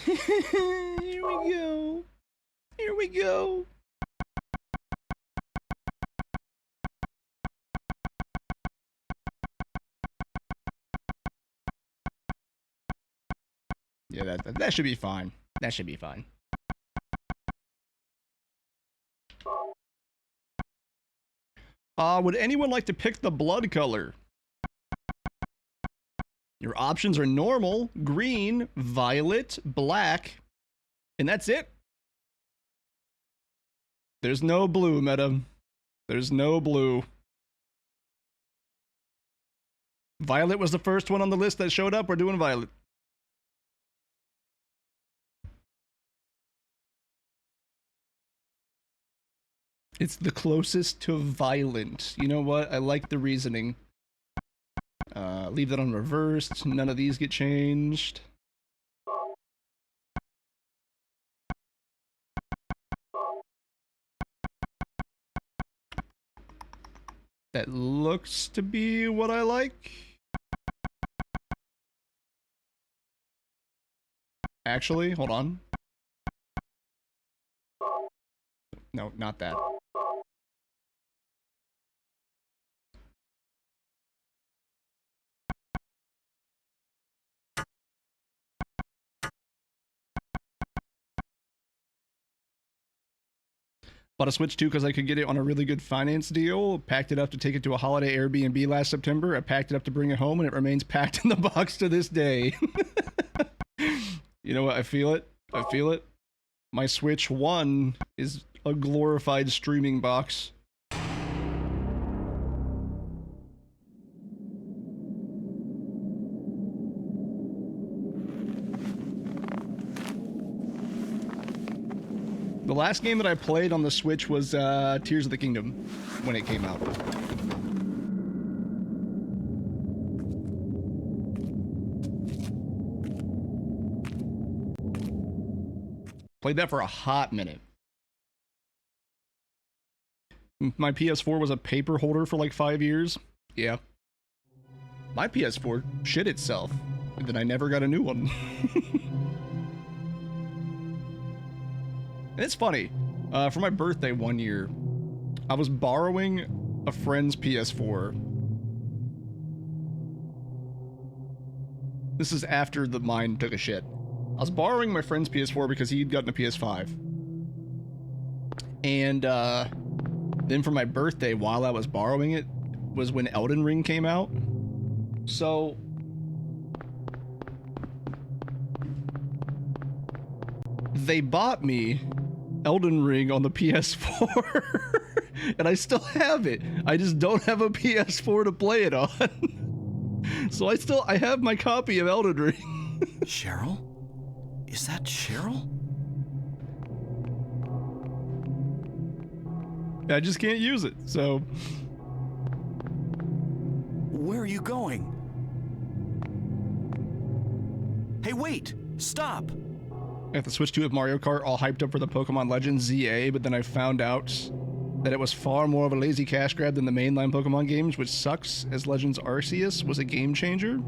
Here we go. Here we go. Yeah, that should be fine. That should be fine. Would anyone like to pick the blood color? Your options are normal, green, violet, black, and that's it. There's no blue, Meta. There's no blue. Violet was the first one on the list that showed up. We're doing violet. It's the closest to violent. You know what? I like the reasoning. Leave that on reversed. None of these get changed. That looks to be what I like. Actually, hold on. No, not that. Bought a Switch 2 because I could get it on a really good finance deal. Packed it up to take it to a holiday Airbnb last September. I packed it up to bring it home, and it remains packed in the box to this day. You know what? I feel it. I feel it. My Switch 1 is a glorified streaming box. The last game that I played on the Switch was Tears of the Kingdom when it came out. Played that for a hot minute. My PS4 was a paper holder for like 5 years. Yeah. My PS4 shit itself. And then I never got a new one. And it's funny. For my birthday one year, I was borrowing a friend's PS4. This is after mine took a shit. I was borrowing my friend's PS4 because he'd gotten a PS5. And then for my birthday, while I was borrowing it, was when Elden Ring came out. So they bought me Elden Ring on the PS4. And I still have it. I just don't have a PS4 to play it on. So I have my copy of Elden Ring. Cheryl? Is that Cheryl? I just can't use it, so. Where are you going? Hey, wait! Stop! I got the Switch 2 of Mario Kart all hyped up for the Pokemon Legends ZA, but then I found out that it was far more of a lazy cash grab than the mainline Pokemon games, which sucks, as Legends Arceus was a game changer.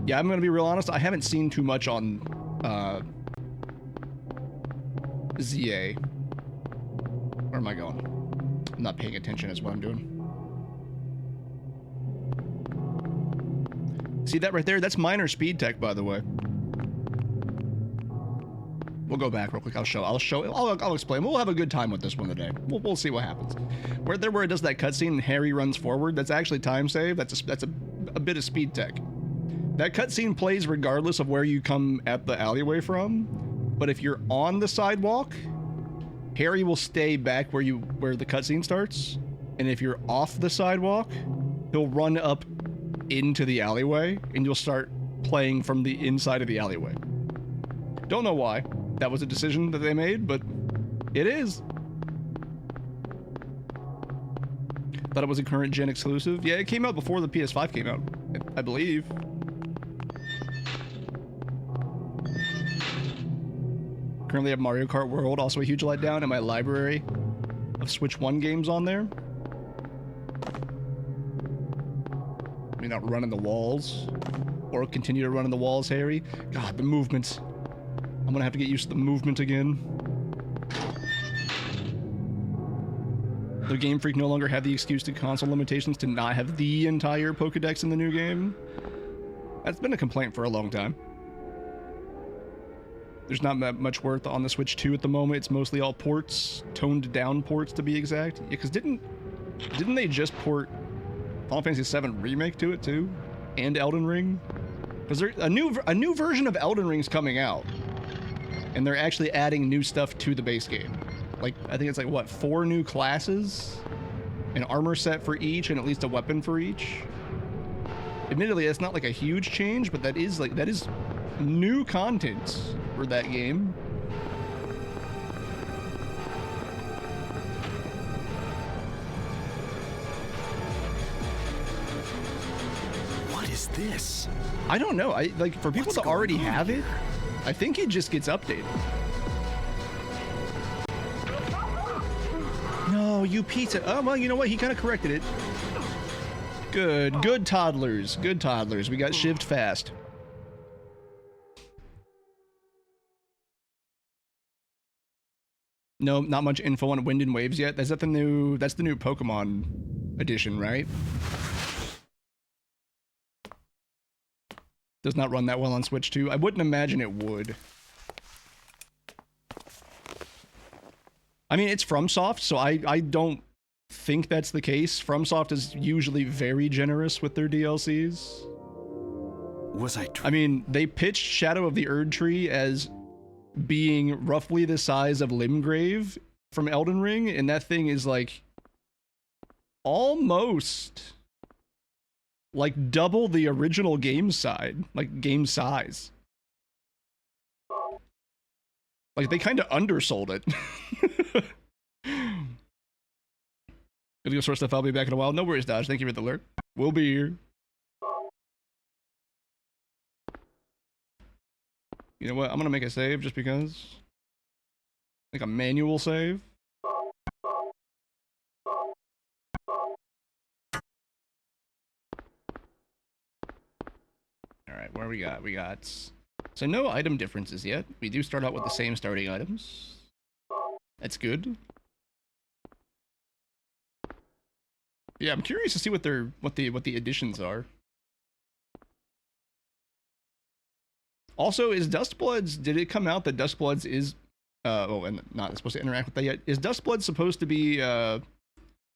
Yeah, I'm gonna be real honest, I haven't seen too much on ZA. Where am I going? I'm not paying attention is what I'm doing. See that right there? That's minor speed tech, by the way. We'll go back real quick. I'll explain. We'll have a good time with this one today. We'll see what happens. Where it does that cutscene and Harry runs forward, that's actually time save. That's a bit of speed tech. That cutscene plays regardless of where you come at the alleyway from. But if you're on the sidewalk, Harry will stay back where the cutscene starts. And if you're off the sidewalk, he'll run up into the alleyway, and you'll start playing from the inside of the alleyway. Don't know why that was a decision that they made, but it is. Thought it was a current gen exclusive. Yeah, it came out before the PS5 came out, I believe. Currently have Mario Kart World, also a huge letdown, and my library of Switch 1 games on there. I mean, not running the walls. Or continue to run in the walls, Harry. God, the movement. I'm gonna have to get used to the movement again. The Game Freak no longer have the excuse to console limitations to not have the entire Pokedex in the new game. That's been a complaint for a long time. There's not much worth on the Switch 2 at the moment. It's mostly all ports, toned down ports to be exact. Yeah, because didn't they just port Final Fantasy VII Remake to it too? And Elden Ring? Because there's a new version of Elden Ring's coming out. And they're actually adding new stuff to the base game. Like, I think it's like, what, 4 new classes? An armor set for each and at least a weapon for each. Admittedly, it's not like a huge change, but that is new content for that game. What is this? I don't know. Like for people What's that already going on have it, here? I think it just gets updated. No, you pizza. Oh, well, you know what? He kind of corrected it. Good toddlers. Good toddlers. We got shivved fast. No, not much info on Wind and Waves yet. That's the new Pokemon edition, right? Does not run that well on Switch 2. I wouldn't imagine it would. I mean, it's FromSoft, so I don't think that's the case. FromSoft is usually very generous with their DLCs. Was I mean, they pitched Shadow of the Erdtree as being roughly the size of Limgrave from Elden Ring, and that thing is like almost like double the original game size. Like they kind of undersold it. Gonna go sort stuff. I'll be back in a while. No worries, Dodge. Thank you for the alert. We'll be here. You know what? I'm gonna make a save just because. Like a manual save. Alright, where we got? We got... So no item differences yet. We do start out with the same starting items. That's good. Yeah, I'm curious to see what the additions are. Also, is Dustbloods, did it come out that Dustbloods is and not supposed to interact with that yet? Is Dustblood supposed to be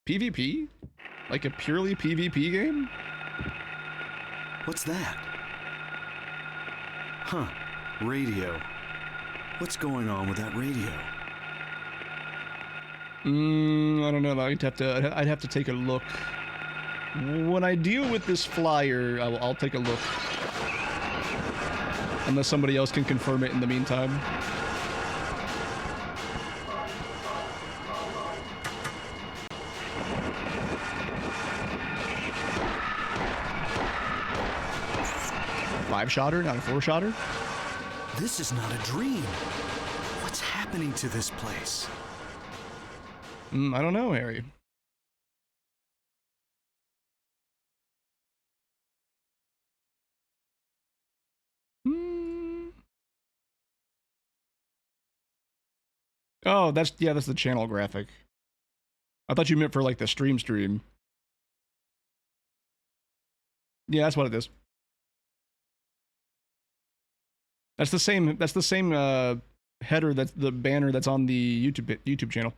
PvP? Like a purely PvP game? What's that? Huh. Radio. What's going on with that radio? I don't know. I'd have to take a look. When I deal with this flyer, I'll take a look. Unless somebody else can confirm it in the meantime. Five-shotter, not a four-shotter? This is not a dream. What's happening to this place? I don't know, Harry. Oh, that's the channel graphic. I thought you meant for like the stream. Yeah, that's what it is. That's the same header, that's the banner that's on the YouTube channel.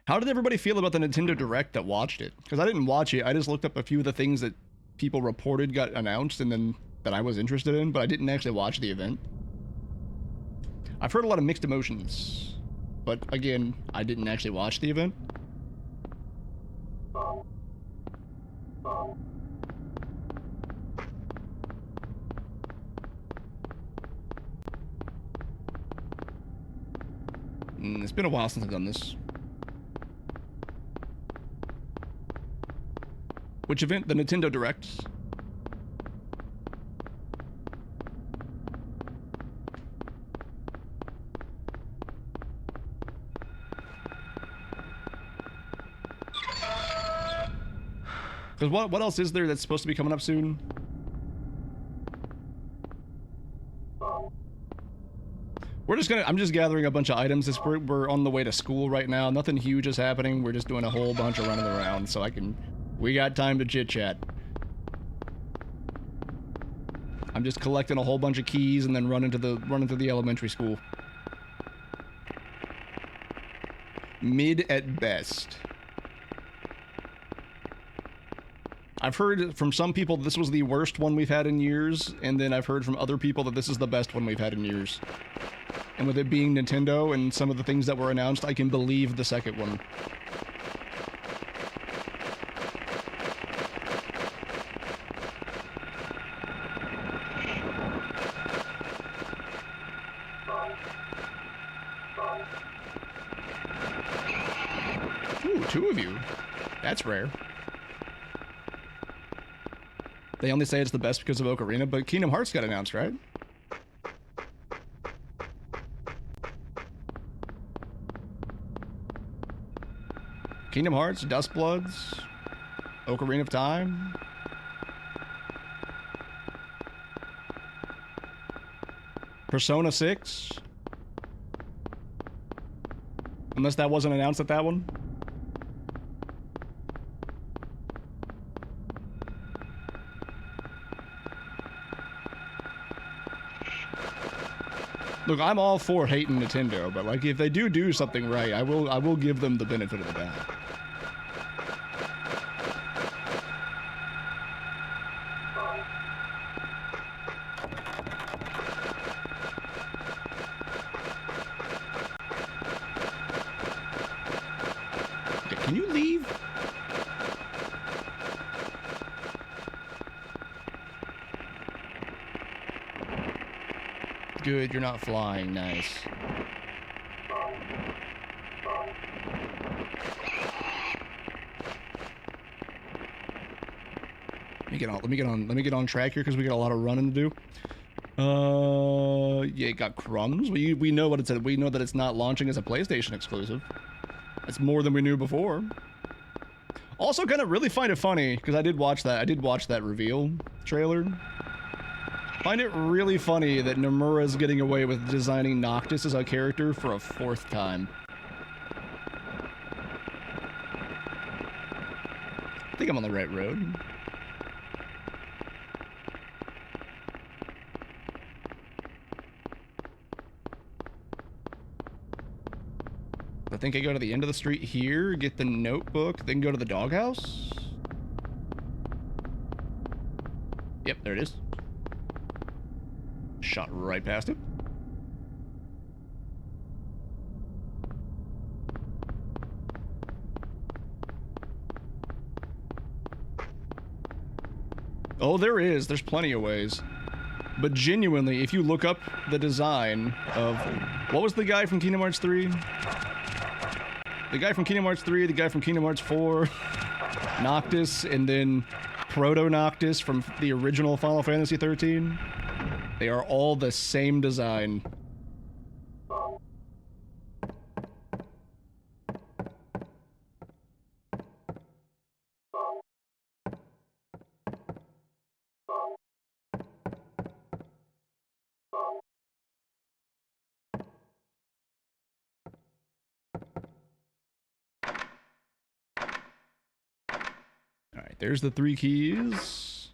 How did everybody feel about the Nintendo Direct that watched it? Because I didn't watch it. I just looked up a few of the things that people reported got announced and then that I was interested in, but I didn't actually watch the event. I've heard a lot of mixed emotions, but again, I didn't actually watch the event. It's been a while since I've done this. Which event? The Nintendo Direct. Because what else is there that's supposed to be coming up soon? I'm just gathering a bunch of items. We're on the way to school right now. Nothing huge is happening. We're just doing a whole bunch of running around so we got time to chit chat. I'm just collecting a whole bunch of keys and then running to the elementary school. Mid at best. I've heard from some people this was the worst one we've had in years, and then I've heard from other people that this is the best one we've had in years. And with it being Nintendo and some of the things that were announced, I can believe the second one. Ooh, 2 of you. That's rare. They only say it's the best because of Ocarina, but Kingdom Hearts got announced, right? Kingdom Hearts, Dustbloods, Ocarina of Time. Persona 6. Unless that wasn't announced at that one. Look, I'm all for hating Nintendo, but like if they do something right, I will give them the benefit of the doubt. Okay, can you leave? Good, you're not flying. Nice. Let me get on track here because we got a lot of running to do. Yeah, it got crumbs. We know what it's. We know that it's not launching as a PlayStation exclusive. That's more than we knew before. Also, kind of really find it funny because I did watch that reveal trailer. Find it really funny that Nomura's getting away with designing Noctis as a character for a 4th time. I think I'm on the right road. I think I go to the end of the street here, get the notebook, then go to the doghouse. Yep, there it is. Shot right past it. Oh, there is. There's plenty of ways. But genuinely, if you look up the design of... What was the guy from Kingdom Hearts 3? The guy from Kingdom Hearts 3, the guy from Kingdom Hearts 4, Noctis, and then Proto-Noctis from the original Final Fantasy 13. They are all the same design. Alright, there's the 3 keys.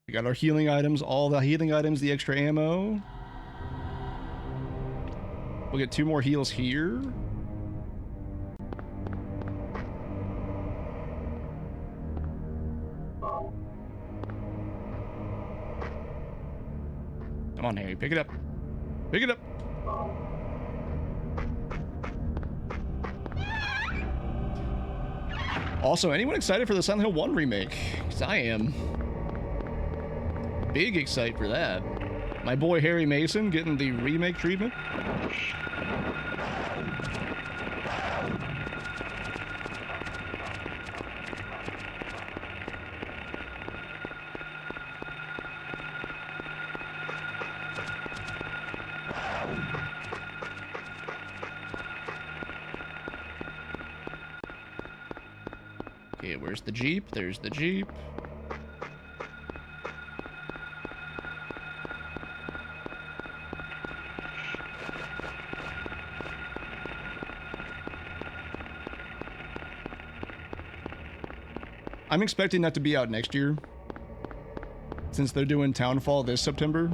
We got our healing items, all the healing items, the extra ammo. We'll get 2 more heals here. Come on, Harry, pick it up. Pick it up. Also, anyone excited for the Silent Hill 1 remake? Because I am. Big excited for that. My boy Harry Mason getting the remake treatment. Okay, where's the Jeep? There's the Jeep. I'm expecting that to be out next year, since they're doing Townfall this September.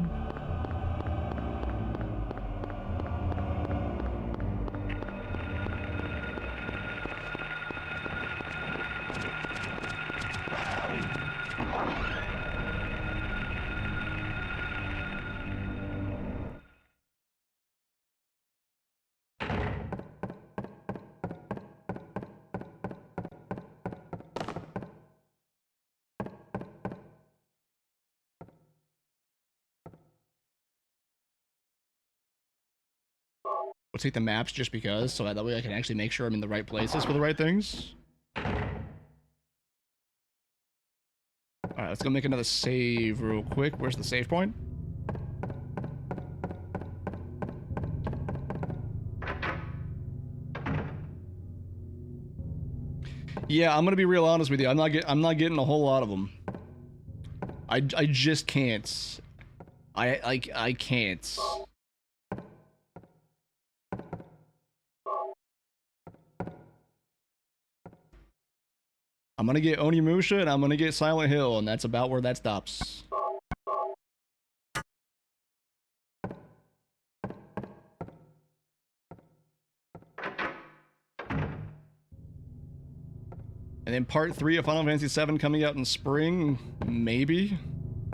We'll take the maps just because, so that way I can actually make sure I'm in the right places for the right things. Alright, let's go make another save real quick. Where's the save point? Yeah, I'm gonna be real honest with you. I'm not getting a whole lot of them. I just can't. I can't. I'm gonna get Onimusha and I'm gonna get Silent Hill, and that's about where that stops. And then part 3 of Final Fantasy VII coming out in spring, maybe?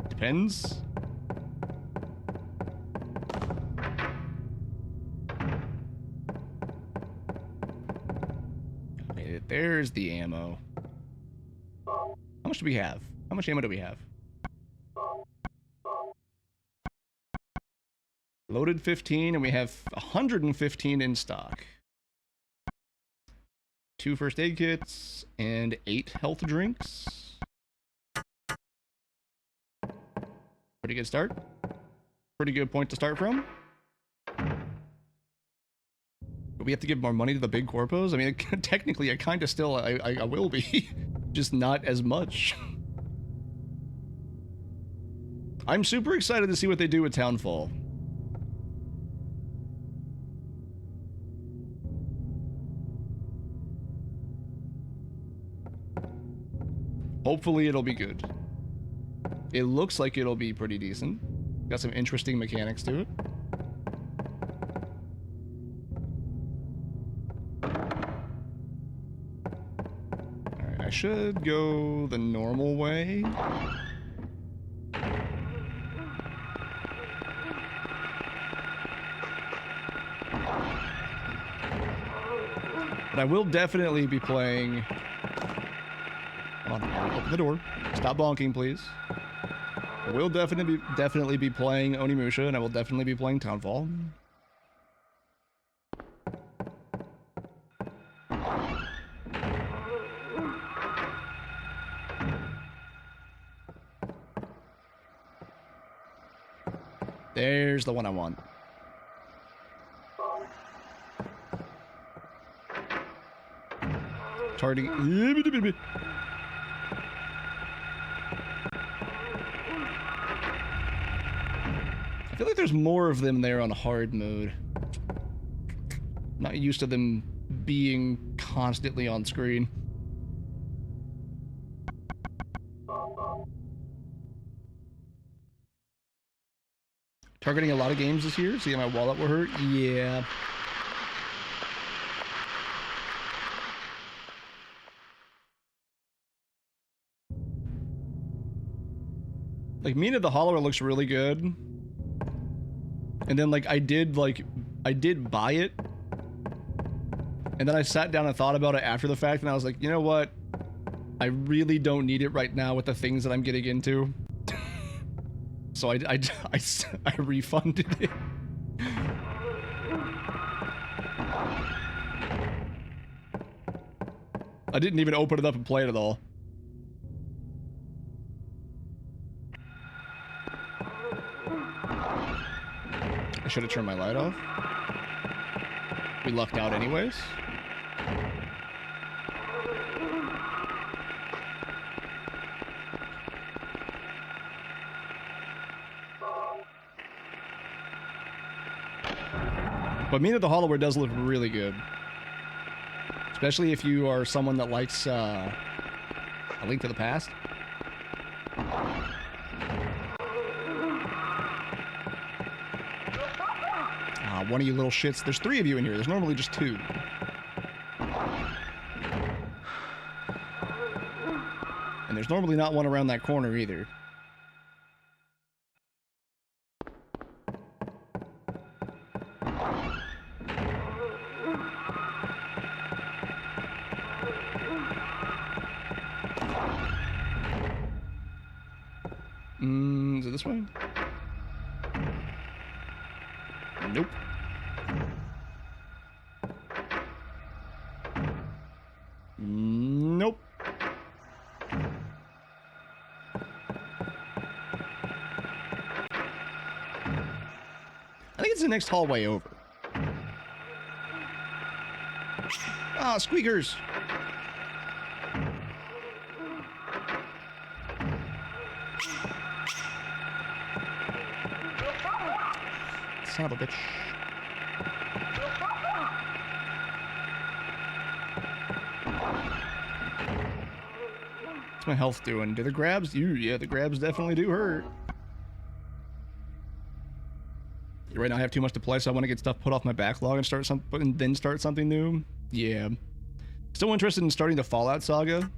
Depends. Okay, there's the ammo. How much do we have? How much ammo do we have? Loaded 15, and we have 115 in stock. 2 first aid kits, and 8 health drinks. Pretty good start. Pretty good point to start from. But we have to give more money to the big corpos? I mean, technically, I kind of still, I will be. Just not as much. I'm super excited to see what they do with Townfall. Hopefully it'll be good. It looks like it'll be pretty decent. Got some interesting mechanics to it. Alright, I should go the normal way. But I will definitely be playing... Come on, open the door. Stop bonking, please. I will definitely be playing Onimusha, and I will definitely be playing Townfall. There's the one I want. Targeting. I feel like there's more of them there on hard mode. Not used to them being constantly on screen. Targeting a lot of games this year. See, my wallet will hurt. Yeah. Like, Mina the Hollower looks really good. And then, like, I did buy it. And then I sat down and thought about it after the fact, and I was like, you know what? I really don't need it right now with the things that I'm getting into. So I refunded it. I didn't even open it up and play it at all. I should have turned my light off. We lucked out anyways. But Mina the Hollower does look really good. Especially if you are someone that likes A Link to the Past. One of you little shits. There's 3 of you in here. There's normally just 2. And there's normally not one around that corner either. Is it this way? Nope. Nope. I think it's the next hallway over. Ah, squeakers! Son of a bitch. What's my health doing? Do the grabs? Yeah, the grabs definitely do hurt. Right now I have too much to play, so I want to get stuff put off my backlog and start something new. Yeah. Still interested in starting the Fallout saga.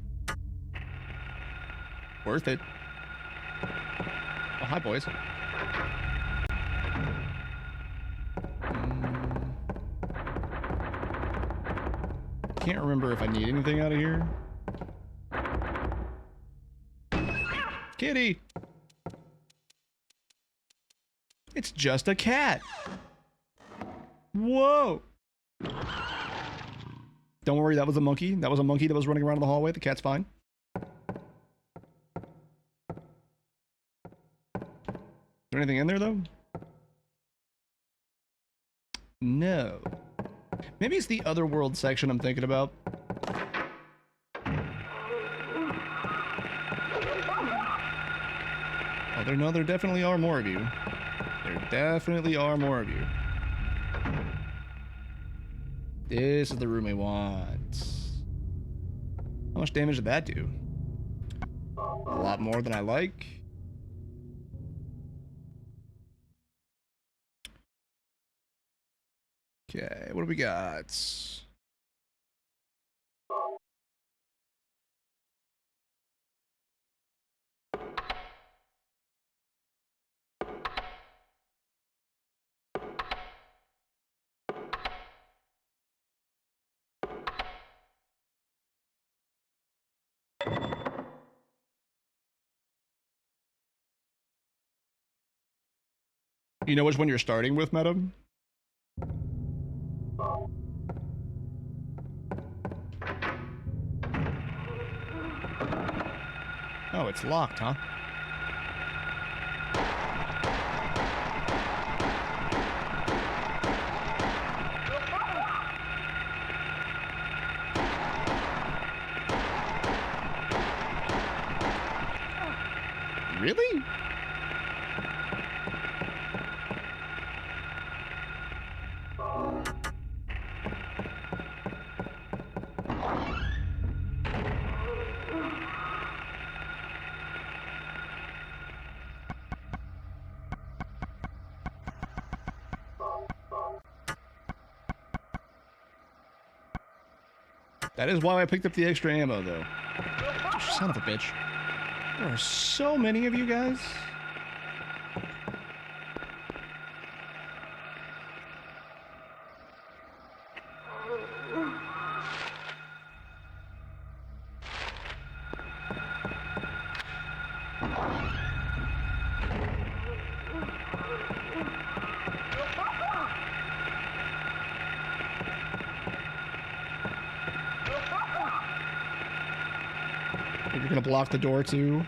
Worth it. Oh, hi, boys. Can't remember if I need anything out of here. Kitty! It's just a cat! Whoa! Don't worry, that was a monkey. That was a monkey that was running around in the hallway. The cat's fine. Is there anything in there, though? No. Maybe it's the otherworld section I'm thinking about. Oh, there definitely are more of you. There definitely are more of you. This is the room I want. How much damage did that do? A lot more than I like. Okay, what do we got? You know which one you're starting with, madam? Oh, it's locked, huh? Really? That is why I picked up the extra ammo, though. Son of a bitch. There are so many of you guys. You're gonna block the door too.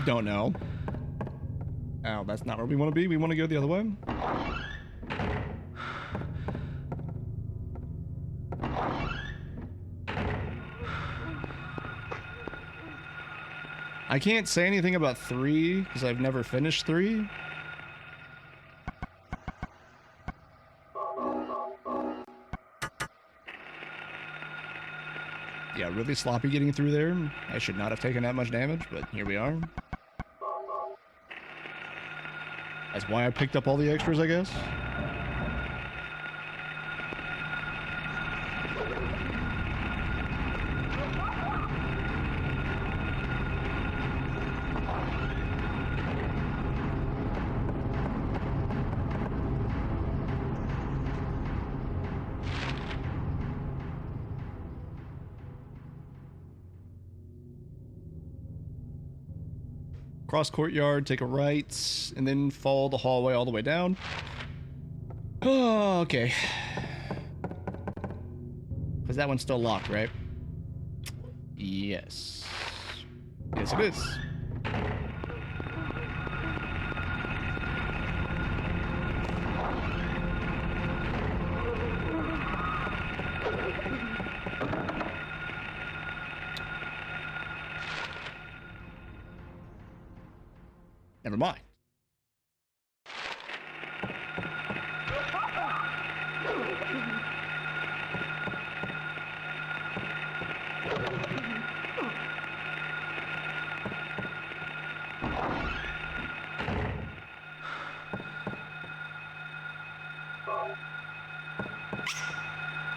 Don't know. Oh, that's not where we want to be. We want to go the other way. I can't say anything about 3 because I've never finished 3. Yeah, really sloppy getting through there. I should not have taken that much damage, but here we are. That's why I picked up all the extras, I guess. Cross courtyard, take a right, and then follow the hallway all the way down. Oh, okay. Because that one's still locked, right? Yes. Yes, it is. Never mind.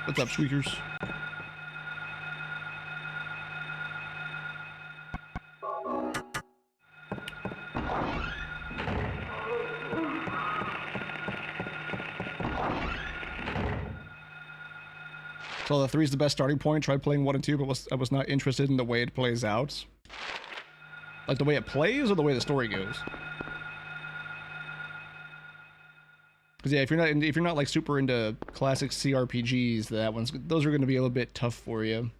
What's up, squeakers? So the 3 is the best starting point. Tried playing 1 and 2, but I was not interested in the way it plays out. Like the way it plays or the way the story goes. Because yeah, if you're not like super into classic CRPGs, those are going to be a little bit tough for you.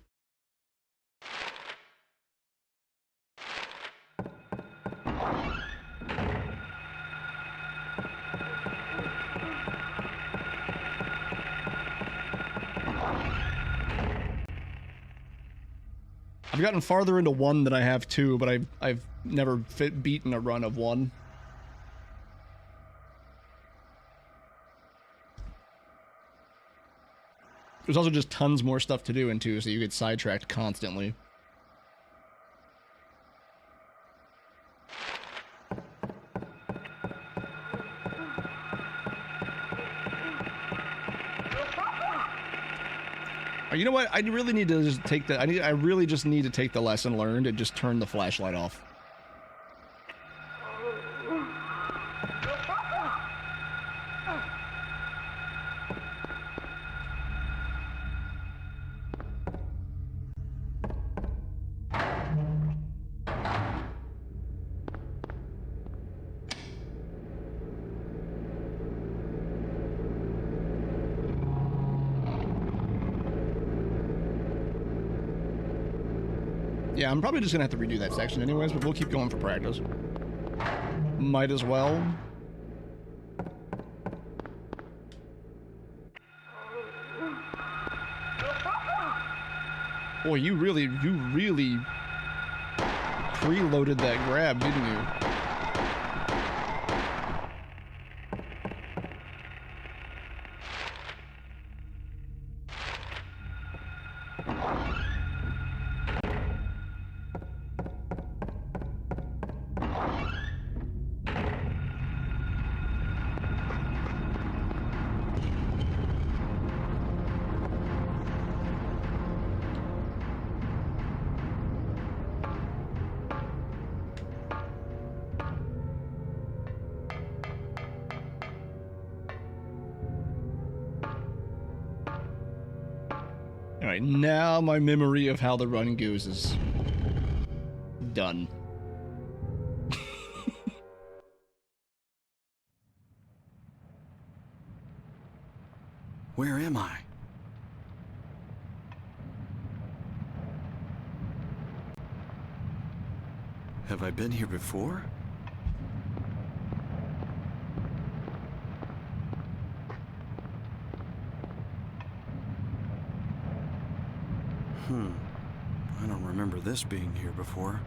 I've gotten farther into 1 than I have 2, but I've never beaten a run of 1. There's also just tons more stuff to do in 2, so you get sidetracked constantly. You know what? I really need to just take the. I really just need to take the lesson learned and just turn the flashlight off. Yeah, I'm probably just gonna have to redo that section anyways, but we'll keep going for practice. Might as well. Boy, you really preloaded that grab, didn't you? Alright, now my memory of how the run goes is done. Where am I? Have I been here before? I don't remember this being here before.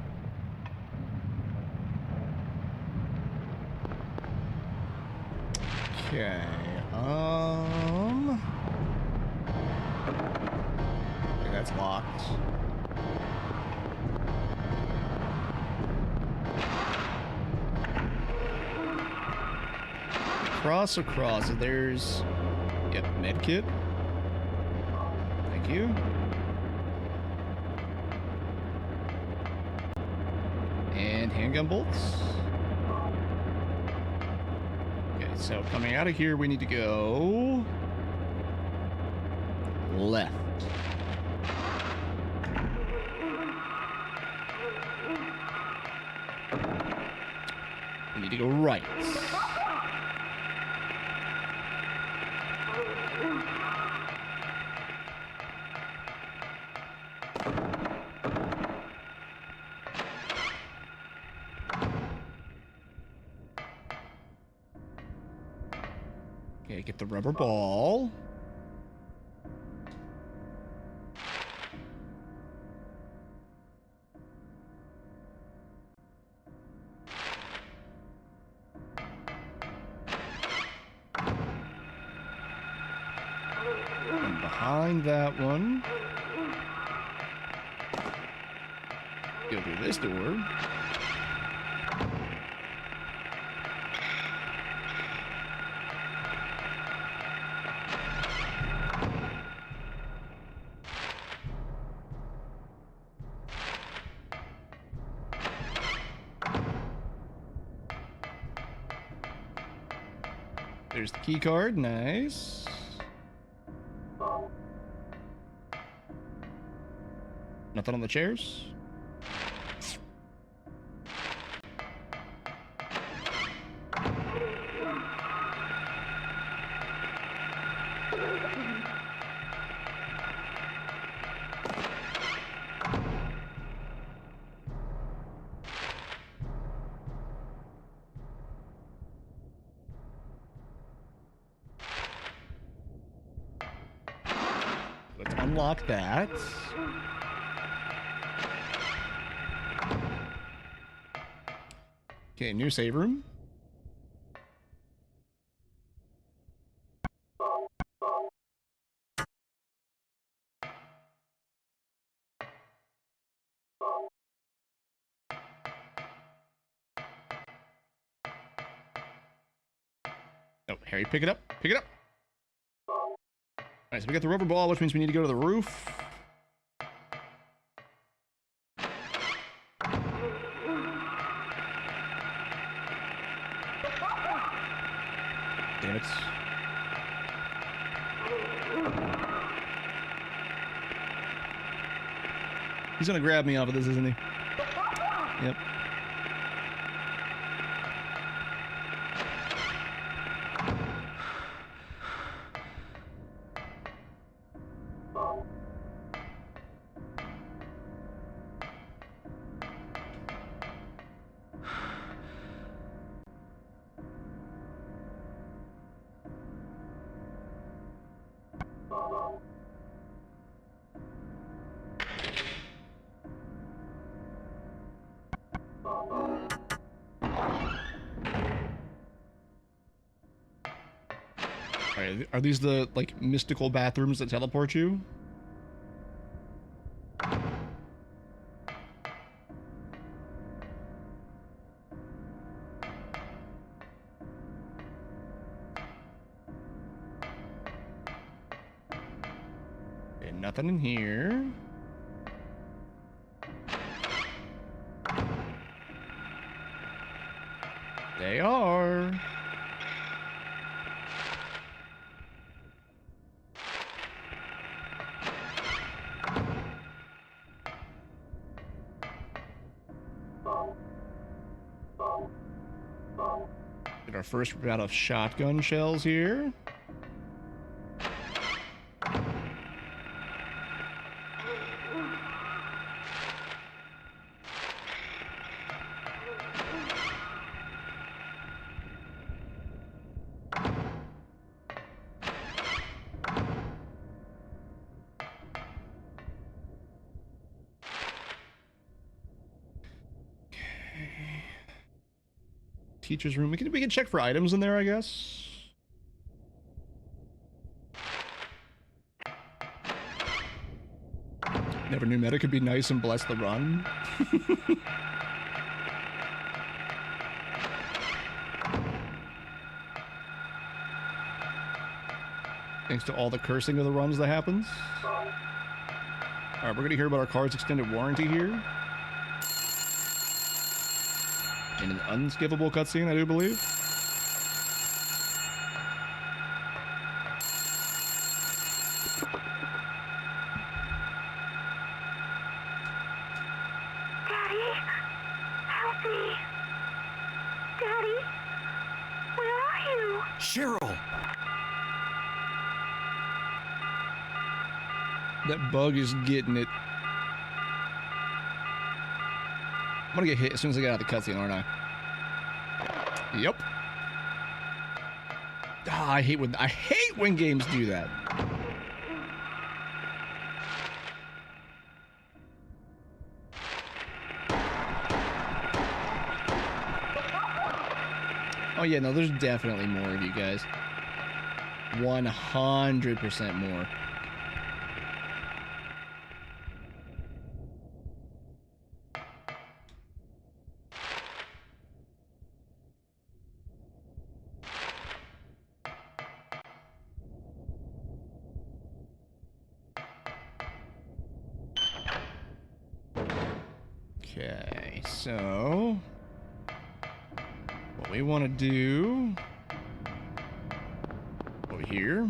Okay, okay, that's locked. Across, there's, yep, medkit. Thank you. And handgun bolts. Okay, so coming out of here, we need to go left. We need to go right. Okay, get the rubber ball. And behind that one, go through this door. There's the key card, nice. Nothing on the chairs? Let's unlock that. Okay, new save room. Oh, Harry, pick it up. Pick it up. Alright, so we got the rubber ball, which means we need to go to the roof. Damn it. He's gonna grab me off of this, isn't he? Yep. Alright, are these the, like, mystical bathrooms that teleport you? Okay, nothing in here. They are. Get our first round of shotgun shells here. Teacher's room. We can check for items in there, I guess. Never knew meta could be nice and bless the run. Thanks to all the cursing of the runs that happens. Alright, we're gonna hear about our car's extended warranty here. In an unskippable cutscene, I do believe. Daddy, help me. Daddy, where are you? Cheryl! That bug is getting it. I'm gonna get hit as soon as I get out of the cutscene, aren't I? Yep. Ah, I hate when games do that. Oh yeah, no, there's definitely more of you guys. 100% more. Okay, so what we want to do over here.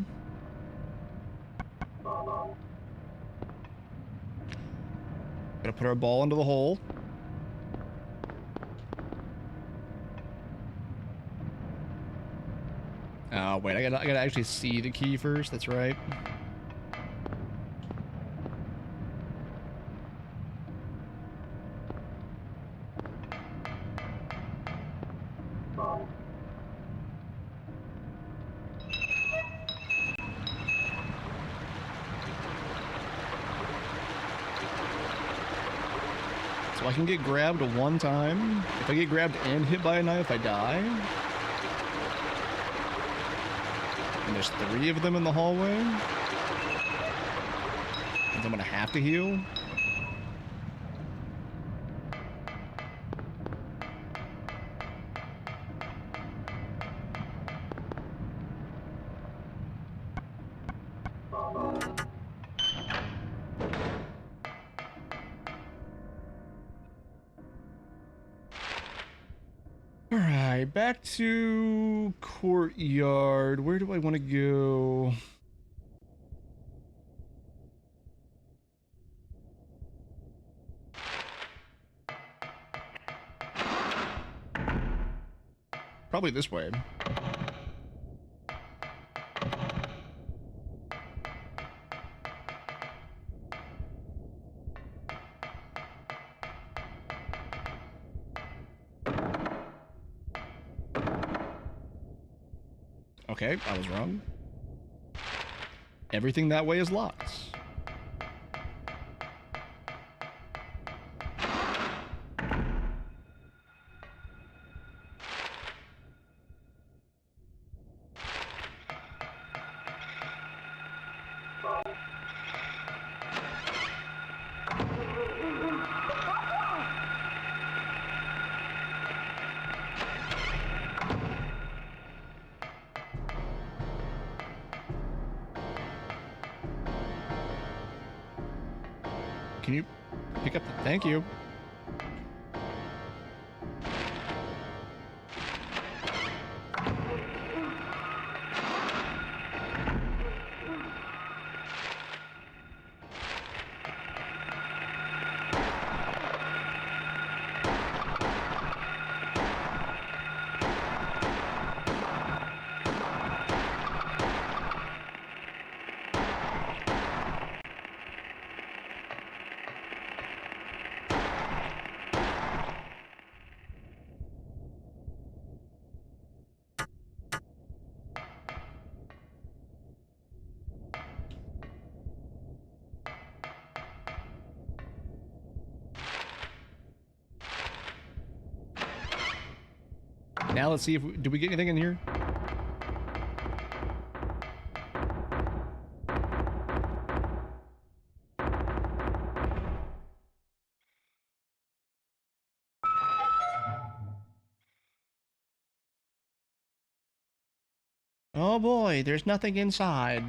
Gotta put our ball into the hole. Oh wait, I gotta actually see the key first. That's right. So I can get grabbed one time. If I get grabbed and hit by a knife, I die. And there's 3 of them in the hallway. And I'm gonna have to heal. Alright, back to courtyard. Where do I want to go? Probably this way. Okay, I was wrong. Everything that way is locked. Can you pick up the... Thank you. Now let's see if do we get anything in here? Oh boy, there's nothing inside.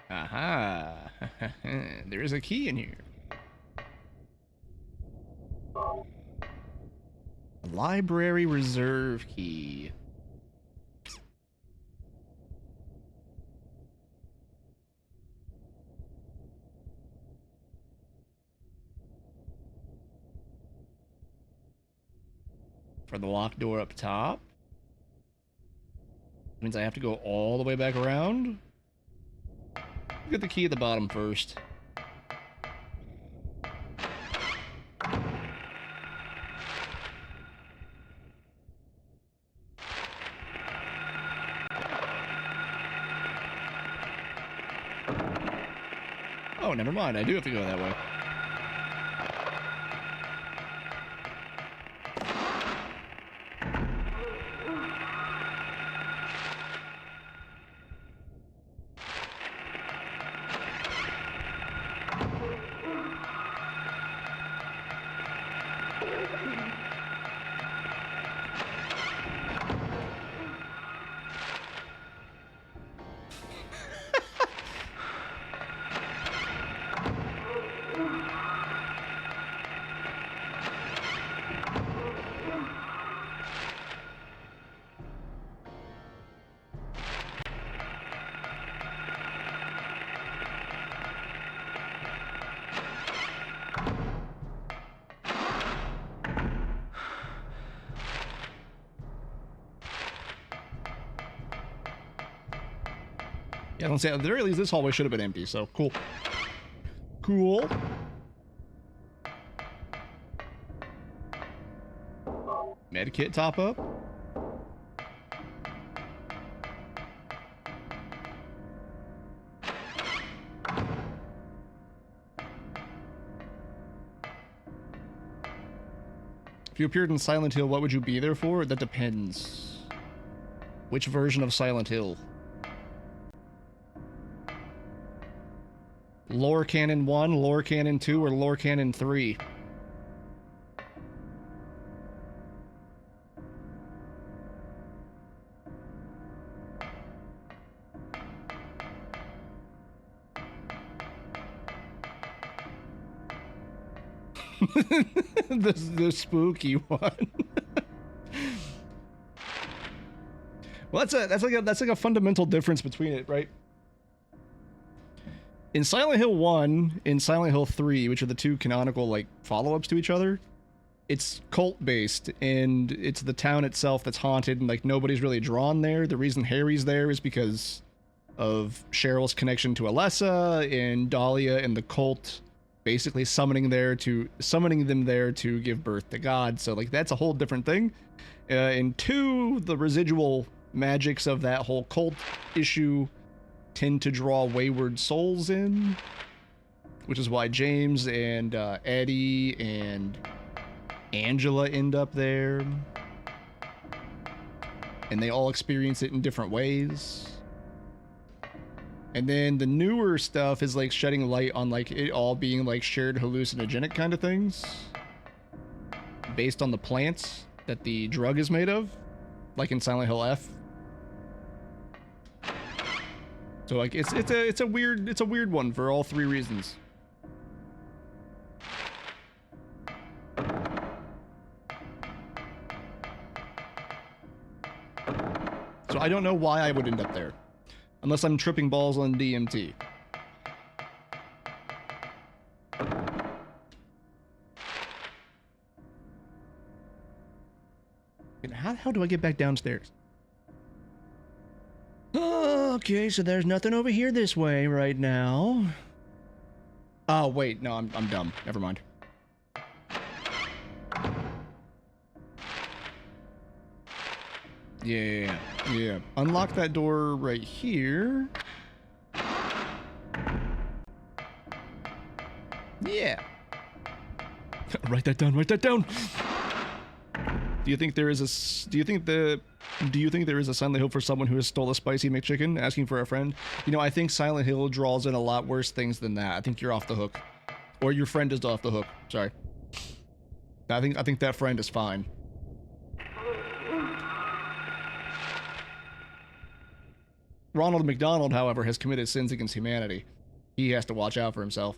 Aha. There is a key in here. Library reserve key. For the locked door up top. Means I have to go all the way back around. Get the key at the bottom first. Oh, never mind. I do have to go that way. Yeah, I don't say at the very least this hallway should have been empty, so cool. Cool. Medkit top up. If you appeared in Silent Hill, what would you be there for? That depends. Which version of Silent Hill? Lore Canon 1, Lore Canon 2, or Lore Canon 3? the spooky one. Well, that's like a fundamental difference between it, right? In Silent Hill 1, in Silent Hill 3, which are the two canonical like follow-ups to each other, it's cult-based, and it's the town itself that's haunted, and like nobody's really drawn there. The reason Harry's there is because of Cheryl's connection to Alessa, and Dahlia and the cult basically summoning them there to give birth to God. So like that's a whole different thing. In 2, the residual magics of that whole cult issue tend to draw wayward souls in, which is why James and Eddie and Angela end up there, and they all experience it in different ways. And then the newer stuff is like shedding light on like it all being like shared hallucinogenic kind of things based on the plants that the drug is made of, like in Silent Hill F. So like it's a weird one for all 3 reasons. So I don't know why I would end up there, unless I'm tripping balls on DMT. And how do I get back downstairs? Okay, so there's nothing over here this way right now. Oh, wait, no, I'm dumb. Never mind. Yeah. Unlock that door right here. Yeah. Write that down. Write that down. Do you think there is a? Do you think there is a Silent Hill for someone who has stole a spicy McChicken, asking for a friend? You know, I think Silent Hill draws in a lot worse things than that. I think you're off the hook, or your friend is off the hook. Sorry. I think that friend is fine. Ronald McDonald, however, has committed sins against humanity. He has to watch out for himself.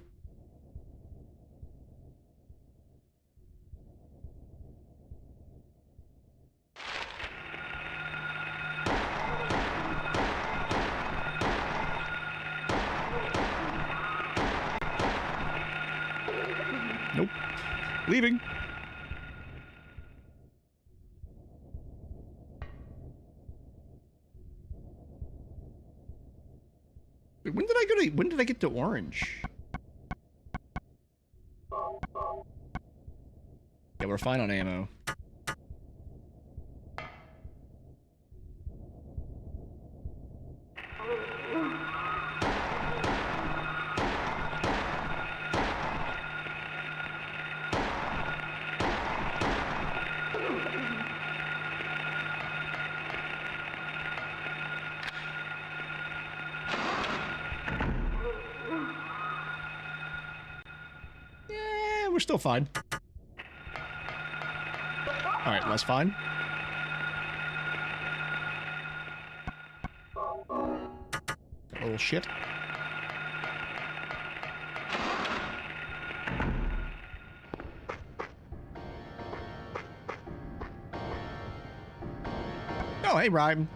Nope. Leaving. Wait, when did I get to orange? Yeah, we're fine on ammo. We're still fine. Alright, less fine. That little shit. Oh, hey, Ryan.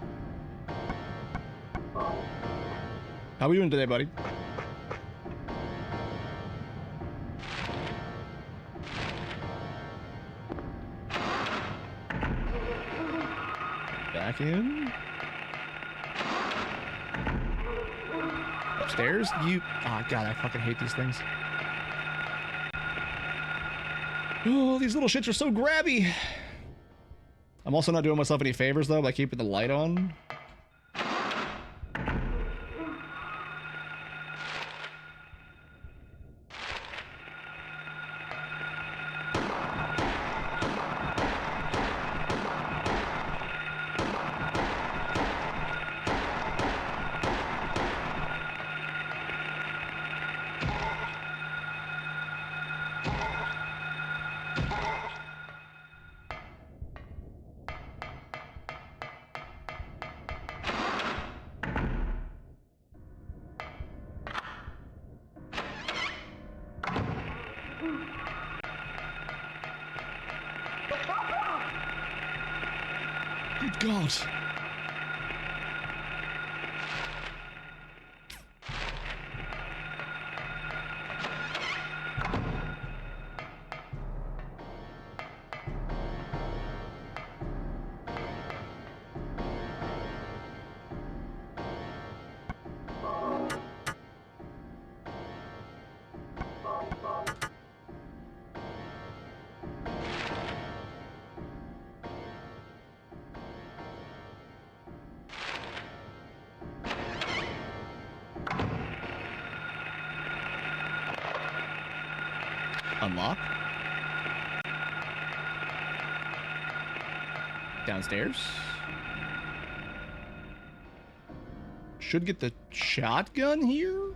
How we doing today, buddy? Back in. Upstairs? You... Oh, God, I fucking hate these things. Oh, these little shits are so grabby. I'm also not doing myself any favors, though, by keeping the light on. Good God. Unlock. Downstairs. Should get the shotgun here.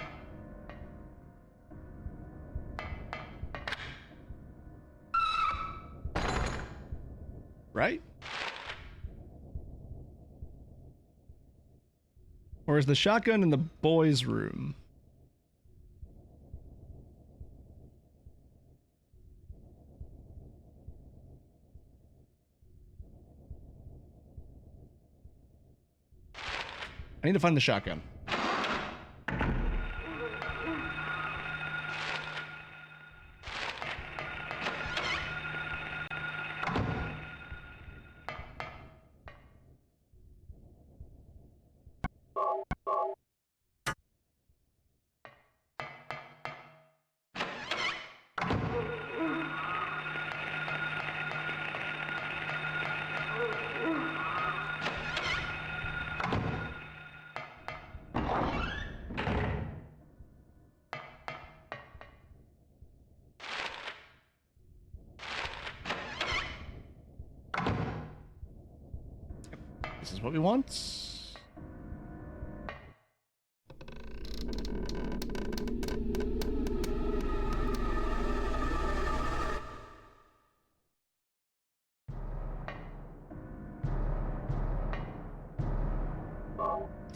Right? Or is the shotgun in the boys' room? I need to find the shotgun. This is what we want.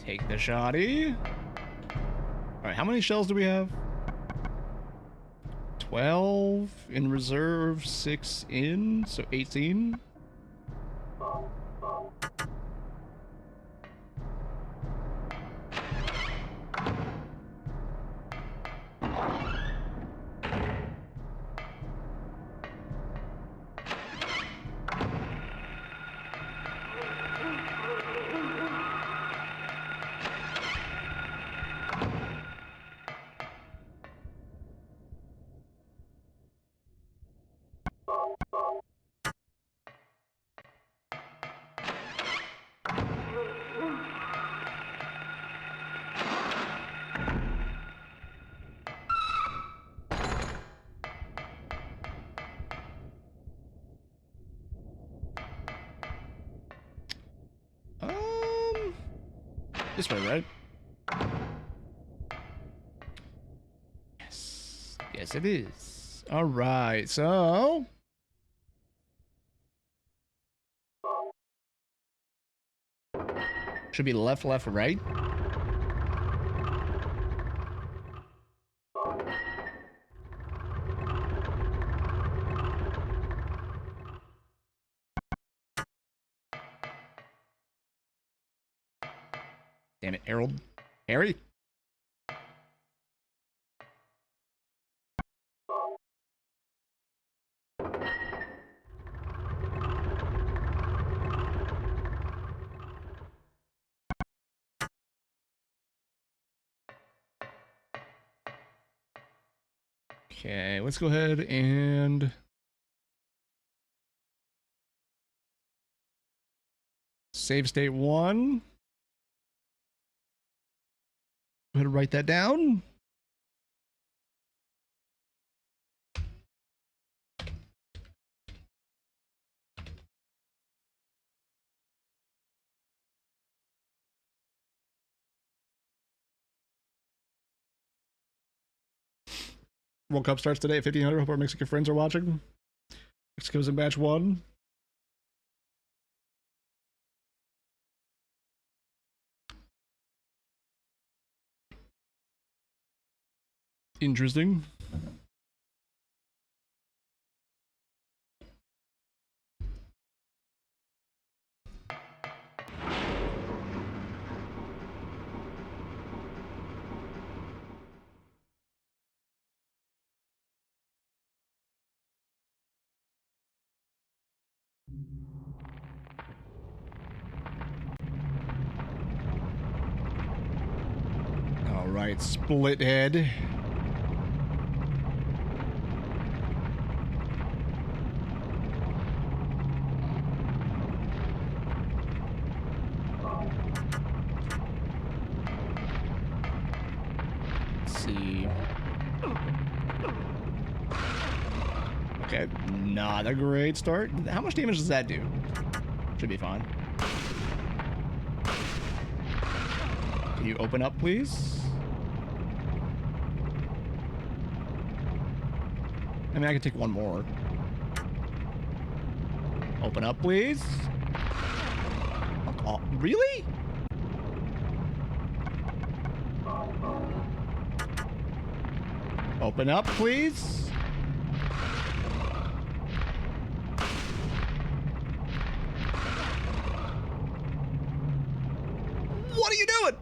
Take the shoddy. Alright, how many shells do we have? 12 in reserve, 6 in, so 18. This way, right? Yes. Yes, it is. All right, so... should be left, left, right. Damn it, Harold. Harry? Okay, let's go ahead and... save state 1. Go ahead and write that down. World Cup starts today at 1500. Hope our Mexican friends are watching. Mexico's in match 1. Interesting. All right, split head. See. Okay, not a great start. How much damage does that do? Should be fine. Can you open up, please? I mean, I can take one more. Open up, please. Oh, really? Open up, please. What are you doing?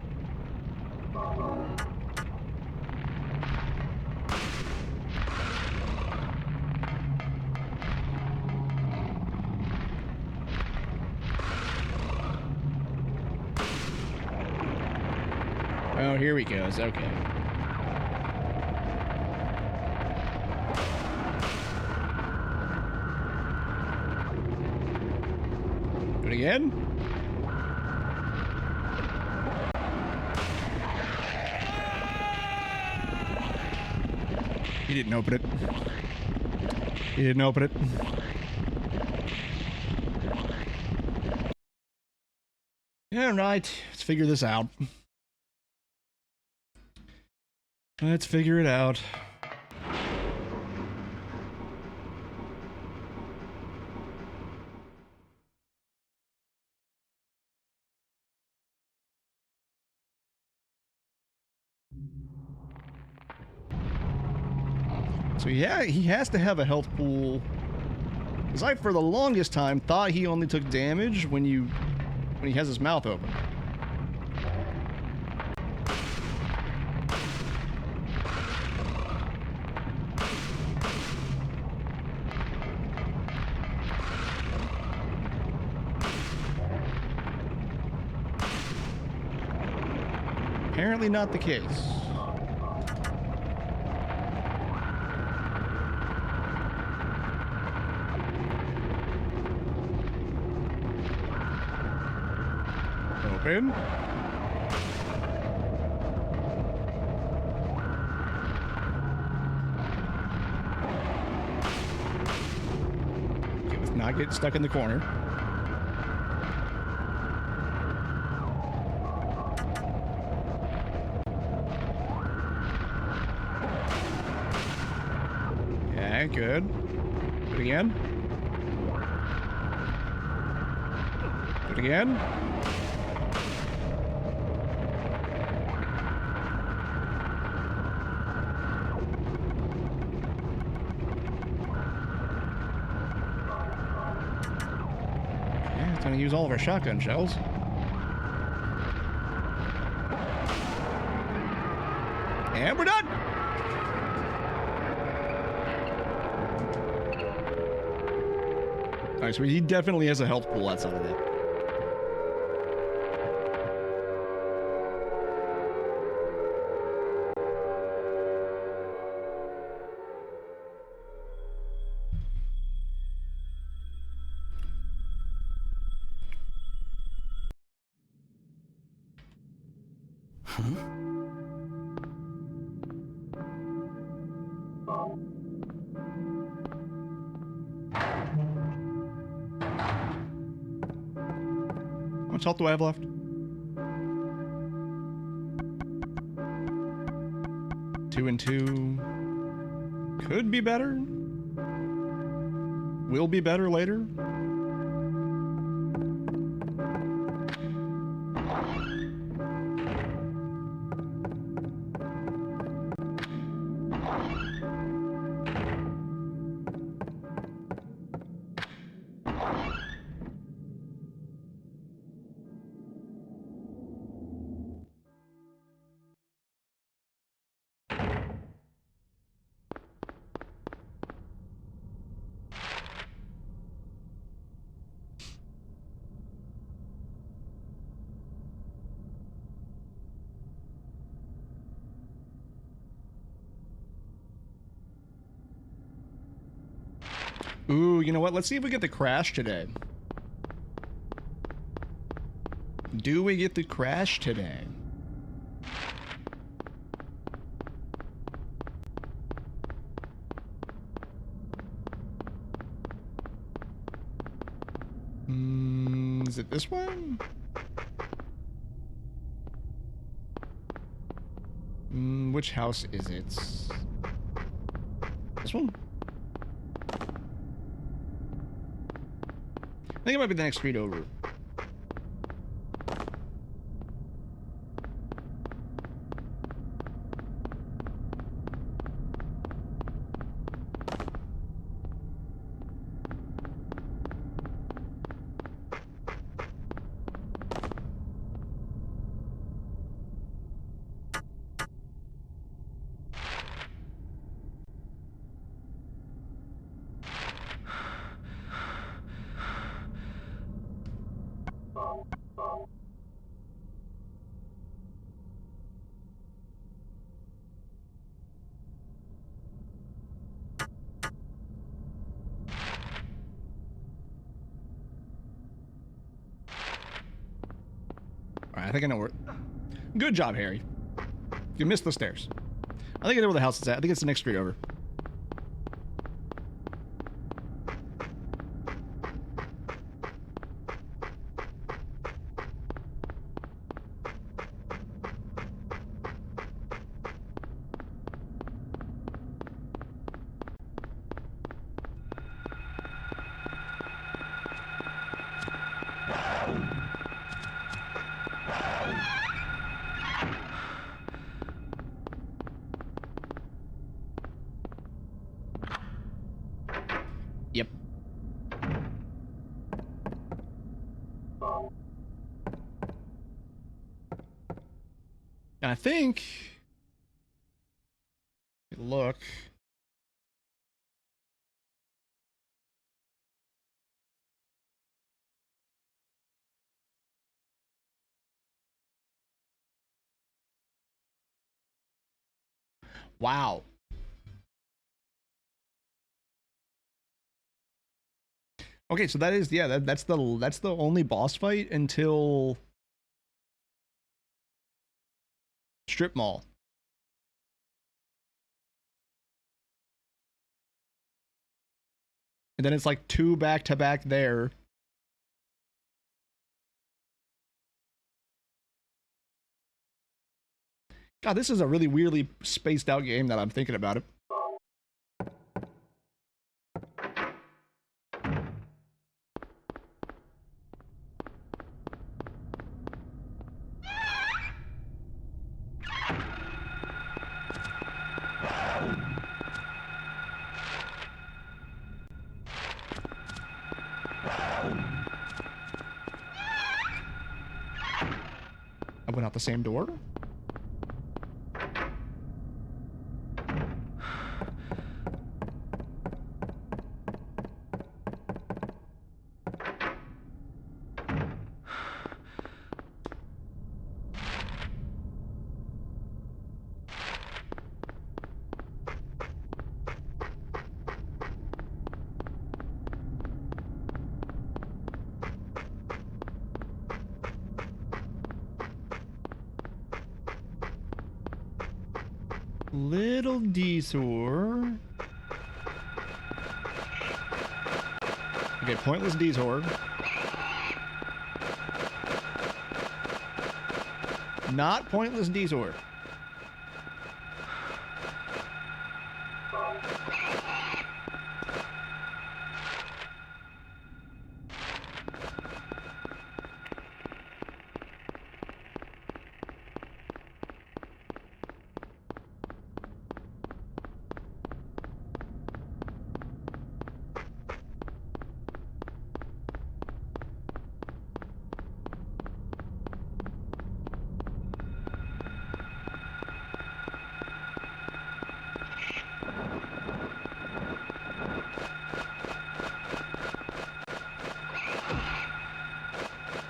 Oh, here he goes. Okay. Do it again. He didn't open it. He didn't open it. All right, let's figure this out. Let's figure it out. So yeah, he has to have a health pool. Because I, for the longest time, thought he only took damage when he has his mouth open. Apparently not the case. Open. Okay, let's not get stuck in the corner. Yeah, good. Do it again. Do it again. Gonna use all of our shotgun shells. And we're done! Alright, so he definitely has a health pool outside of that. How much health do I have left? 2 and 2. Could be better. Will be better later. Ooh, you know what? Let's see if we get the crash today. Do we get the crash today? Is it this one? Which house is it? This one? I think it might be the next street over. Alright, I think I know where... Good job, Harry. You missed the stairs. I think I know where the house is at. I think it's the next street over. And I think... Look. Wow. Okay, so that is, yeah, that's the only boss fight until Strip Mall. And then it's like 2 back to back there. God, this is a really weirdly spaced out game that I'm thinking about it. I went out the same door. Little detour. Okay, pointless detour. Not pointless detour.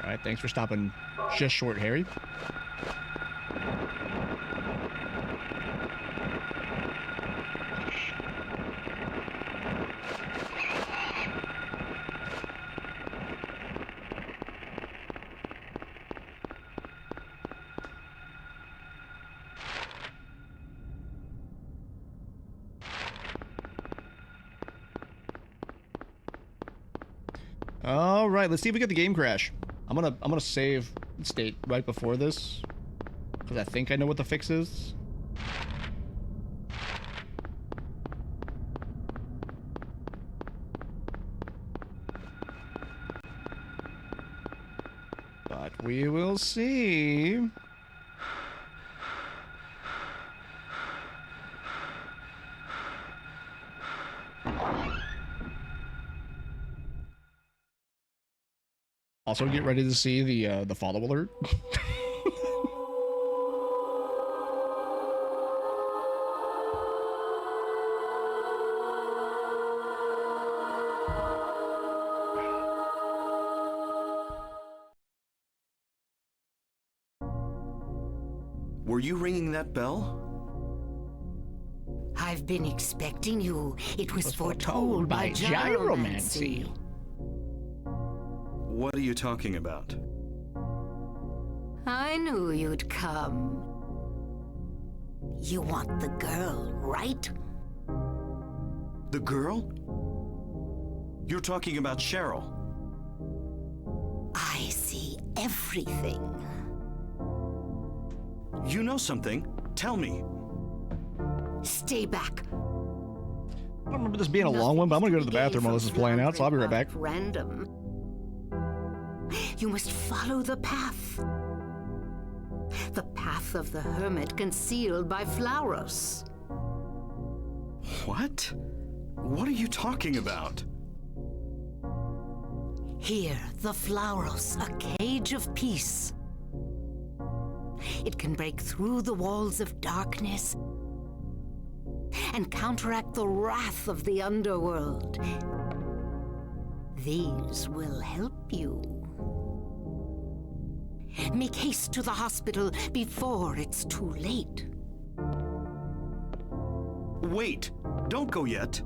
Alright, thanks for stopping just short, Harry. All right, let's see if we get the game crash. I'm gonna save state right before this because I think I know what the fix is. But we will see. Also, get ready to see the follow alert. Were you ringing that bell? I've been expecting you. It was foretold by gyromancy. What are you talking about? I knew you'd come. You want the girl, right? The girl? You're talking about Cheryl. I see everything. You know something. Tell me. Stay back. I don't remember this being a long one, but I'm gonna go to the bathroom while this is playing out, so I'll be right back. Random. You must follow the path. The path of the hermit concealed by Flauros. What? What are you talking about? Here, the Flauros, a cage of peace. It can break through the walls of darkness and counteract the wrath of the underworld. These will help you. Make haste to the hospital before it's too late. Wait! Don't go yet.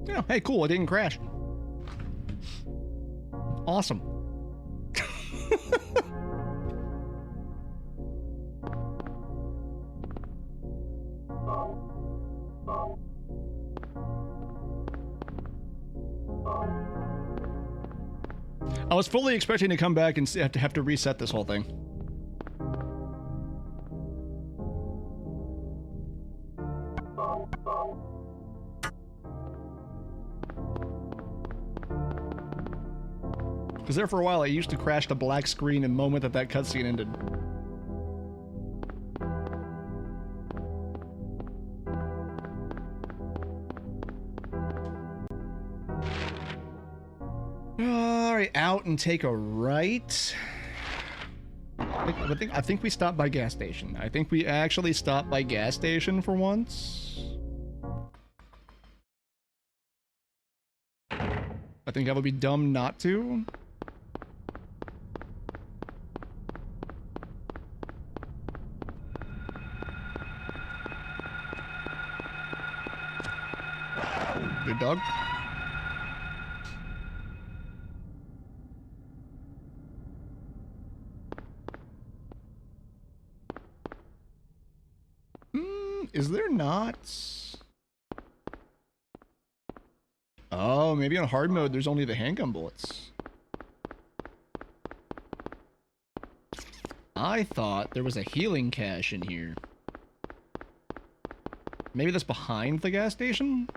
Yeah, hey, cool, it didn't crash. Awesome. I was fully expecting to come back and have to reset this whole thing. Because there for a while, it used to crash the black screen the moment that cutscene ended. Alright, out and take a right. I think we stopped by gas station. I think we actually stopped by gas station for once. I think I would be dumb not to. Good dog. Is there not? Oh, maybe on hard mode there's only the handgun bullets. I thought there was a healing cache in here. Maybe that's behind the gas station?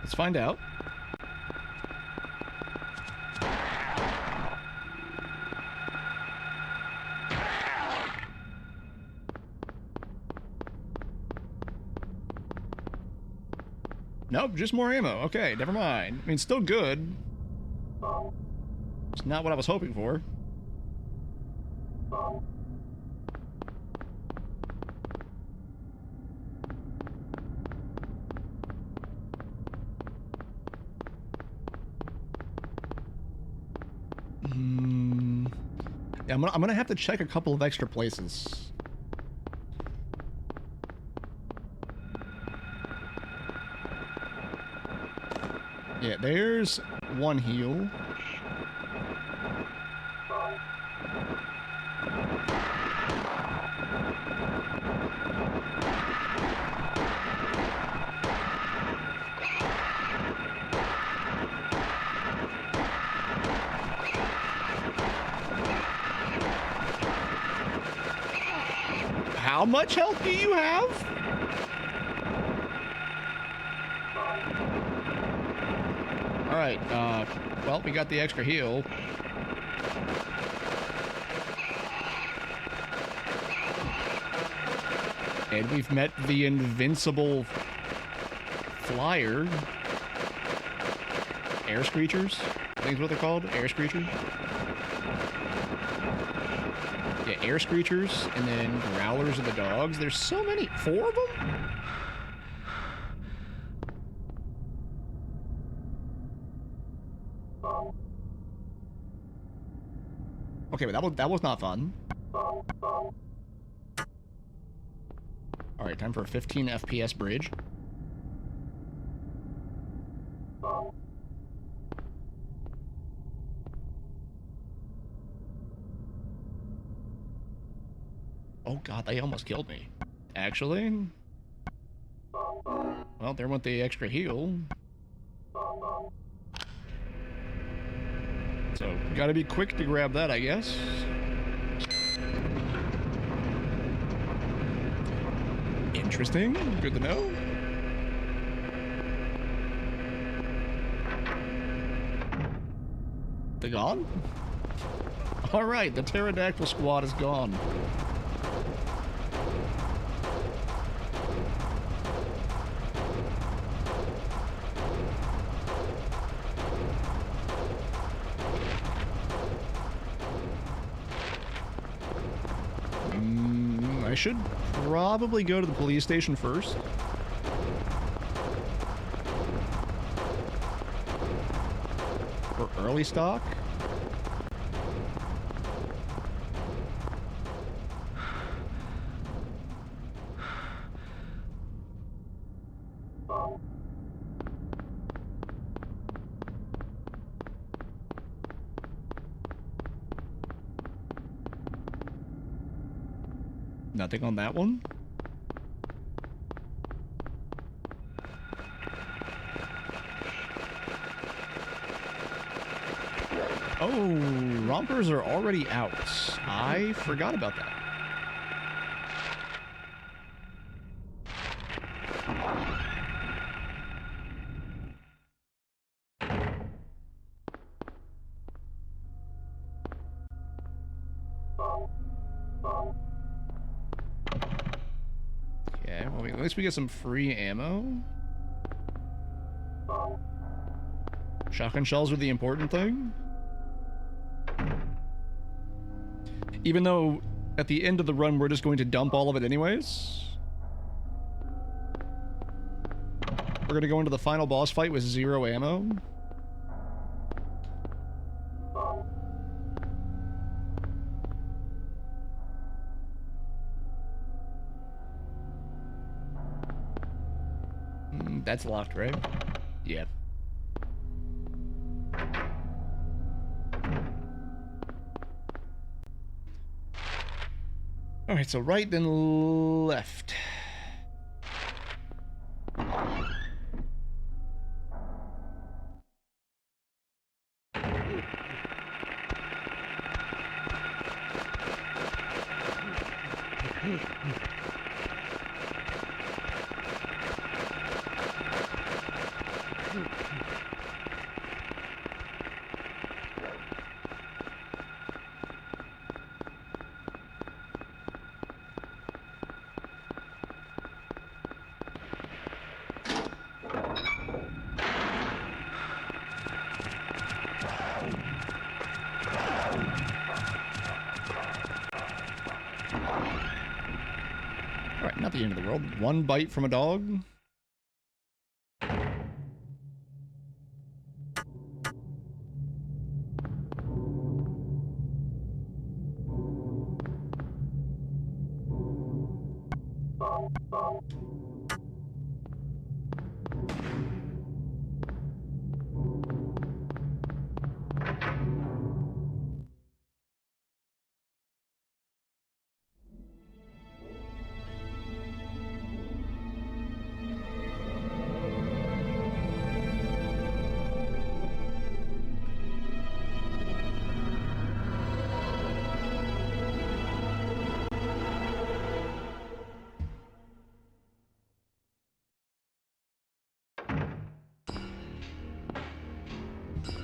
Let's find out. Nope, just more ammo. Okay, never mind. I mean, still good. It's not what I was hoping for. Yeah, I'm gonna have to check a couple of extra places. Yeah, there's one heal. How much health do you have? Alright, well, we got the extra heal. And we've met the invincible flyer. Air Screechers? I think is what they're called. Air Screechers? Yeah, Air Screechers, and then Growlers of the Dogs. There's so many. 4 of them? Okay, but that was not fun. Alright, time for a 15 FPS bridge. Oh god, they almost killed me. Actually? Well, there went the extra heal. So, gotta be quick to grab that, I guess. Interesting. Good to know. They gone? Alright, the pterodactyl squad is gone. I should probably go to the police station first. For early stock. Nothing on that one. Oh, rompers are already out. I forgot about that. Okay, well, at least we get some free ammo. Shotgun shells are the important thing. Even though at the end of the run we're just going to dump all of it anyways. We're going to go into the final boss fight with 0 ammo. That's locked, right? Yeah. Alright, so right then left. Alright, not the end of the world. 1 bite from a dog.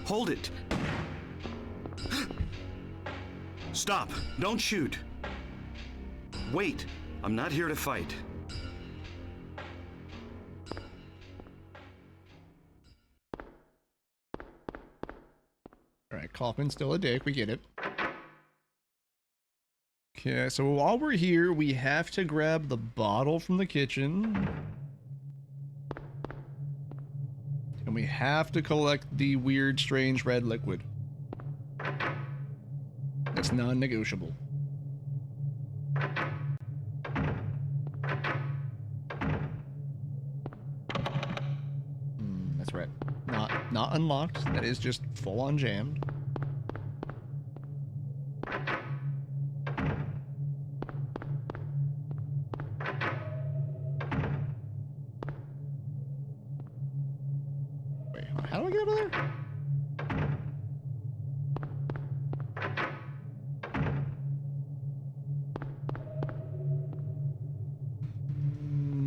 Hold it. Stop. Don't shoot. Wait. I'm not here to fight. All right, Kaufman's still a dick. We get it. Okay, so while we're here, we have to grab the bottle from the kitchen. And we have to collect the weird, strange red liquid. That's non-negotiable. That's right. Not unlocked. That is just full-on jammed. Wait, how do I get over there?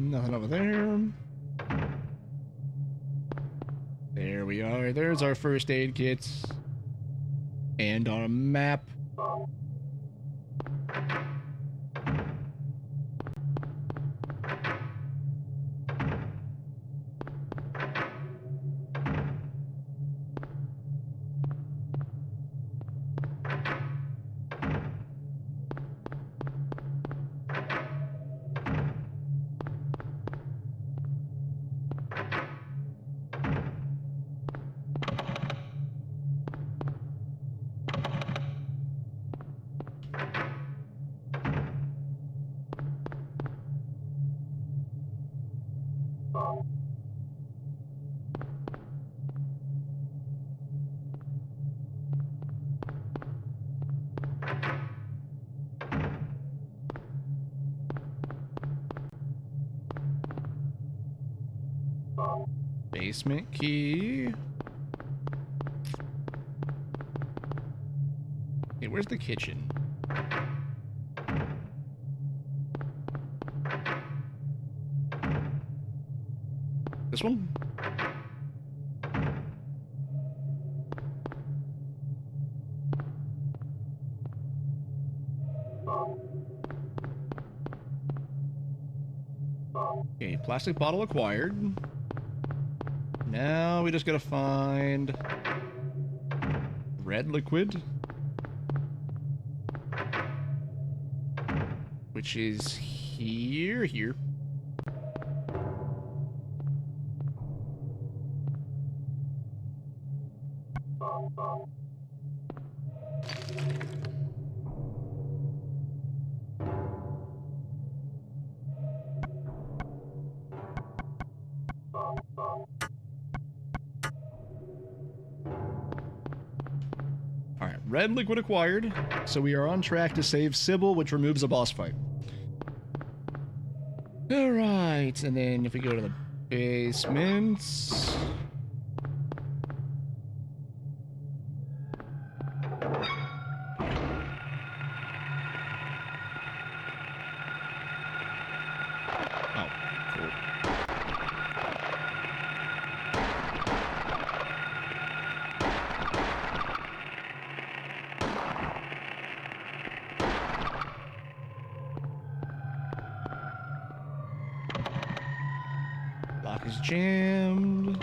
Nothing over there. There we are. There's our first aid kits. And our map. Basement key. Hey, where's the kitchen? This one? Okay, plastic bottle acquired. Now we just gotta find red liquid, which is here. Alright, red liquid acquired. So we are on track to save Sybil, which removes a boss fight. Alright, and then if we go to the basements... Oh, cool. Lock is jammed.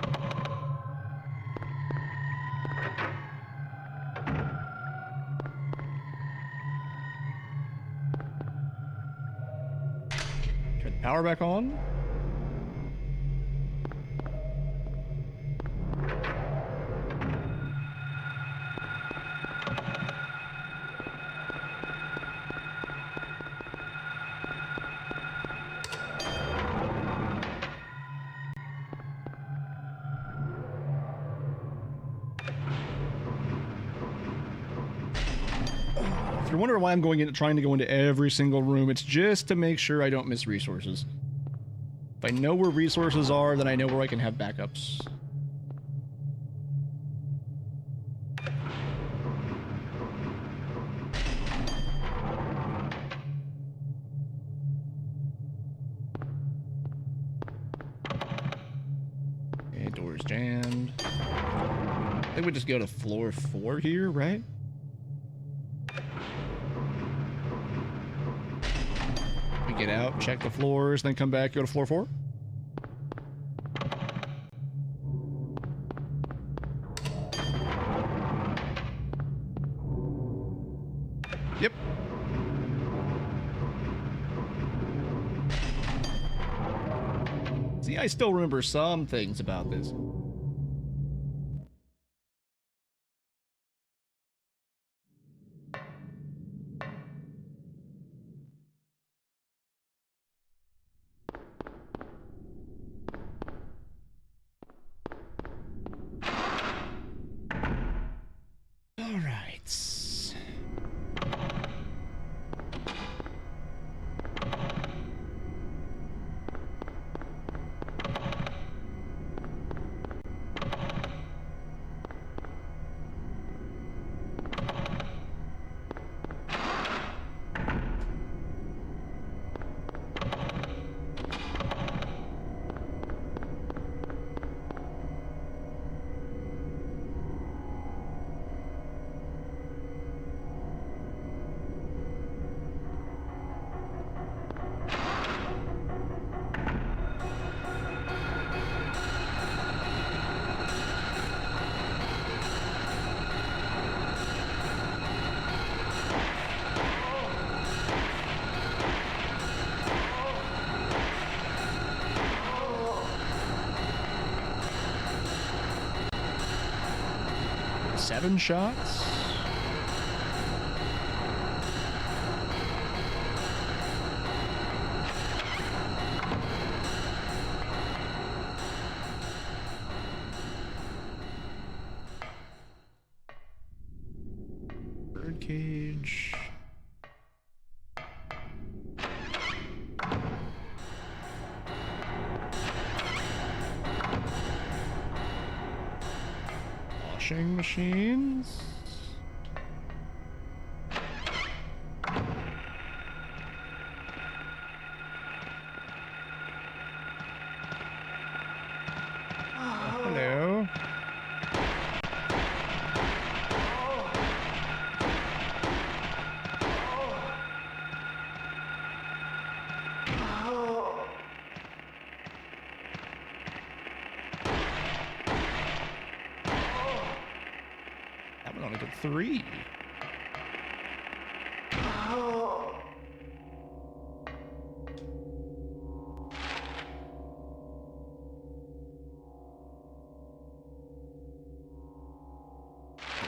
Turn the power back on. If you're wondering why I'm trying to go into every single room, it's just to make sure I don't miss resources. If I know where resources are, then I know where I can have backups. Okay, door's jammed. I think we just go to floor 4 here, right? We get out, check the floors, then come back, go to floor 4. Yep. See, I still remember some things about this. All right. Seven shots? Birdcage. Washing machines. Hello. That one only took 3.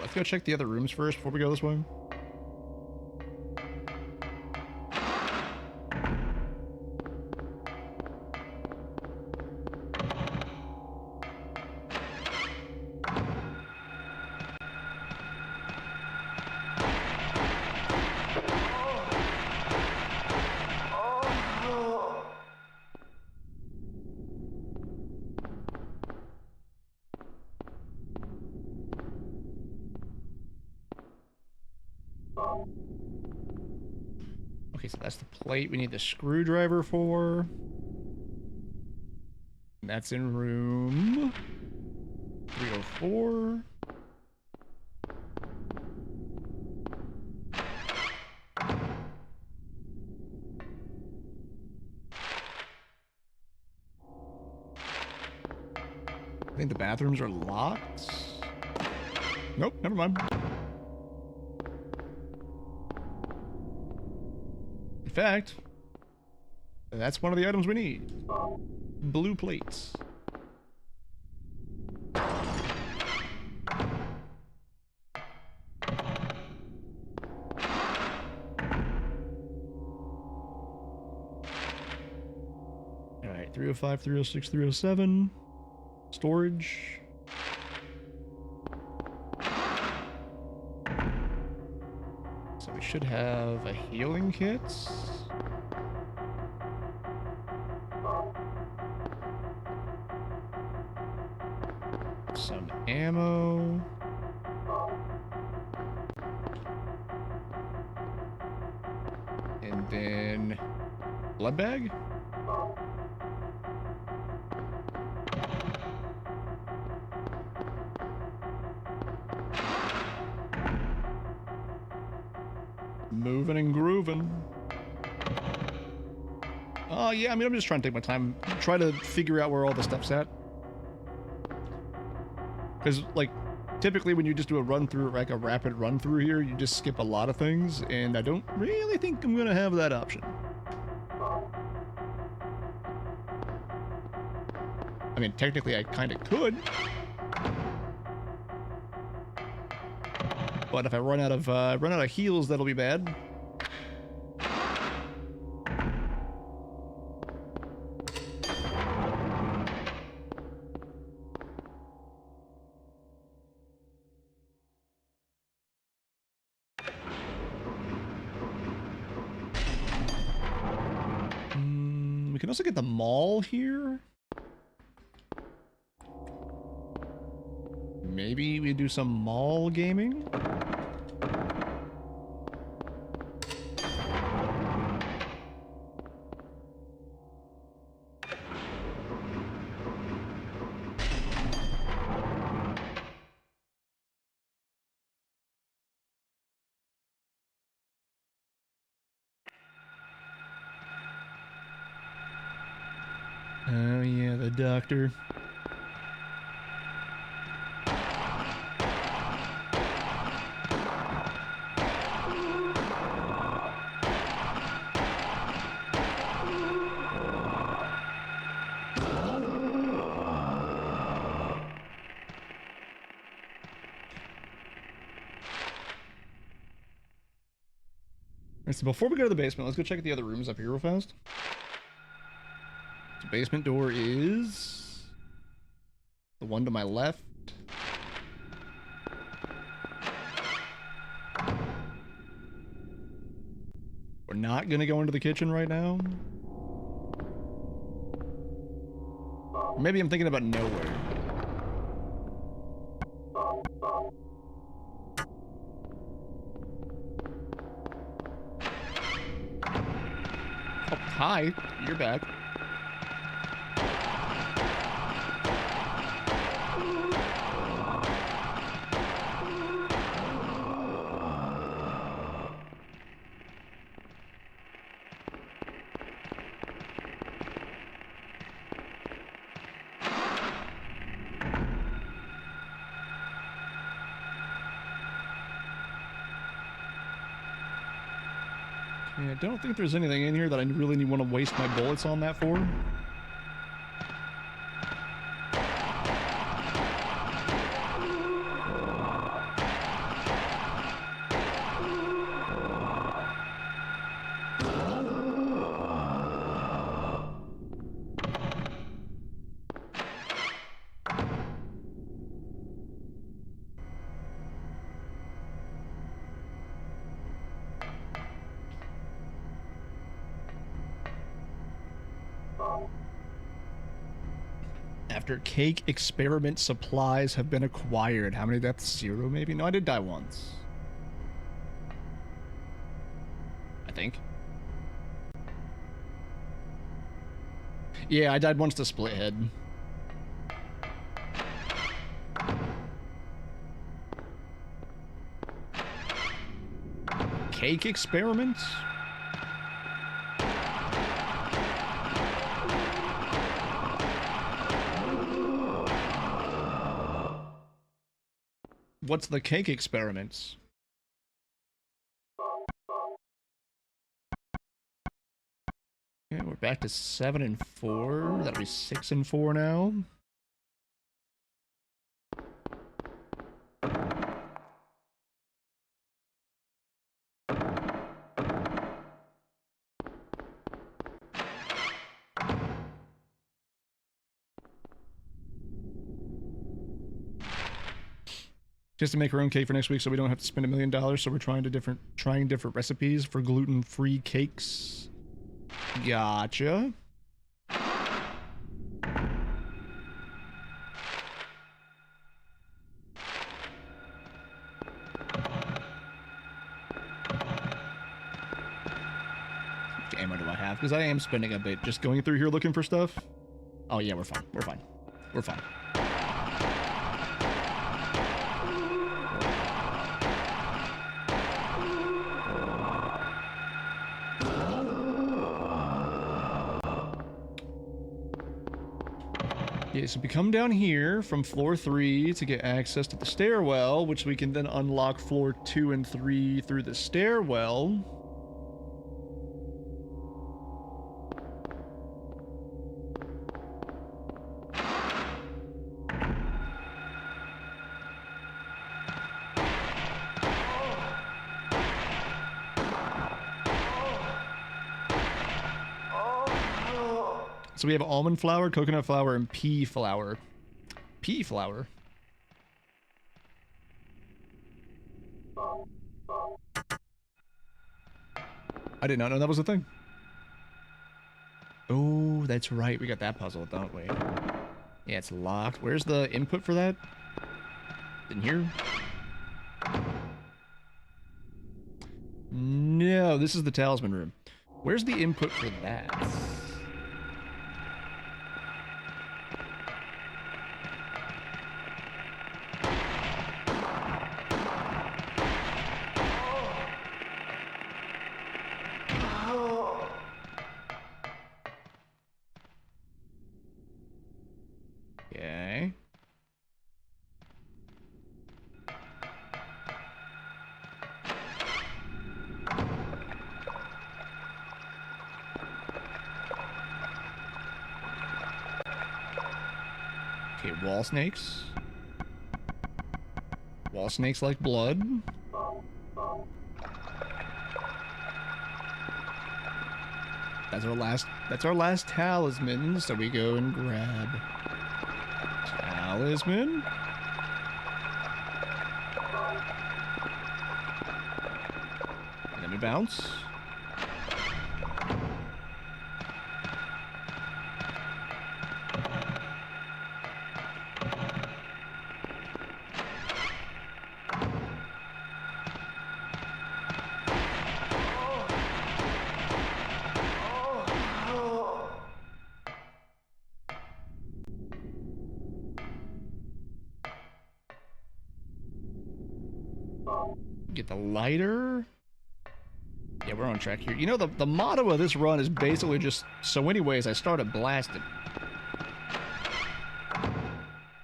Let's go check the other rooms first before we go this way. Okay, so that's the plate we need the screwdriver for. And that's in room 304. I think the bathrooms are locked. Nope, never mind. In fact, that's one of the items we need. Blue plates. Alright, 305, 306, 307. Storage. So we should have a healing kit. Some ammo. And then blood bag. Moving and grooving. Oh, yeah, I mean, I'm just trying to take my time. Try to figure out where all the stuff's at. Because, like, typically when you just do a run-through, like a rapid run-through here, you just skip a lot of things, and I don't really think I'm going to have that option. I mean, technically I kind of could. But if I run out of heals, that'll be bad. We can also get the mall here. Maybe we do some mall gaming? Oh yeah, the doctor. Alright, so before we go to the basement, let's go check out the other rooms up here real fast. The basement door is the one to my left. We're not gonna go into the kitchen right now. Or maybe I'm thinking about nowhere. Oh, hi, you're back. I don't think there's anything in here that I really want to waste my bullets on that for. After cake experiment supplies have been acquired. How many deaths? 0 maybe? No, I did die once. I think. Yeah, I died once to split head. Cake experiments? What's the cake experiments? Okay, we're back to 7 and 4. That'll be 6 and 4 now. Just to make our own cake for next week so we don't have to spend $1 million, so we're trying different recipes for gluten-free cakes. Gotcha. How much ammo do I have? Because I am spending a bit just going through here looking for stuff. Oh yeah, we're fine. We're fine. We're fine. Yeah, so we come down here from floor 3 to get access to the stairwell, which we can then unlock floor 2 and 3 through the stairwell. So we have almond flour, coconut flour, and pea flour. Pea flour. I did not know that was a thing. Oh, that's right. We got that puzzle, don't we? Yeah, it's locked. Where's the input for that? In here? No, this is the talisman room. Where's the input for that? Okay. Okay, wall snakes. Wall snakes like blood. That's our last talisman, so we go and grab talisman. And then we bounce. Get the lighter. Yeah, we're on track here. You know, the motto of this run is basically just, so anyways, I started blasting.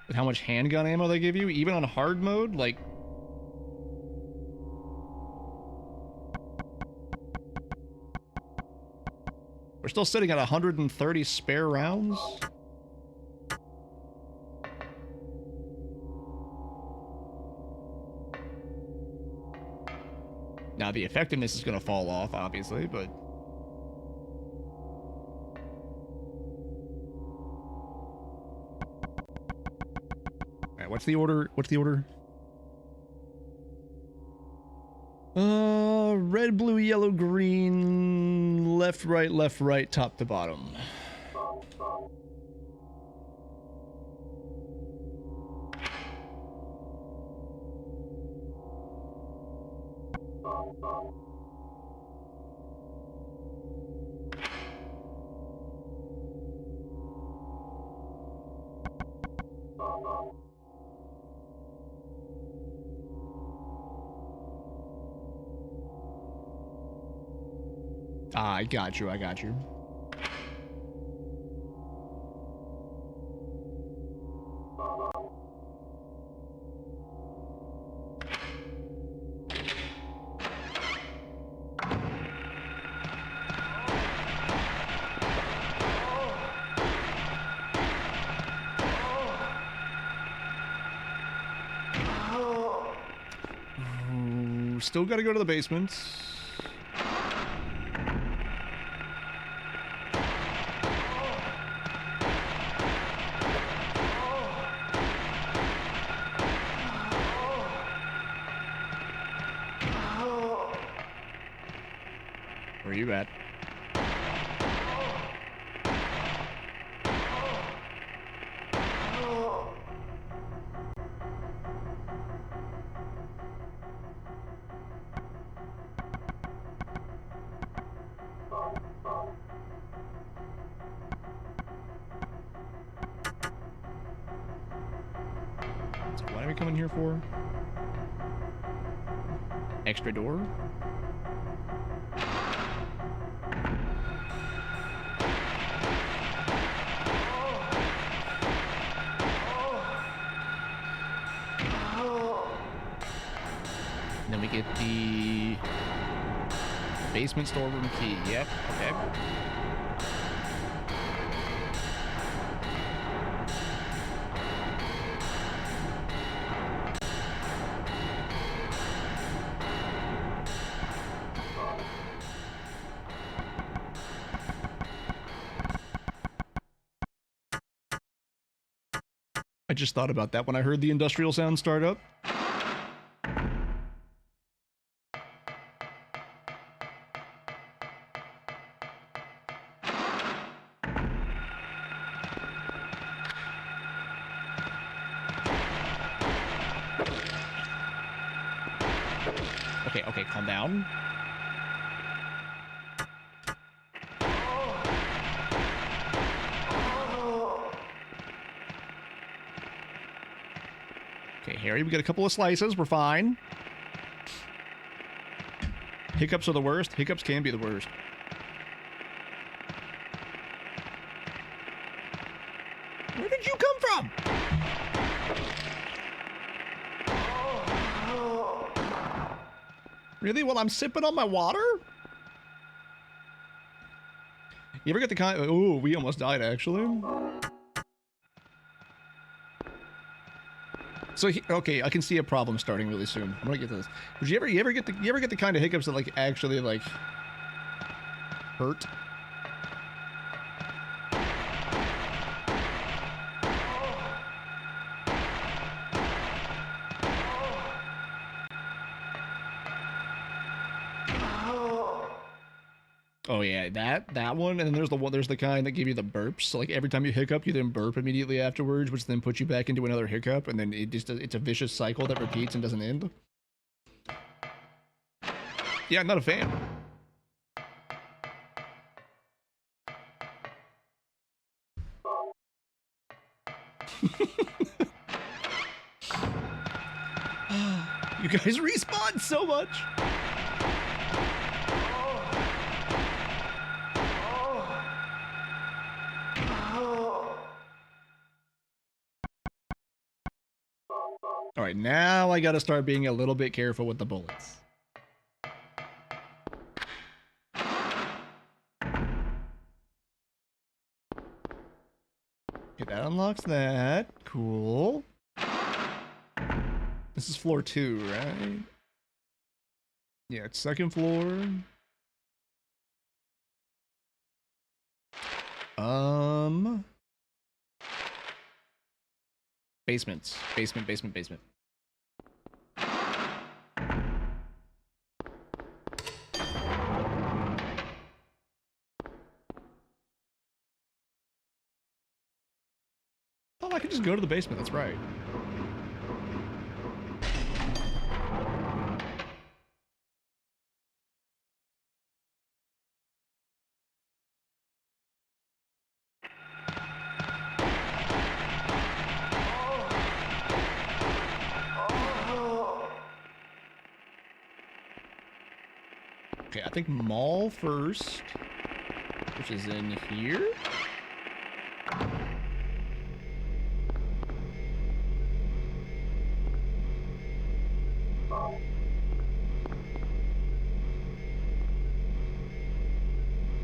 With how much handgun ammo they give you, even on hard mode, like... We're still sitting at 130 spare rounds. Now, the effectiveness is going to fall off, obviously, but... Alright, what's the order? What's the order? Red, blue, yellow, green, left, right, top to bottom. Ah, I got you, I got you. Ooh, still gotta go to the basement. Where you at? So what are we coming here for? Extra door? And then we get the basement storeroom key. Yep, okay. I just thought about that when I heard the industrial sound start up. Okay, okay, calm down. Okay, Harry, we got a couple of slices. We're fine. Hiccups are the worst. Hiccups can be the worst. Where did you come from? Really? While I'm sipping on my water? You ever get the kind... Oh, we almost died, actually. So okay, I can see a problem starting really soon. I'm gonna get to this. Would you ever get the kind of hiccups that like actually like hurt? Oh yeah, that one, and then there's the kind that give you the burps. So like every time you hiccup, you then burp immediately afterwards, which then puts you back into another hiccup, and then it's a vicious cycle that repeats and doesn't end. Yeah, I'm not a fan. You guys respawn so much. All right, now I gotta start being a little bit careful with the bullets. Okay, that unlocks that. Cool. This is floor 2, right? Yeah, it's second floor. Basements. Basement. Oh, I could just go to the basement, that's right. Okay, I think mall first, which is in here.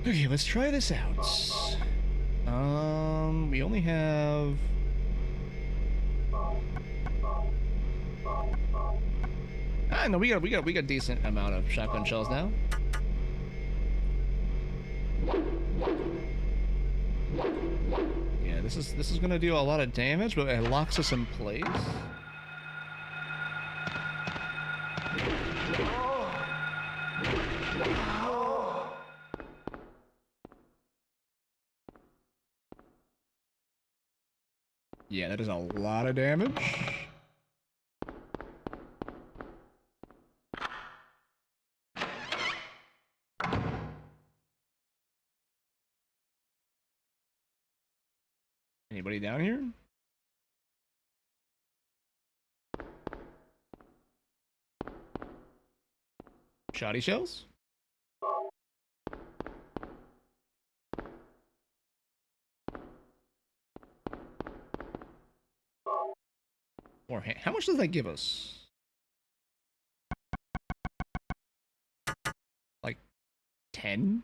Okay, let's try this out. We only have... no, we got decent amount of shotgun shells now. Yeah, this is gonna do a lot of damage, but it locks us in place. Yeah, that is a lot of damage. Anybody down here? Shoddy shells? Or how much does that give us? 10?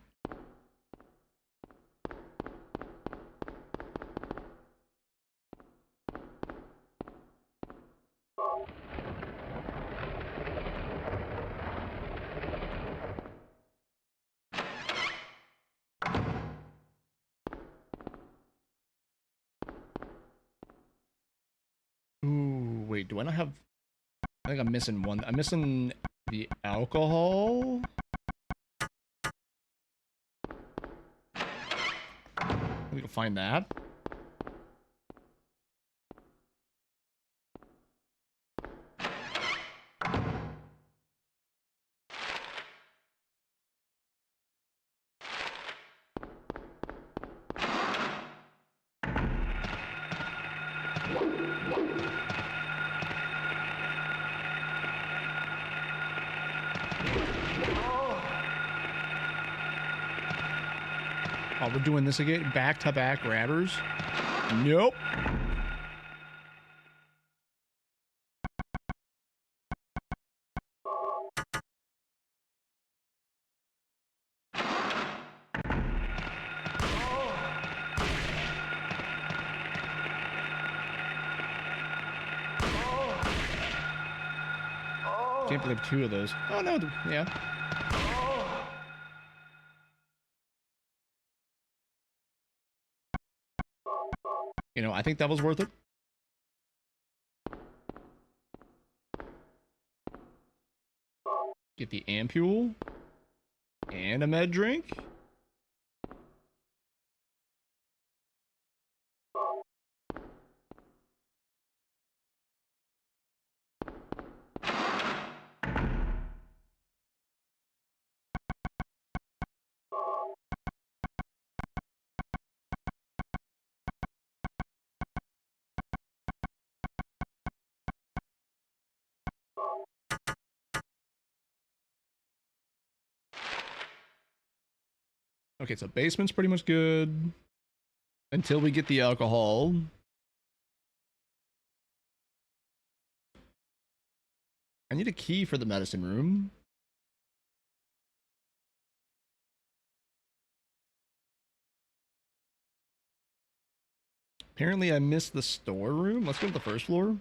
Ooh, wait, do I not have... I think I'm missing one. I'm missing the alcohol. We can find that. Oh, we're doing this again? Back-to-back grabbers? Nope. Can't believe 2 of those. Oh, no. Yeah. You know, I think that was worth it. Get the ampule. And a med drink. Okay, so basement's pretty much good. Until we get the alcohol. I need a key for the medicine room. Apparently I missed the storeroom. Let's go to the first floor.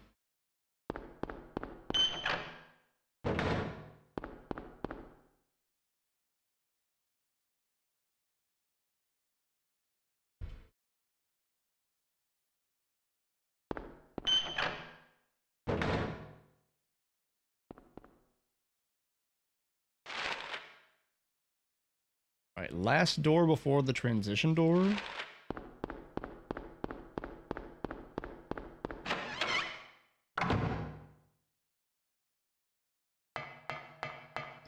Alright, last door before the transition door.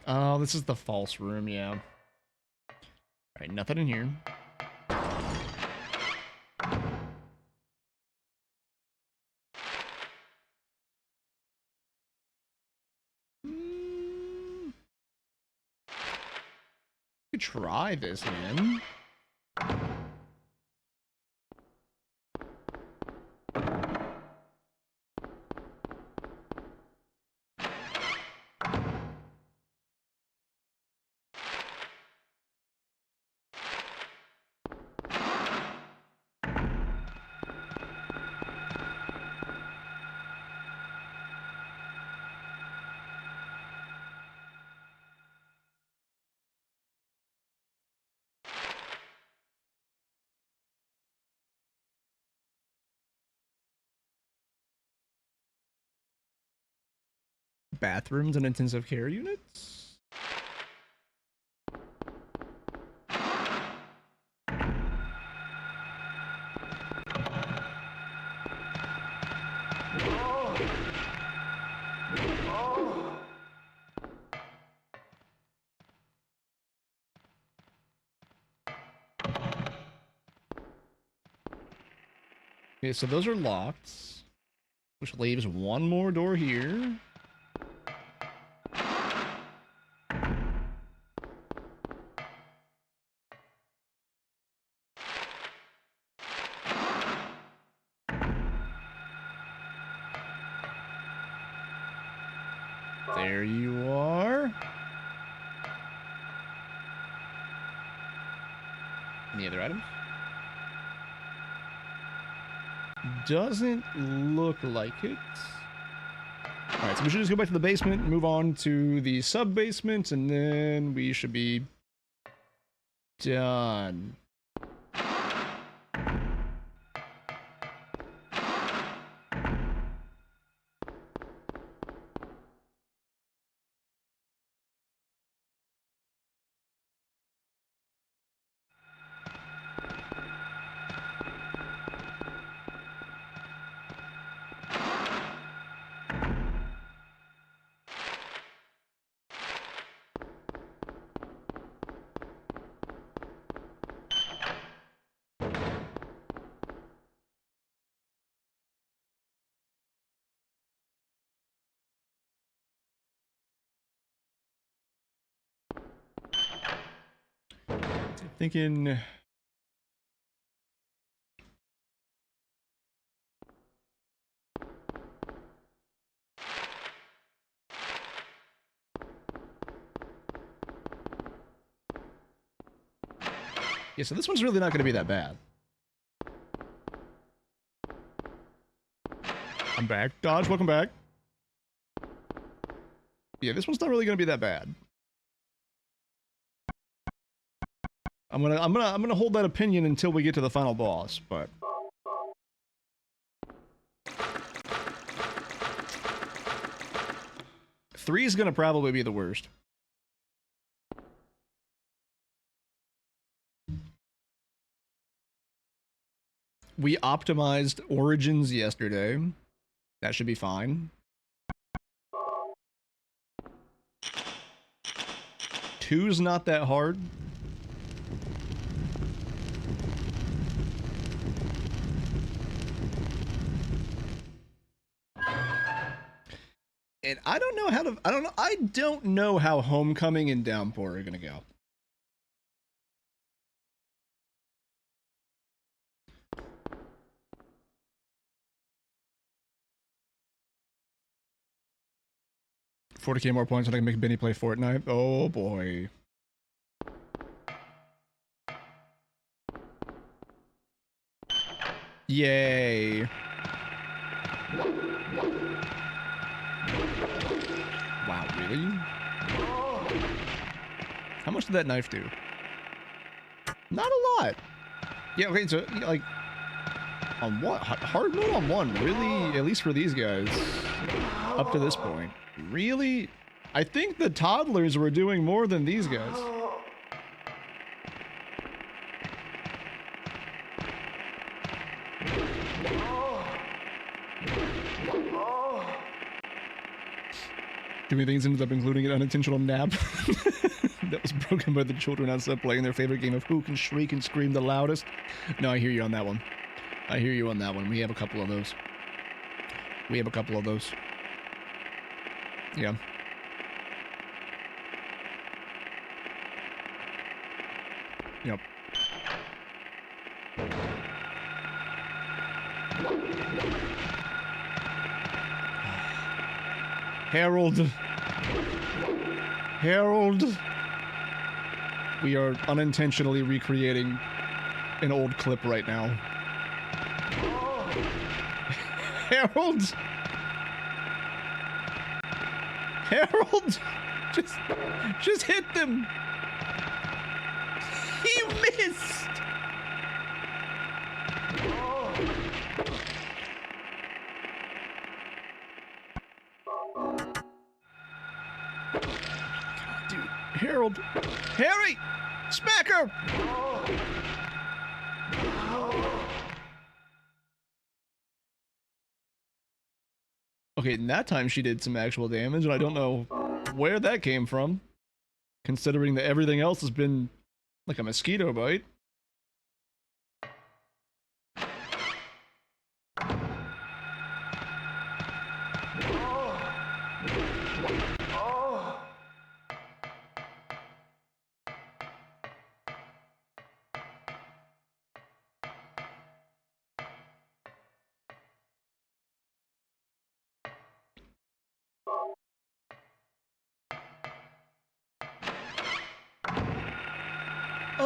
Oh, this is the false room, yeah. Alright, nothing in here. Could try this, man. Bathrooms and intensive care units? Okay, so those are locked, which leaves one more door here. There you are. Any other items? Doesn't look like it. Alright, so we should just go back to the basement, move on to the sub-basement, and then we should be done. Thinking... Yeah, so this one's really not going to be that bad. I'm back. Dodge, welcome back. Yeah, this one's not really going to be that bad. I'm gonna hold that opinion until we get to the final boss, but... Three is gonna probably be the worst. We optimized Origins yesterday. That should be fine. 2's not that hard. And I don't know how to, I don't know how Homecoming and Downpour are gonna go. $40K more points and I can make Benny play Fortnite. Oh boy. Yay. Wow, really? How much did that knife do? Not a lot. Yeah, okay, so, like, on what? Hard mode on 1, really? At least for these guys. Up to this point. Really? I think the toddlers were doing more than these guys. Too many things ended up including an unintentional nap that was broken by the children outside playing their favorite game of who can shriek and scream the loudest. No, I hear you on that one. I hear you on that one. We have a couple of those. We have a couple of those. Yeah. Yep. Harold. Harold. We are unintentionally recreating an old clip right now. Harold. Harold. Just hit them. He missed. Dude, Harold. Harry! Smack her! Okay, and that time she did some actual damage, and I don't know where that came from, considering that everything else has been like a mosquito bite.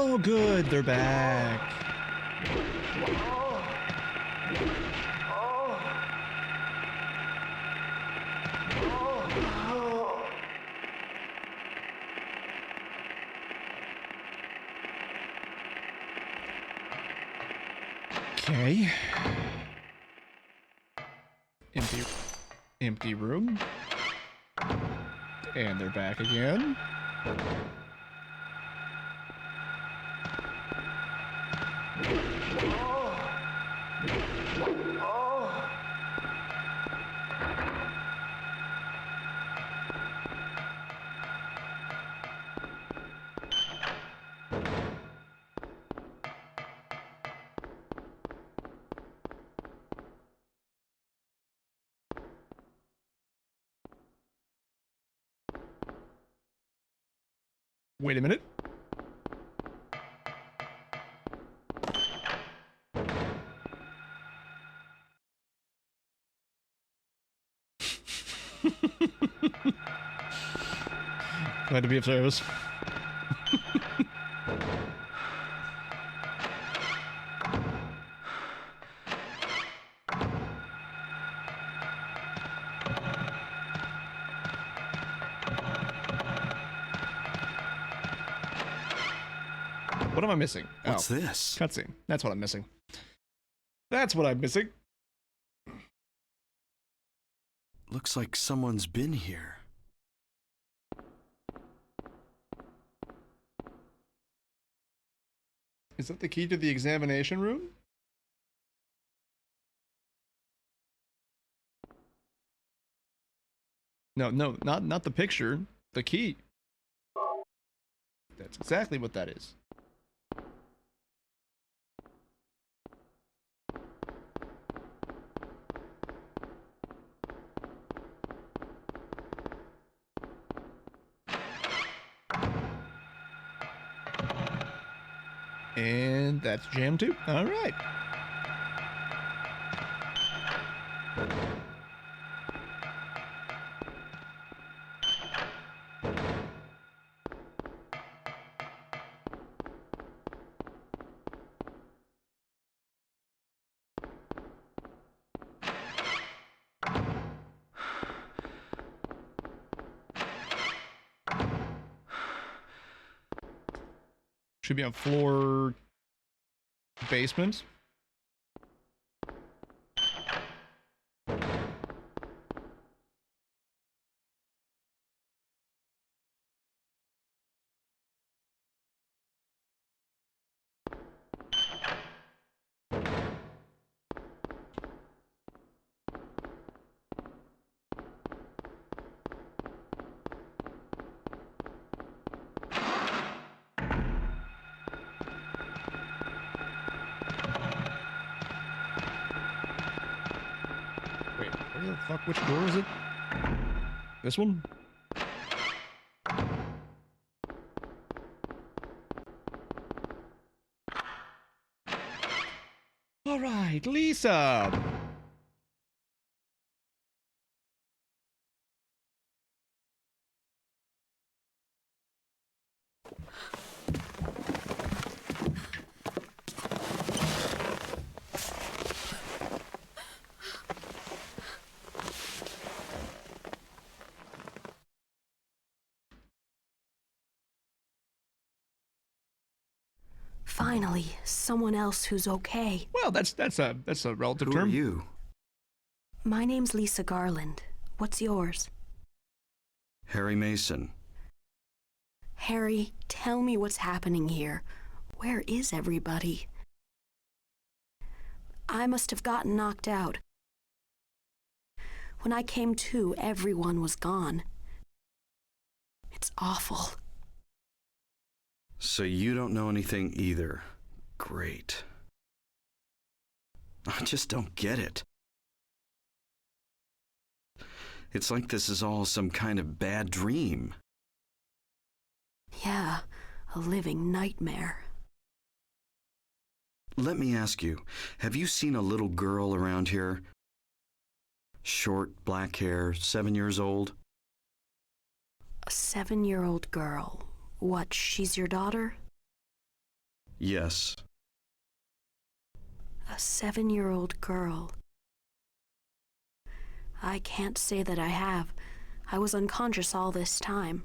Oh, good. They're back. Okay. Empty room. And they're back again. Wait a minute. Glad to be of service. What am I missing? What's this? Cutscene. That's what I'm missing. That's what I'm missing. Looks like someone's been here. Is that the key to the examination room? No, not the picture. The key. That's exactly what that is. And that's jam too. All right. Should be on floor basement. Where the fuck? Which door is it? This one? All right, Lisa. Finally, someone else who's okay. Well, that's a relative Who term. are you? My name's Lisa Garland. What's yours? Harry Mason. Harry, tell me what's happening here. Where is everybody? I must have gotten knocked out. When I came to, everyone was gone. It's awful. So you don't know anything either. Great. I just don't get it. It's like this is all some kind of bad dream. Yeah, a living nightmare. Let me ask you, have you seen a little girl around here? Short, black hair, 7 years old? A 7-year-old girl. What, she's your daughter? Yes. A 7-year-old girl. I can't say that I have. I was unconscious all this time.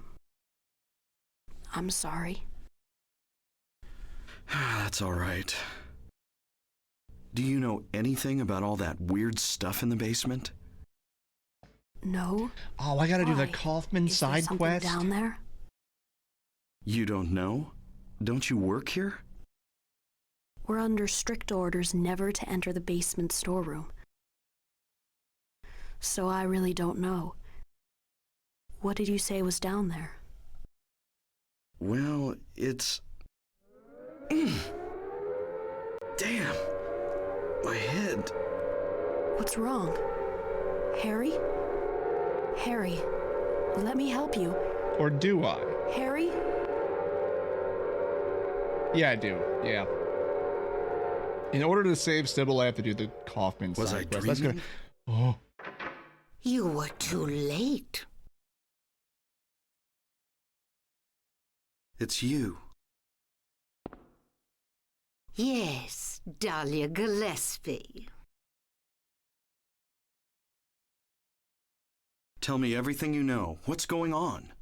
I'm sorry. That's all right. Do you know anything about all that weird stuff in the basement? No. Oh, I gotta do the Why? Kaufman Is there side something quest. down there? You don't know? Don't you work here? We're under strict orders never to enter the basement storeroom. So I really don't know. What did you say was down there? Well, it's... Damn! My head. What's wrong? Harry? Harry, let me help you. Or do I? Harry? Yeah, I do. Yeah. In order to save Sybil, I have to do the Kaufman Was side I quest. That's dreaming? Oh. You were too late. It's you. Yes, Dahlia Gillespie. Tell me everything you know. What's going on?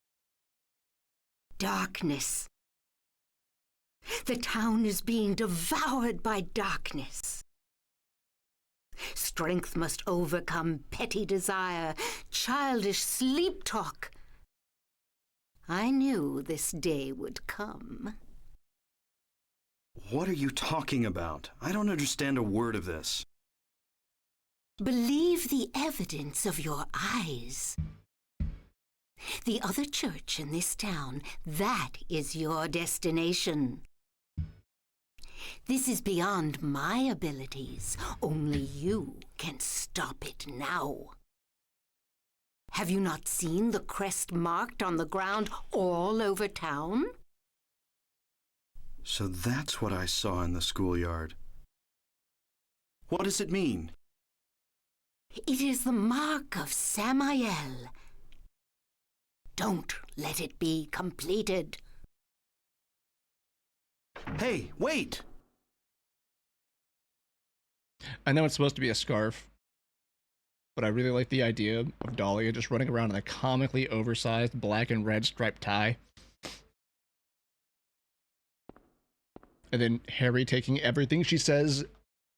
Darkness. The town is being devoured by darkness. Strength must overcome petty desire, childish sleep talk. I knew this day would come. What are you talking about? I don't understand a word of this. Believe the evidence of your eyes. The other church in this town, that is your destination. This is beyond my abilities. Only you can stop it now. Have you not seen the crest marked on the ground all over town? So that's what I saw in the schoolyard. What does it mean? It is the mark of Samael. Don't let it be completed. Hey, wait! I know it's supposed to be a scarf, but I really like the idea of Dahlia just running around in a comically oversized black and red striped tie. And then Harry taking everything she says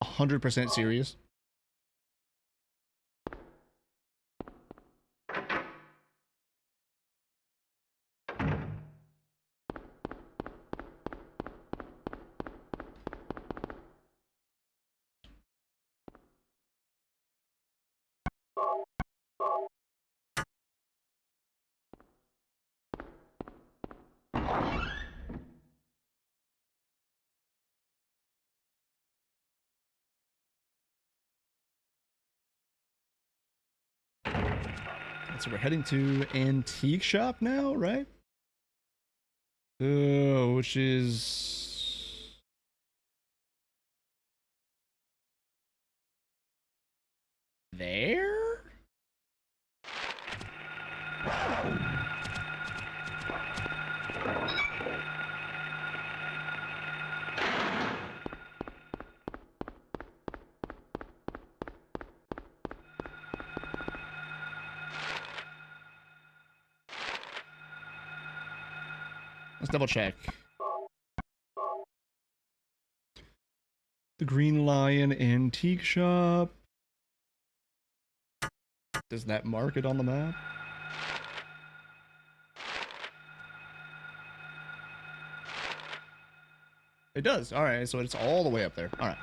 100% serious. So we're heading to Antique Shop now, right? Which is... there? Let's double check. The Green Lion Antique Shop. Does that mark it on the map? It does. All right, so it's all the way up there. All right.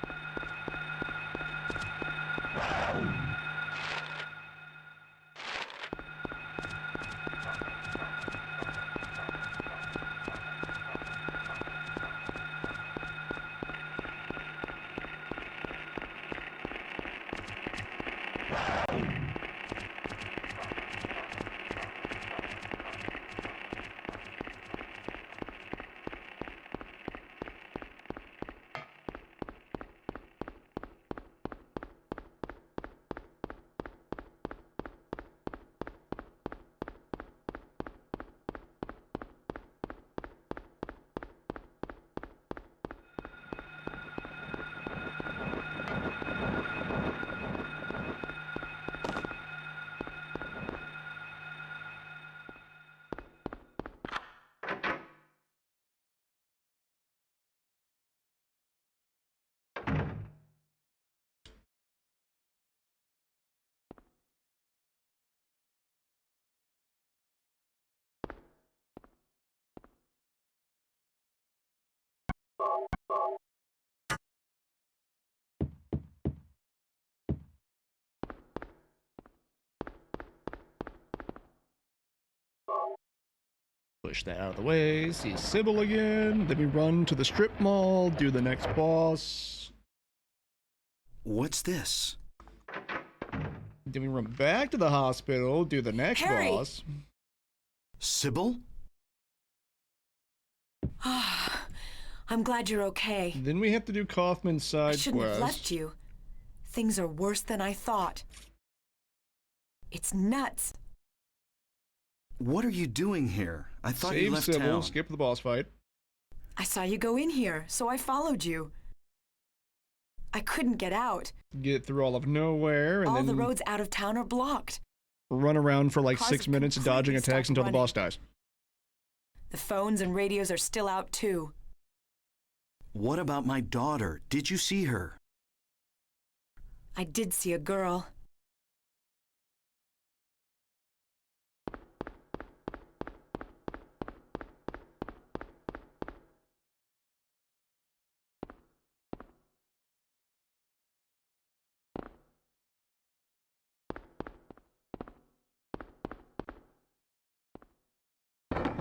Push that out of the way, see Sybil again, then we run to the strip mall, do the next boss. What's this? Then we run back to the hospital, do the next Harry! boss. Sybil? I'm glad you're okay. Then we have to do Kaufman's side I shouldn't have quest. left you. Things are worse than I thought. It's nuts. What are you doing here? I thought you Save left Sybil, town. skip the boss fight. I saw you go in here, so I followed you. I couldn't get out. Get through all of nowhere, and All then the roads out of town are blocked. run around for like Cars 6 have minutes dodging completely attacks stopped until the running. boss dies. The phones and radios are still out too. What about my daughter? Did you see her? I did see a girl.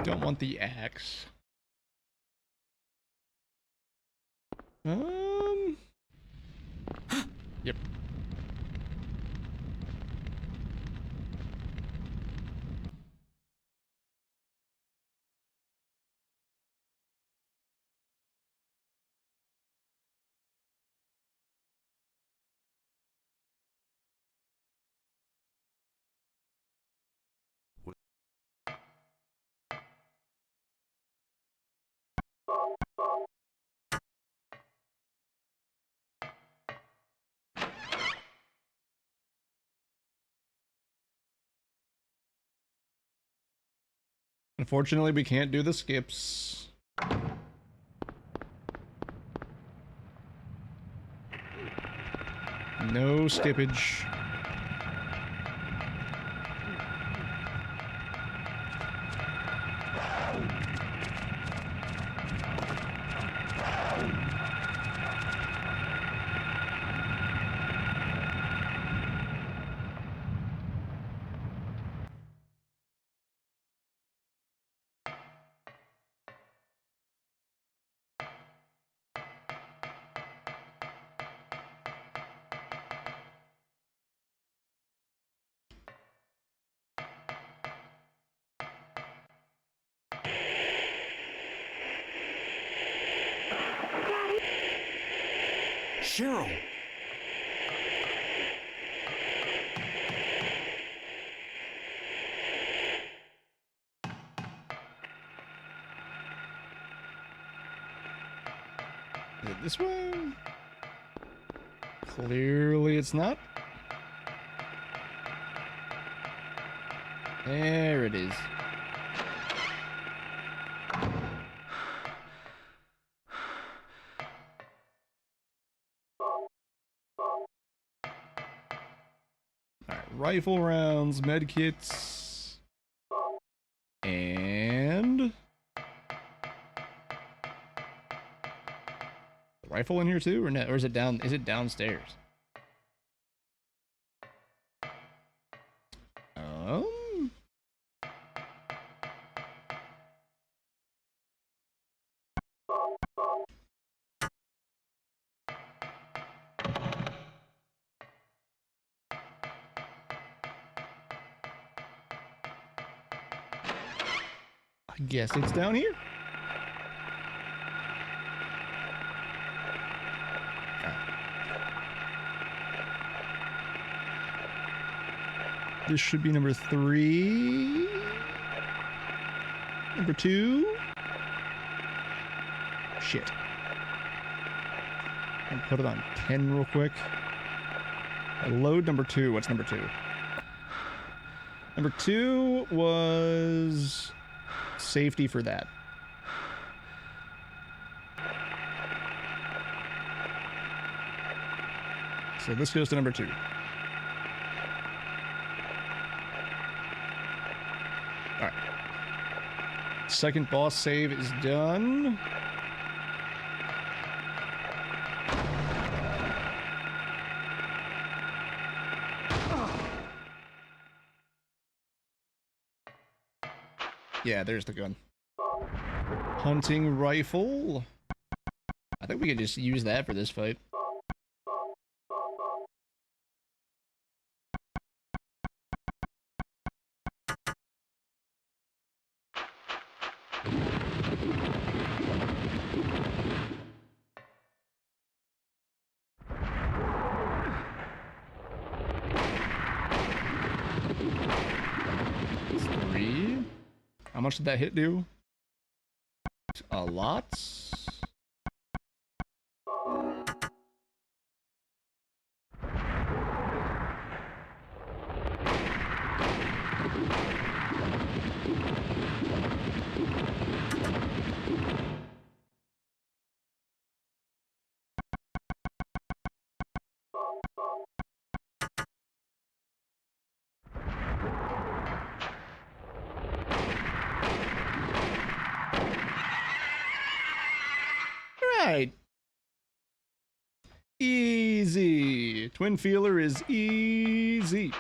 Don't want the axe. Yep. Unfortunately, we can't do the skips. No skippage. Cheryl! Is it this way? Clearly it's not. There it is. Alright, rifle rounds, med kits, and rifle in here too, or no? Or is it down? Is it downstairs? I guess it's down here. This should be number 3. Number 2. Shit. I'll put it on 10 real quick. Load number 2. What's number 2? Number 2 was safety for that. So this goes to number 2. Alright. Second boss save is done. Yeah, there's the gun. Hunting rifle. I think we could just use that for this fight. Three. How much did that hit do? A lot. Right. Easy. Twin feeler is easy.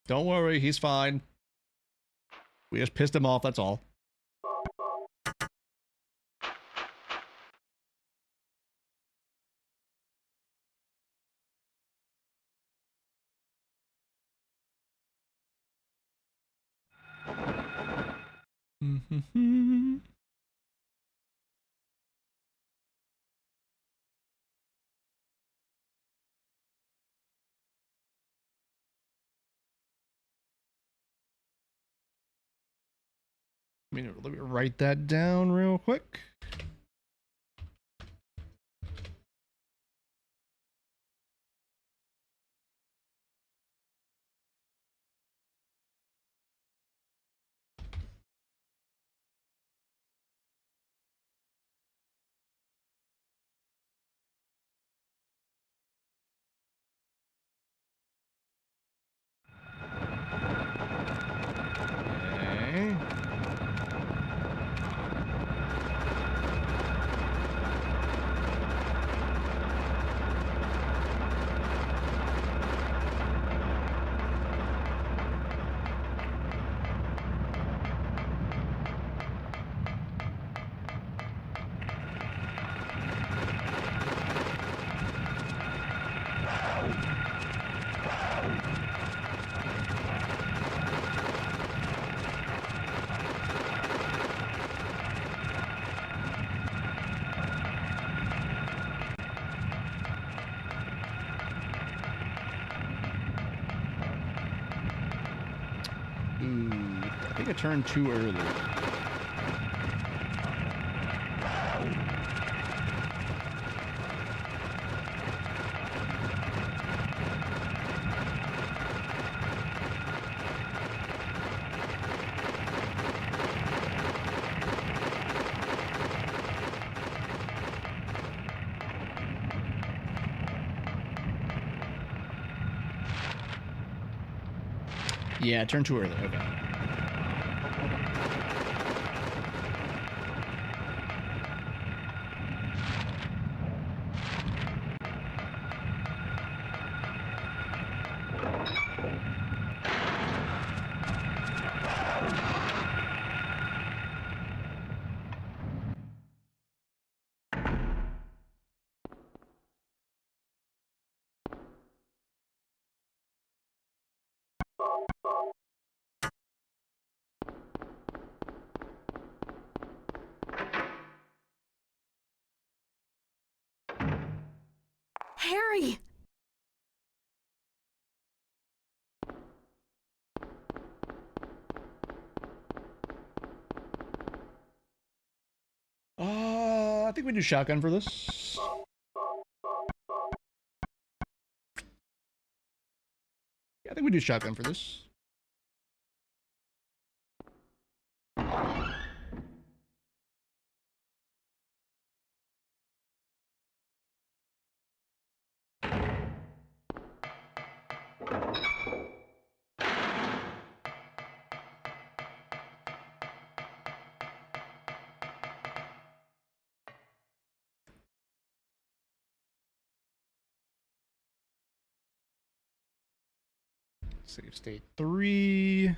Don't worry, he's fine. We just pissed him off, that's all. Let me write that down real quick. Okay. Ooh, I think I turned too early. Yeah, I turned too early. Okay. Harry! I think we do shotgun for this. Yeah, I think we do shotgun for this. Save state 3.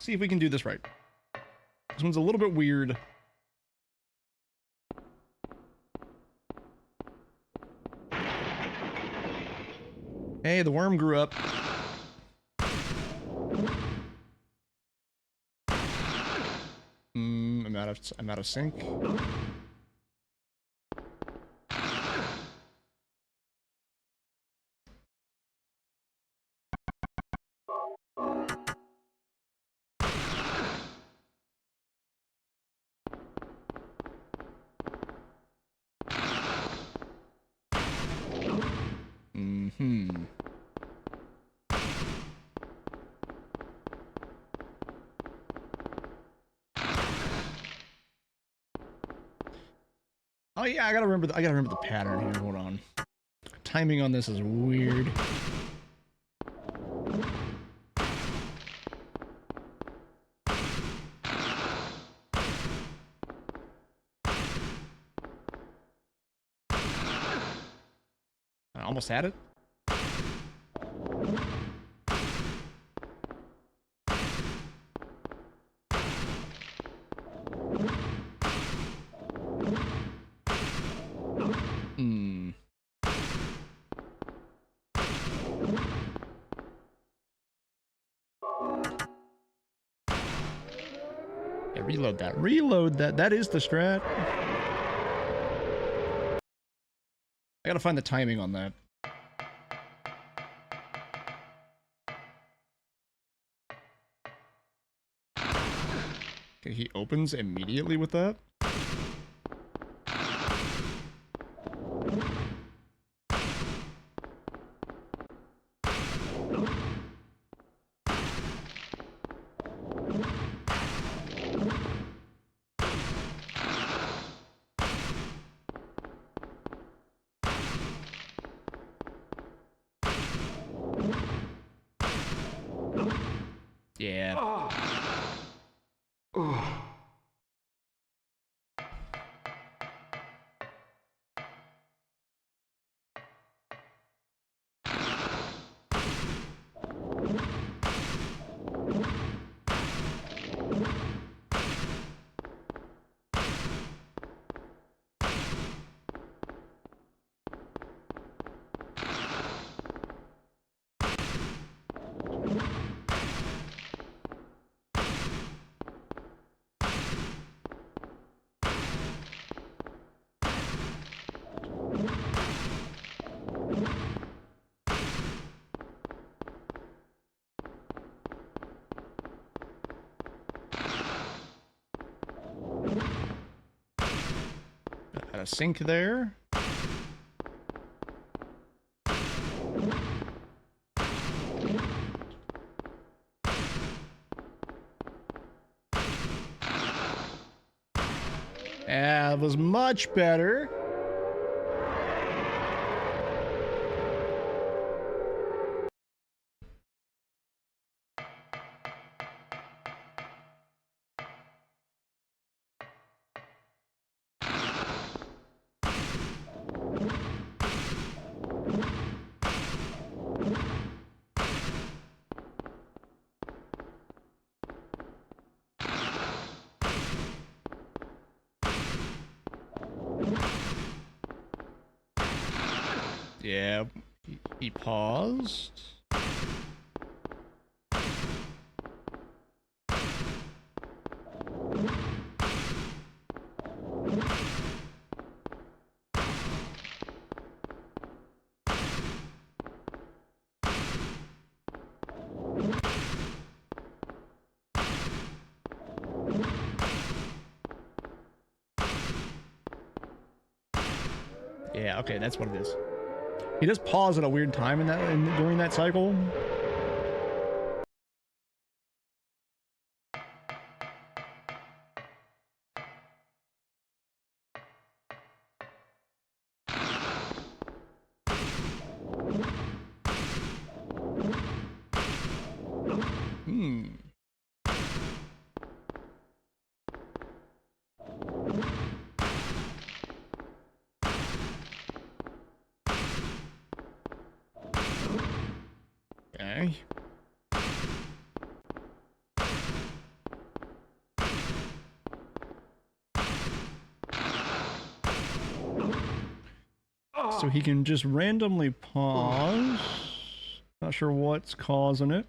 See if we can do this right. This one's a little bit weird. Hey, the worm grew up. I'm out of sync. Oh yeah, I gotta remember the pattern here. Hold on. Timing on this is weird. I almost had it. Yeah, reload that. Reload that. That is the strat. I gotta find the timing on that. Okay, he opens immediately with that. Yeah. Got a sync there. Yeah, it was much better. Yeah, he paused. Yeah, okay, that's what it is. He does pause at a weird time during that cycle. Okay. So he can just randomly pause. Not sure what's causing it.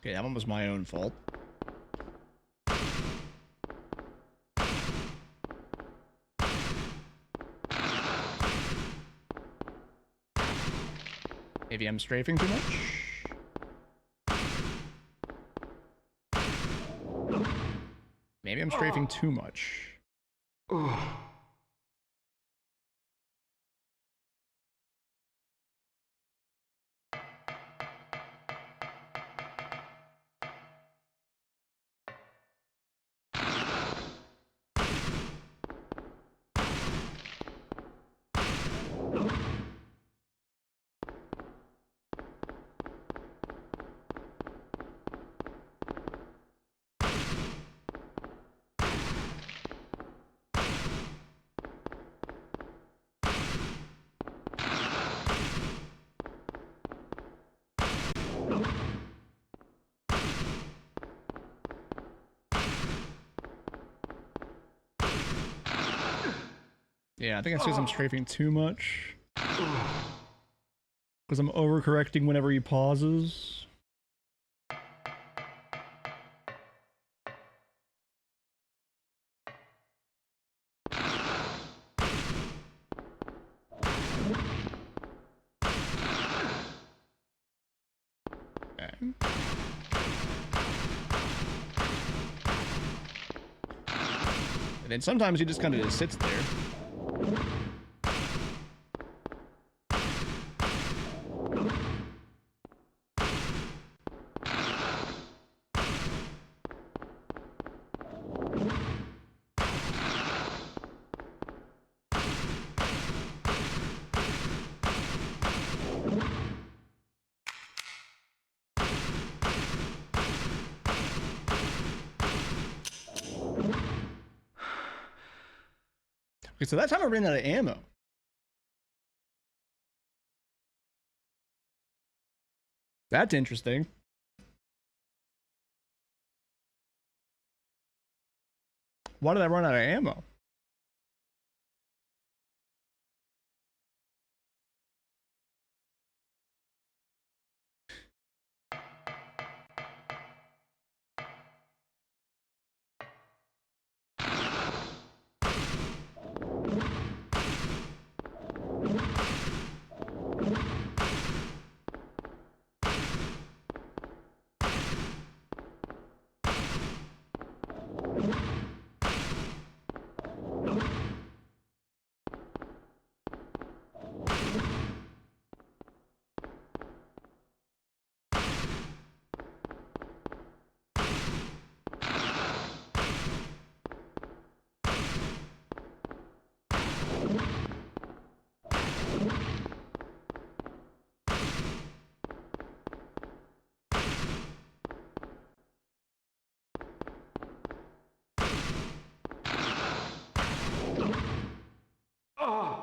Okay, that one was my own fault. Maybe I'm strafing too much? Maybe I'm strafing too much. Yeah, I think it's because I'm strafing too much. Because I'm overcorrecting whenever he pauses. Okay. And then sometimes he just kind of just sits there. Okay, so that time I ran out of ammo. That's interesting. Why did I run out of ammo?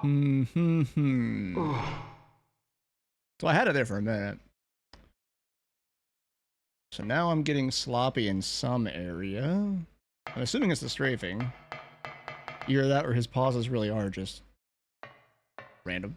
So I had it there for a minute. So now I'm getting sloppy in some area. I'm assuming it's the strafing. Either that or his pauses really are just random.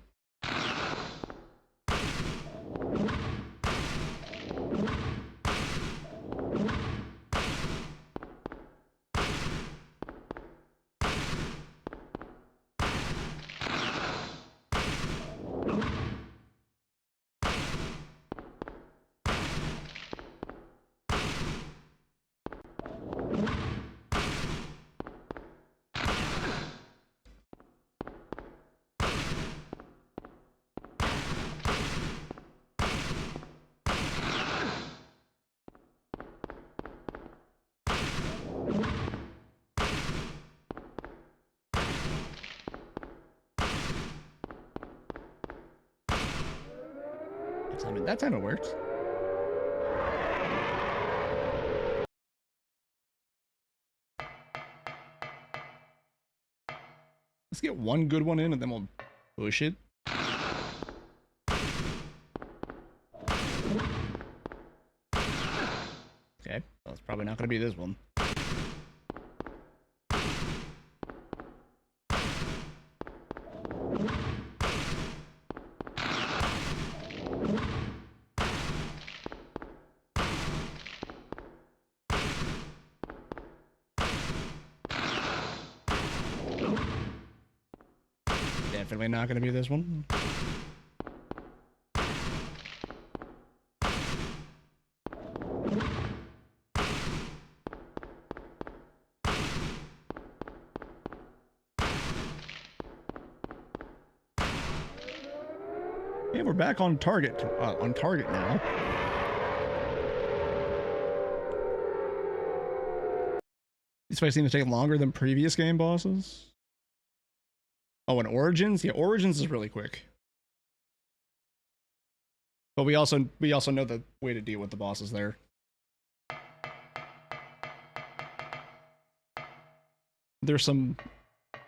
That time it worked. Let's get one good one in and then we'll push it. Okay, well, it's probably not going to be this one. Definitely not going to be this one. Yeah, we're back on target. On target now. These fights seem to take longer than previous game bosses. Oh, and Origins? Yeah, Origins is really quick. But we also know the way to deal with the bosses there. There's some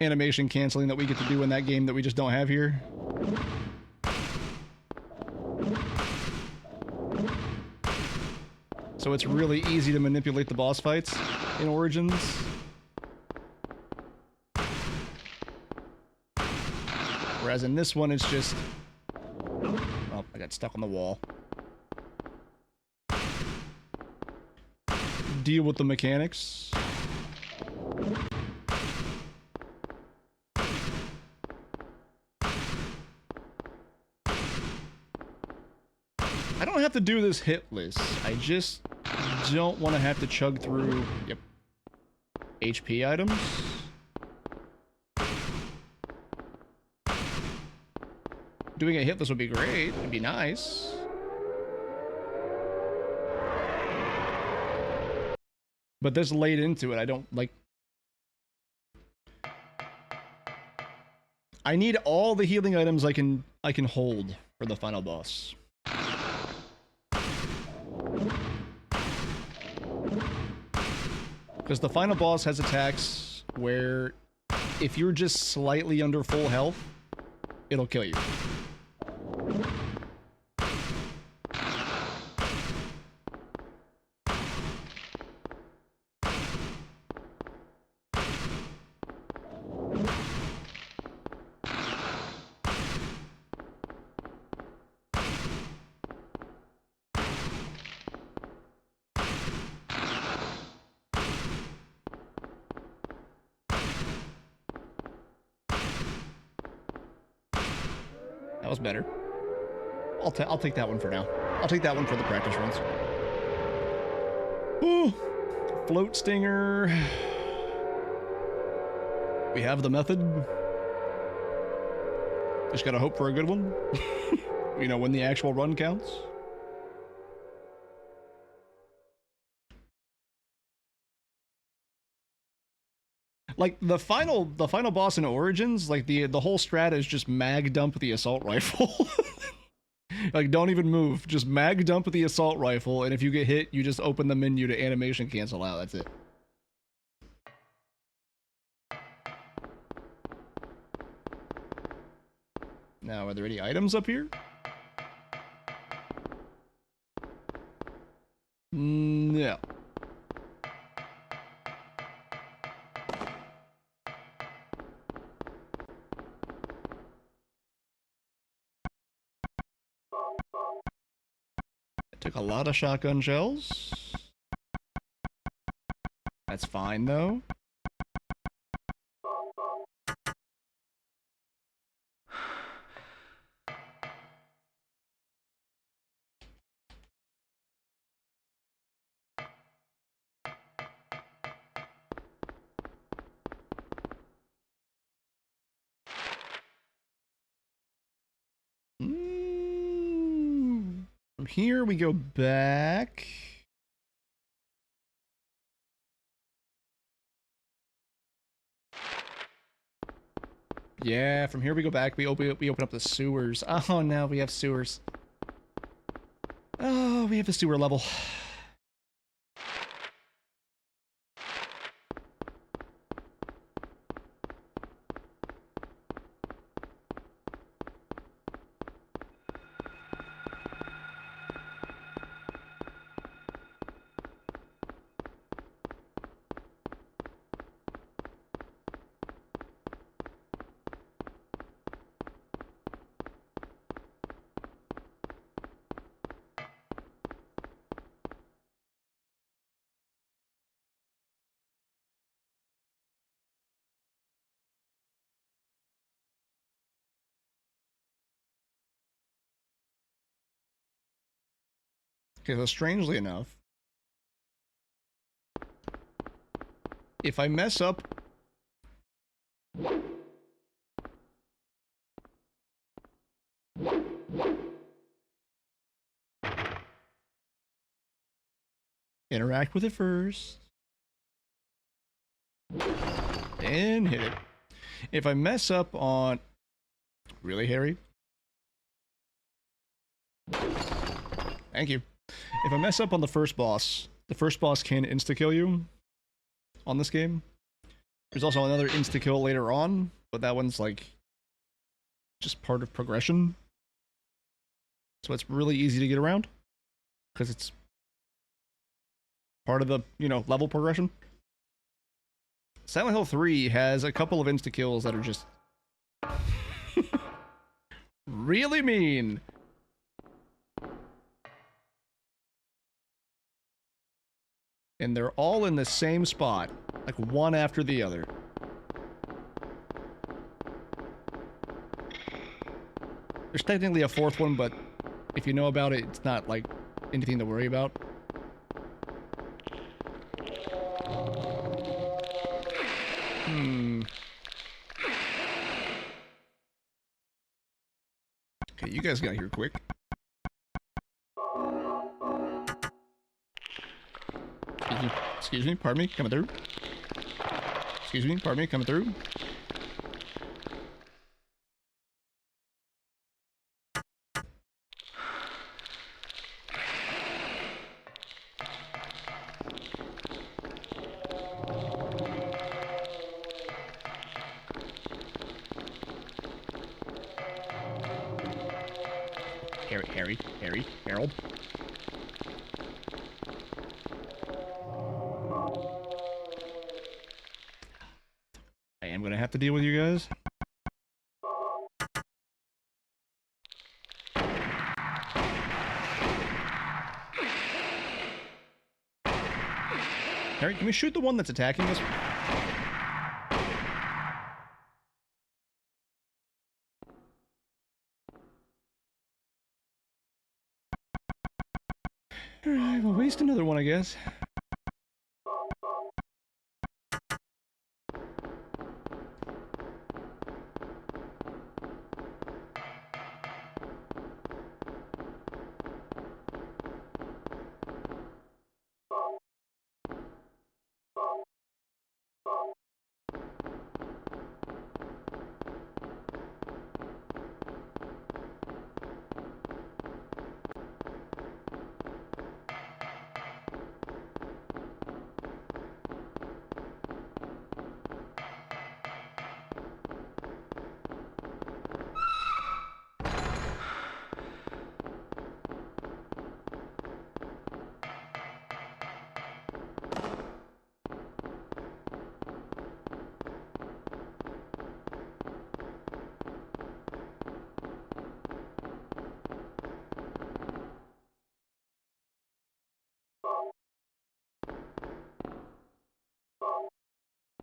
animation canceling that we get to do in that game that we just don't have here. So it's really easy to manipulate the boss fights in Origins. Whereas in this one, it's just... Oh, I got stuck on the wall. Deal with the mechanics. I don't have to do this hitless. I just don't want to have to chug through... Yep. HP items. Doing a hitless would be great. It'd be nice. But this late into it, I don't like... I need all the healing items I can hold for the final boss. Because the final boss has attacks where if you're just slightly under full health, it'll kill you. That was better. I'll take that one for now. I'll take that one for the practice runs. Ooh, float stinger. We have the method. Just gotta hope for a good one. You know, when the actual run counts. Like the final boss in Origins, like the whole strat is just mag dump the assault rifle. Like don't even move, just mag dump the assault rifle, and if you get hit, you just open the menu to animation cancel out. That's it. Now, are there any items up here? No. Took a lot of shotgun shells. That's fine, though. From here, we go back. Yeah, from here we go back. We open up the sewers. Oh, now we have sewers. Oh, we have a sewer level. Okay, so strangely enough, if I mess up... Interact with it first. And hit it. If I mess up on... Really, Harry? Thank you. If I mess up on the first boss can insta-kill you on this game. There's also another insta-kill later on, but that one's like just part of progression. So it's really easy to get around because it's part of the, you know, level progression. Silent Hill 3 has a couple of insta-kills that are just really mean. And they're all in the same spot, like one after the other. There's technically a fourth one, but if you know about it, it's not like anything to worry about. Okay, you guys got here quick. Excuse me, pardon me, coming through. Excuse me, pardon me, coming through. Harold. I am gonna have to deal with you guys. Harry, can we shoot the one that's attacking us? Alright, we'll waste another one, I guess.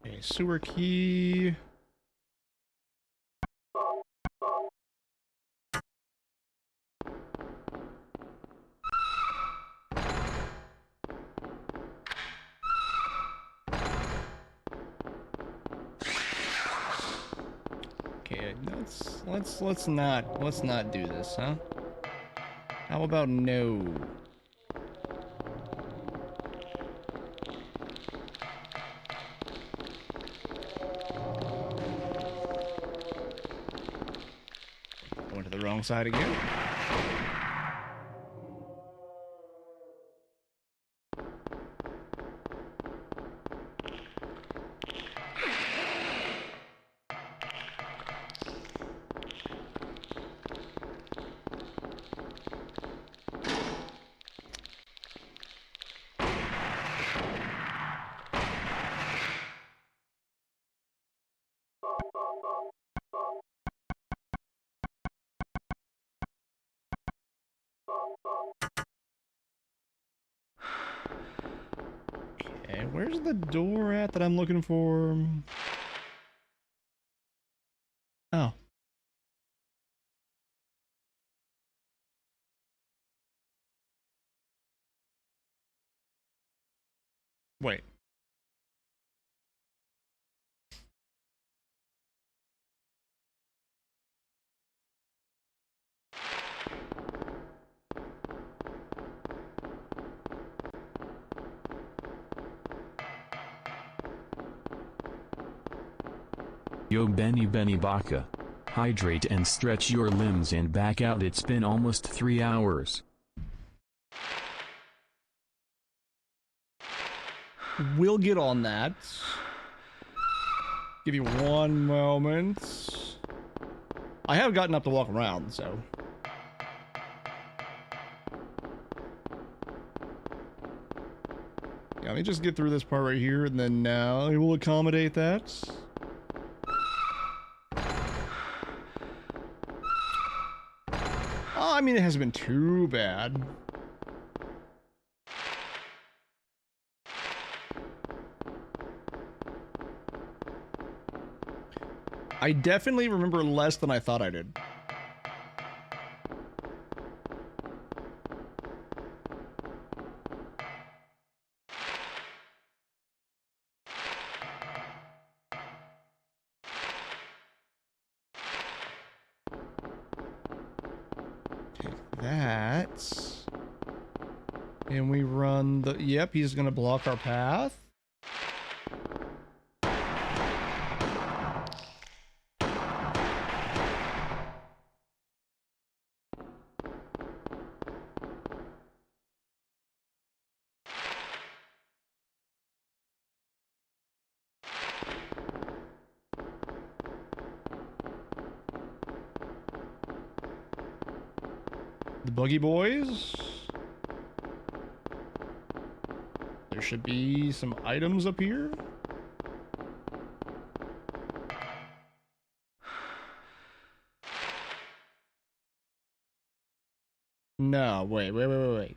Okay, sewer key. Okay, let's not do this, huh? How about no? Going to the wrong side again. Where's the door at that I'm looking for? Oh. Wait. Yo Benny Benny Baka. Hydrate and stretch your limbs and back out. It's been almost 3 hours. We'll get on that. Give you one moment. I have gotten up to walk around, so. Yeah, let me just get through this part right here, and then now we will accommodate that. Oh, I mean, it hasn't been too bad. I definitely remember less than I thought I did. Take that. And we run the... Yep, he's gonna block our path. The Buggy Boys. There should be some items up here. No, wait. Is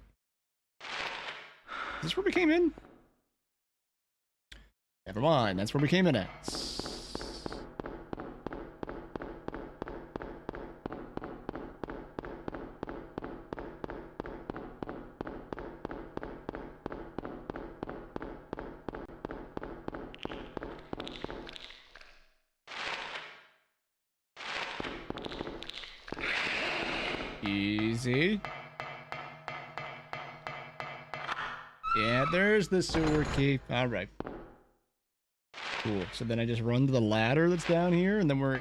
this where we came in? Never mind, that's where we came in at. Easy. Yeah, there's the sewer key. All right. Cool. So then I just run to the ladder that's down here, and then we're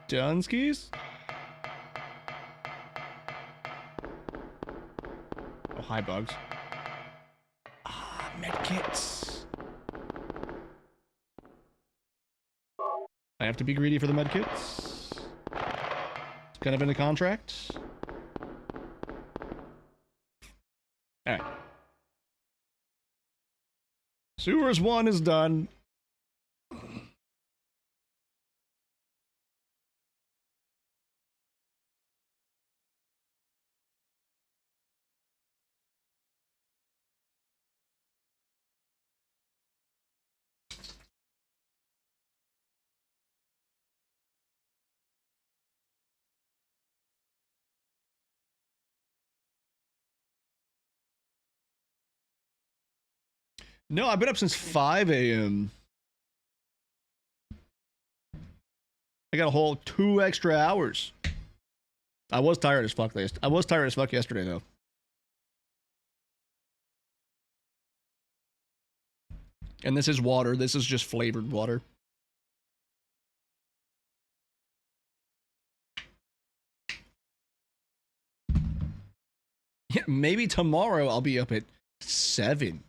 done skis. Oh, hi, bugs. Ah, medkits. I have to be greedy for the medkits. It's kind of in the contract. Alright. Sewers 1 is done. No, I've been up since 5 a.m. I got a whole 2 extra hours. I was tired as fuck. I was tired as fuck yesterday, though. And this is water. This is just flavored water. Yeah, maybe tomorrow I'll be up at 7.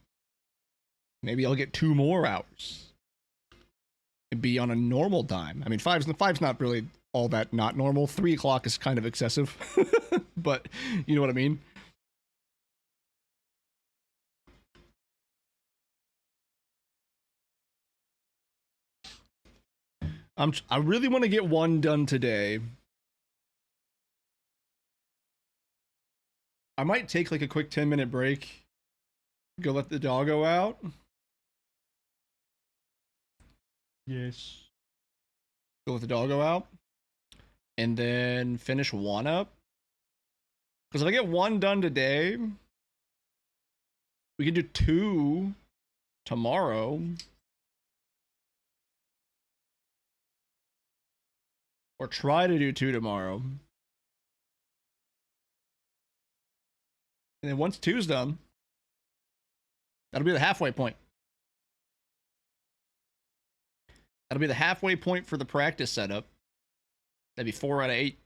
Maybe I'll get 2 more hours. And be on a normal time. I mean, five's not really all that not normal. 3 o'clock is kind of excessive. But you know what I mean? I really want to get one done today. I might take like a quick 10-minute break. Go let the doggo out. Yes. Go with the doggo out. And then finish one up. Because if I get one done today, we can do two tomorrow. Or try to do two tomorrow. And then once two's done, that'll be the halfway point. That'll be the halfway point for the practice setup. That'd be 4 out of 8.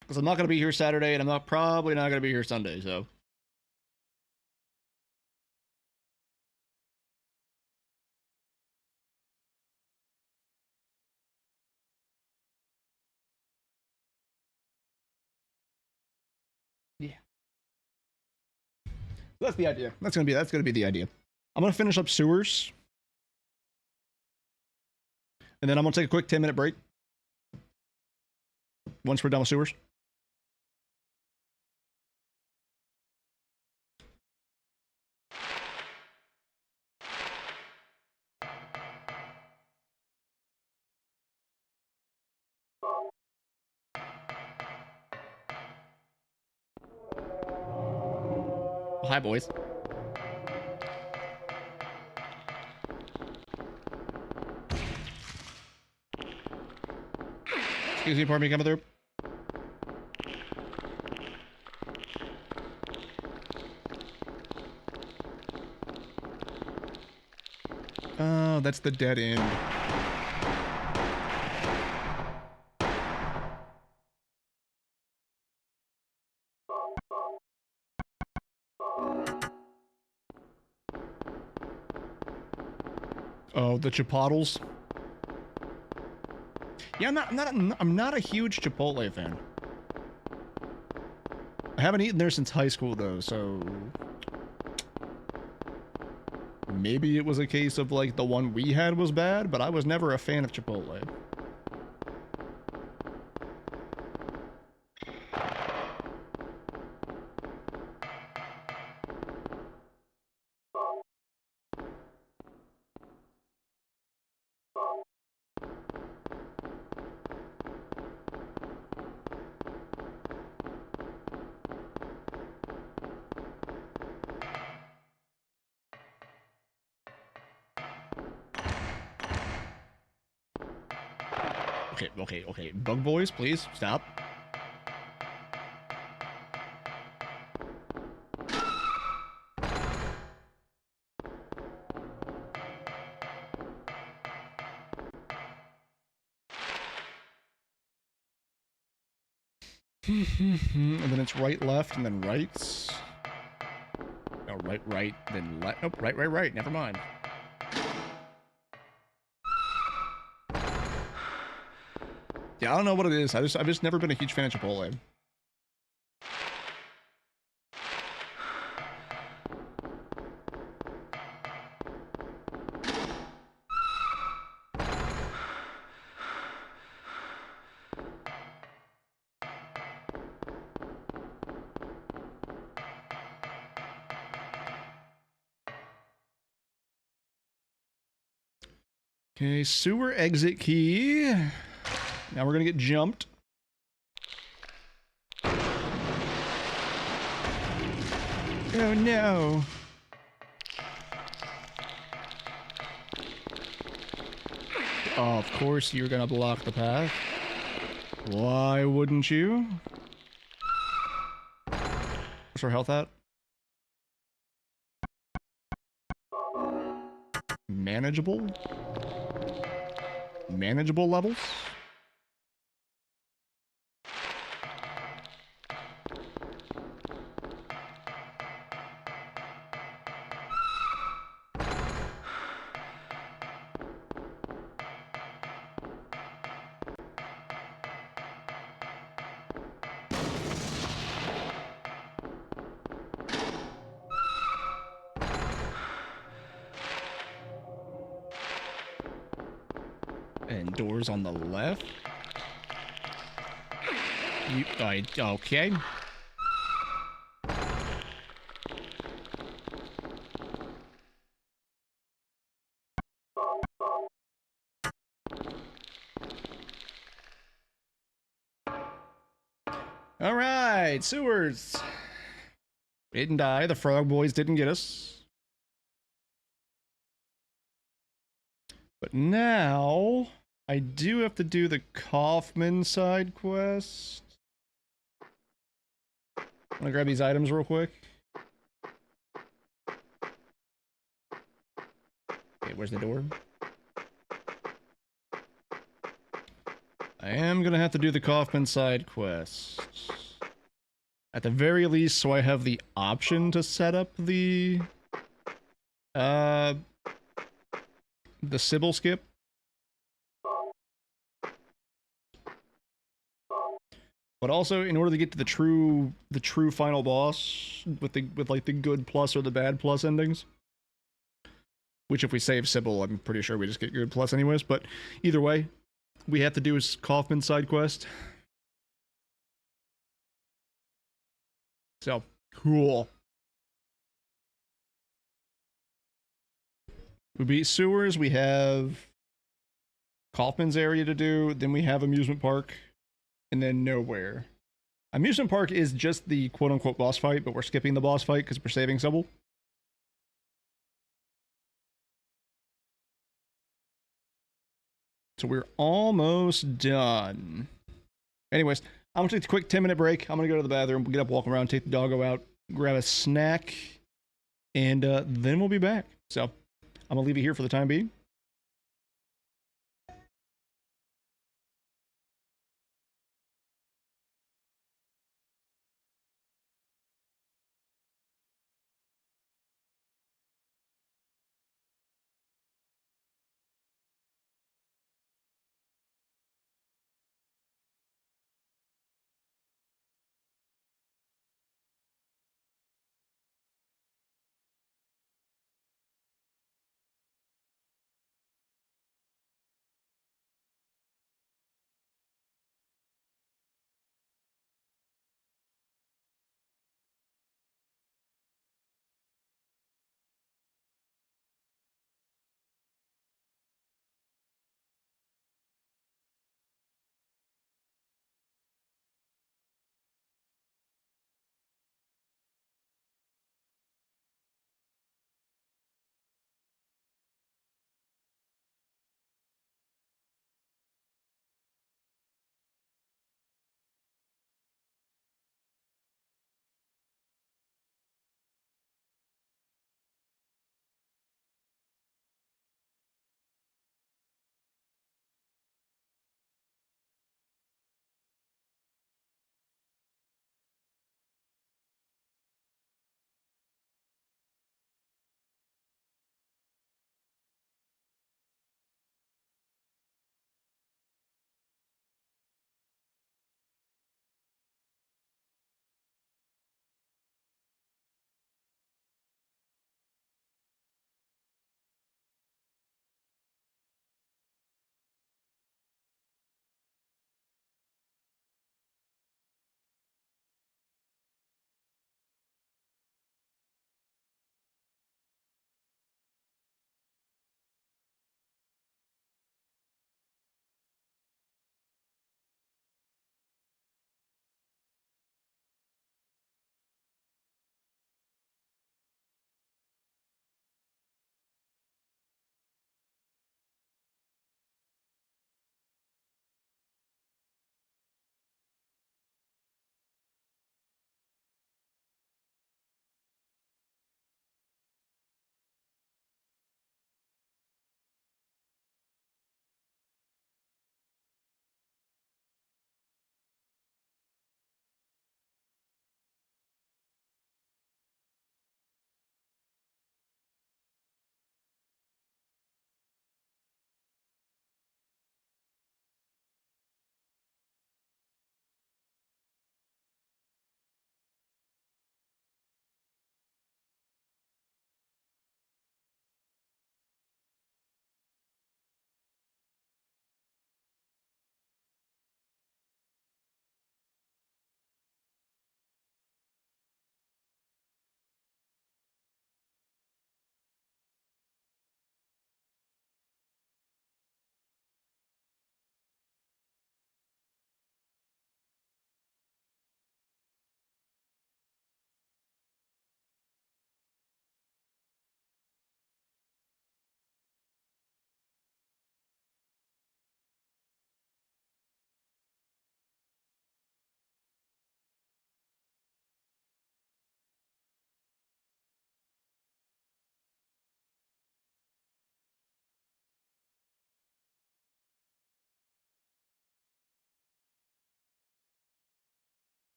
Because I'm not going to be here Saturday, and I'm probably not going to be here Sunday, so. Yeah. That's the idea. That's gonna be the idea. I'm gonna finish up sewers. And then I'm gonna take a quick 10-minute break. Once we're done with sewers. Hi, boys. Excuse me, pardon me, coming through. Oh, that's the dead end. Oh, the Chipotles. Yeah, I'm not a huge Chipotle fan. I haven't eaten there since high school though, so maybe it was a case of like the one we had was bad, but I was never a fan of Chipotle. Okay. Bug boys, please stop. And then it's right, left, and then rights. No, right, then left. Nope, right. Never mind. Yeah, I don't know what it is. I've just never been a huge fan of Chipotle. Okay, sewer exit key. Now we're gonna get jumped. Oh no. Oh, of course you're gonna block the path. Why wouldn't you? What's our health at? Manageable? Manageable levels? And doors on the left. Okay. All right, sewers. We didn't die. The frog boys didn't get us. But now I do have to do the Kaufman side quest. I'm gonna grab these items real quick. Okay, where's the door? I am gonna have to do the Kaufman side quest. At the very least, so I have the option to set up the Sybil skip. But also, in order to get to the true final boss with like the good plus or the bad plus endings, which if we save Sybil, I'm pretty sure we just get good plus anyways. But either way, we have to do his Kaufman side quest. So cool. We beat sewers. We have Kaufman's area to do. Then we have amusement park. And then nowhere. Amusement park is just the quote-unquote boss fight, but we're skipping the boss fight because we're saving Sybil. So we're almost done. Anyways, I'm gonna take a quick 10-minute break. I'm gonna go to the bathroom, get up, walk around, take the doggo out, grab a snack, and then we'll be back. So I'm gonna leave you here for the time being.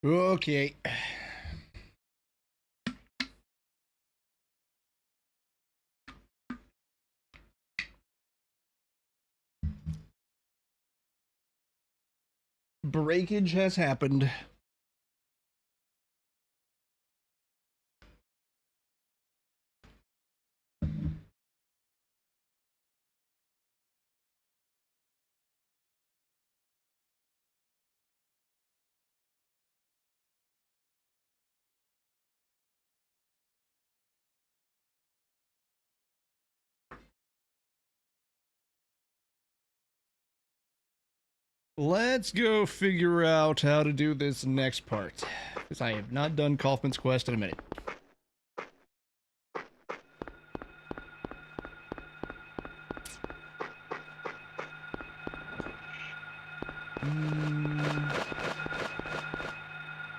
Okay. Breakage has happened. Let's go figure out how to do this next part, because I have not done Kaufman's Quest in a minute.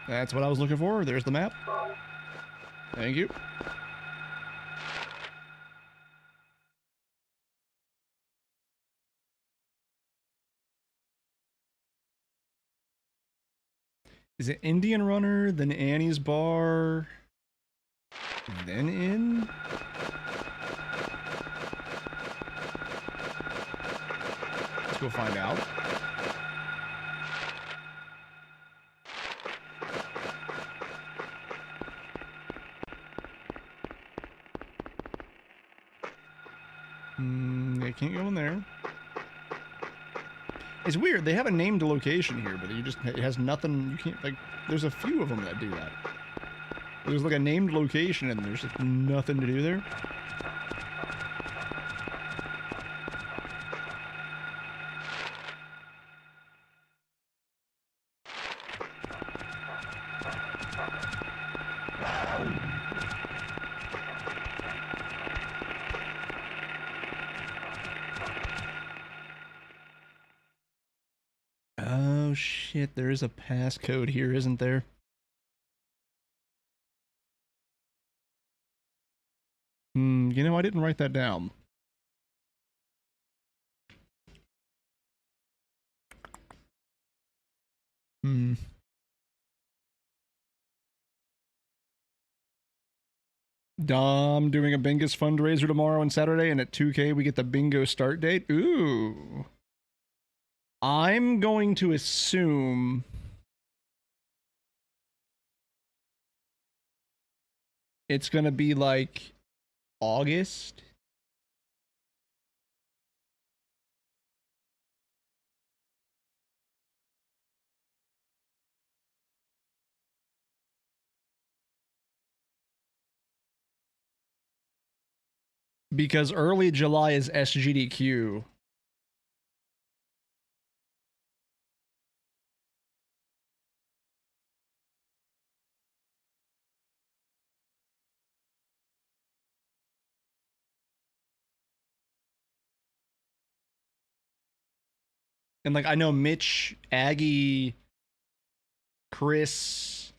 That's what I was looking for. There's the map. Thank you. Is it Indian Runner, then Annie's Bar, then Inn? Let's go find out. They can't go in there. It's weird. They have a named location here, but it has nothing. You can't, like, there's a few of them that do that. There's like a named location and there's just nothing to do there. Oh shit, there is a passcode here, isn't there? You know, I didn't write that down. Dom doing a Bingus fundraiser tomorrow and Saturday, and at 2K we get the bingo start date. Ooh. I'm going to assume it's going to be like August. Because early July is SGDQ. And like I know Mitch, Aggie, Chris,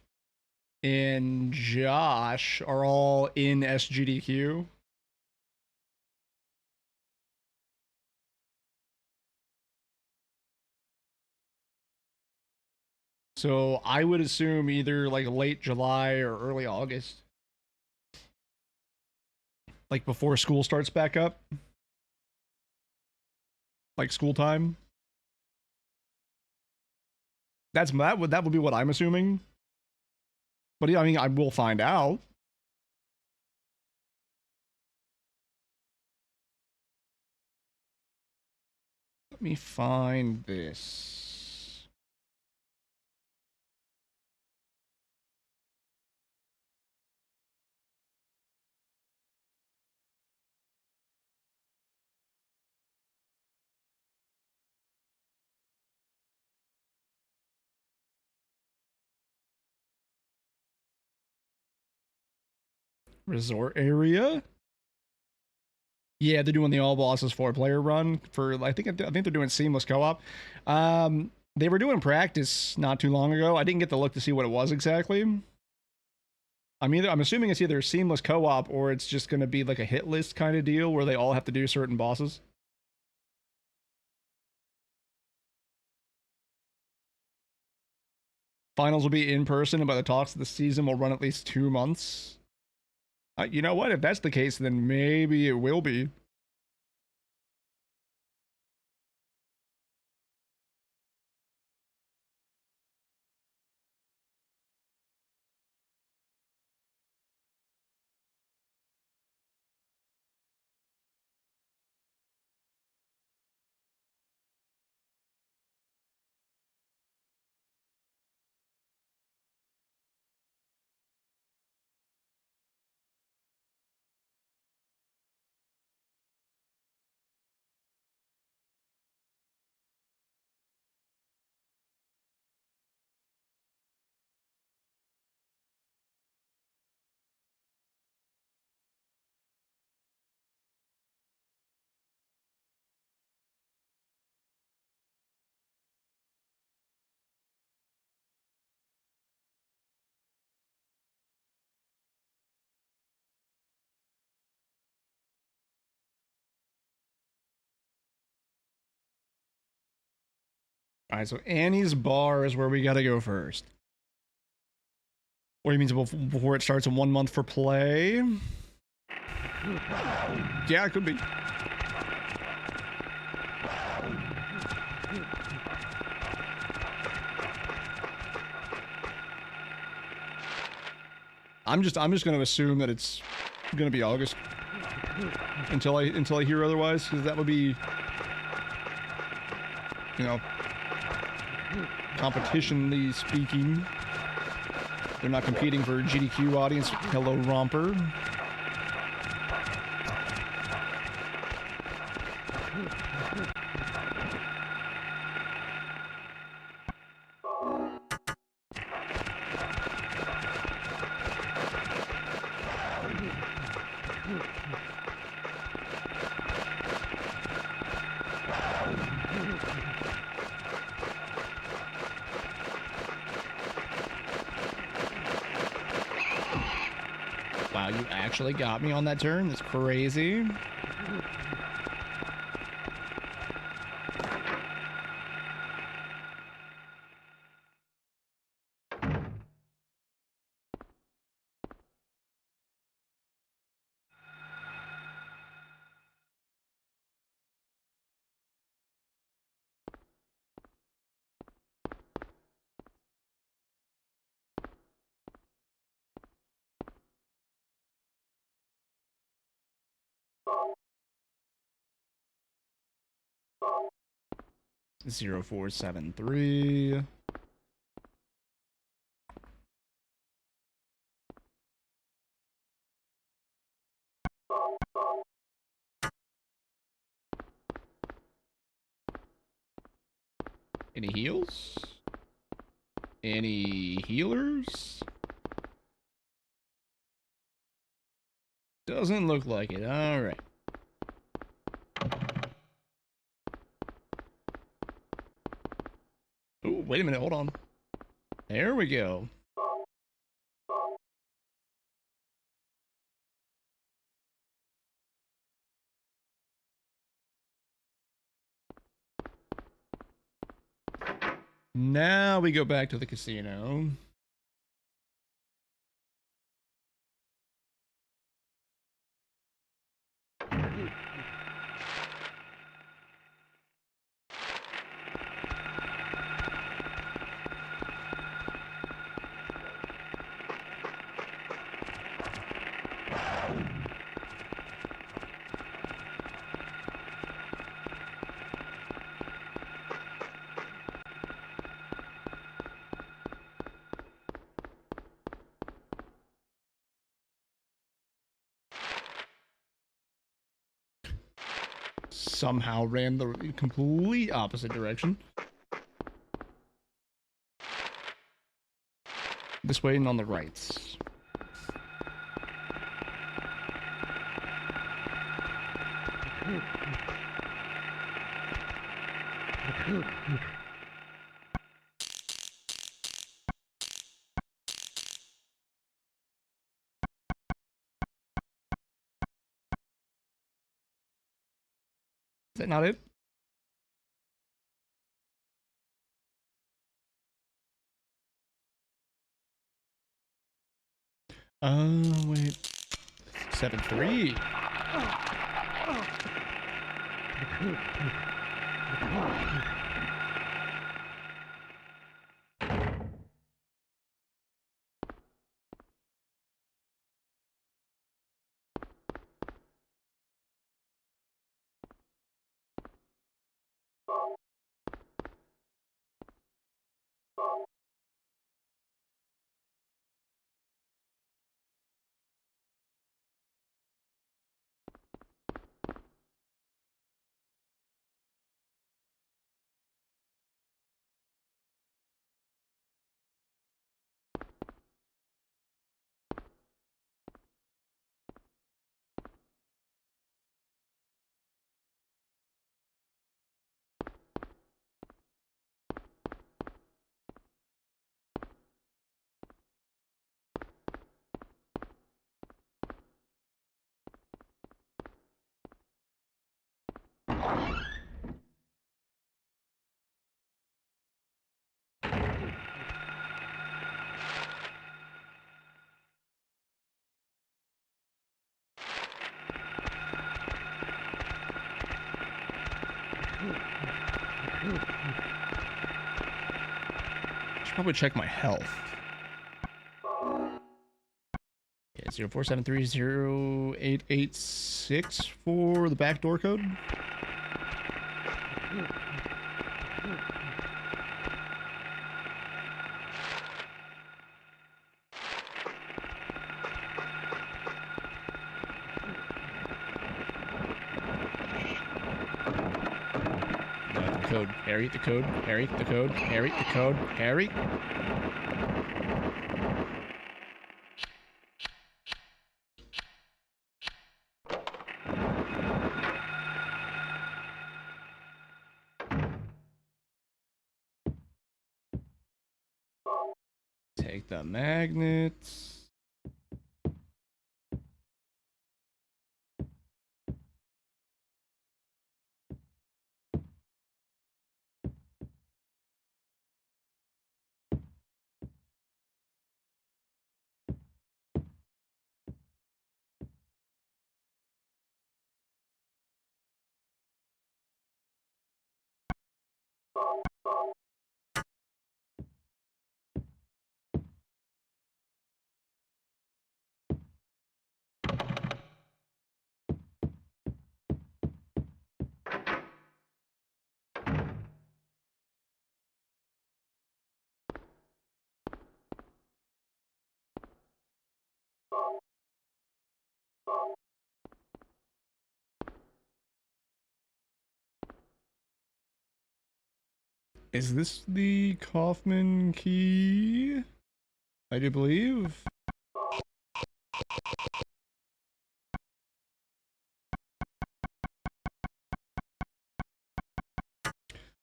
and Josh are all in SGDQ. So I would assume either like late July or early August. Like before school starts back up. Like school time. That would be what I'm assuming. But yeah, I mean I will find out. Let me find this. Resort area? Yeah, they're doing the all bosses 4-player run for I think they're doing seamless co-op. They were doing practice not too long ago. I didn't get to look to see what it was exactly. I'm assuming it's either seamless co-op or it's just going to be like a hit list kind of deal where they all have to do certain bosses. Finals will be in person, and by the talks of the season will run at least 2 months. You know what? If that's the case, then maybe it will be. All right, so Annie's bar is where we gotta go first. What do you mean before it starts in 1 month for play? Yeah, it could be. I'm just gonna assume that it's gonna be August until I hear otherwise, because that would be, you know, competitionally speaking. They're not competing for GDQ audience. Hello, Romper. Wow, you actually got me on that turn? That's crazy. Zero 473. Any heals? Any healers? Doesn't look like it. All right. Oh, wait a minute. Hold on. There we go. Now we go back to the casino. Somehow ran the complete opposite direction. This way and on the right. Is that not it? Wait. 7-3. Should probably check my health. Yeah, 04730886 for the backdoor code. The code. Harry, the code. Harry, the code. Harry, the code. Harry. Take the magnets. Is this the Kaufman key? I do believe.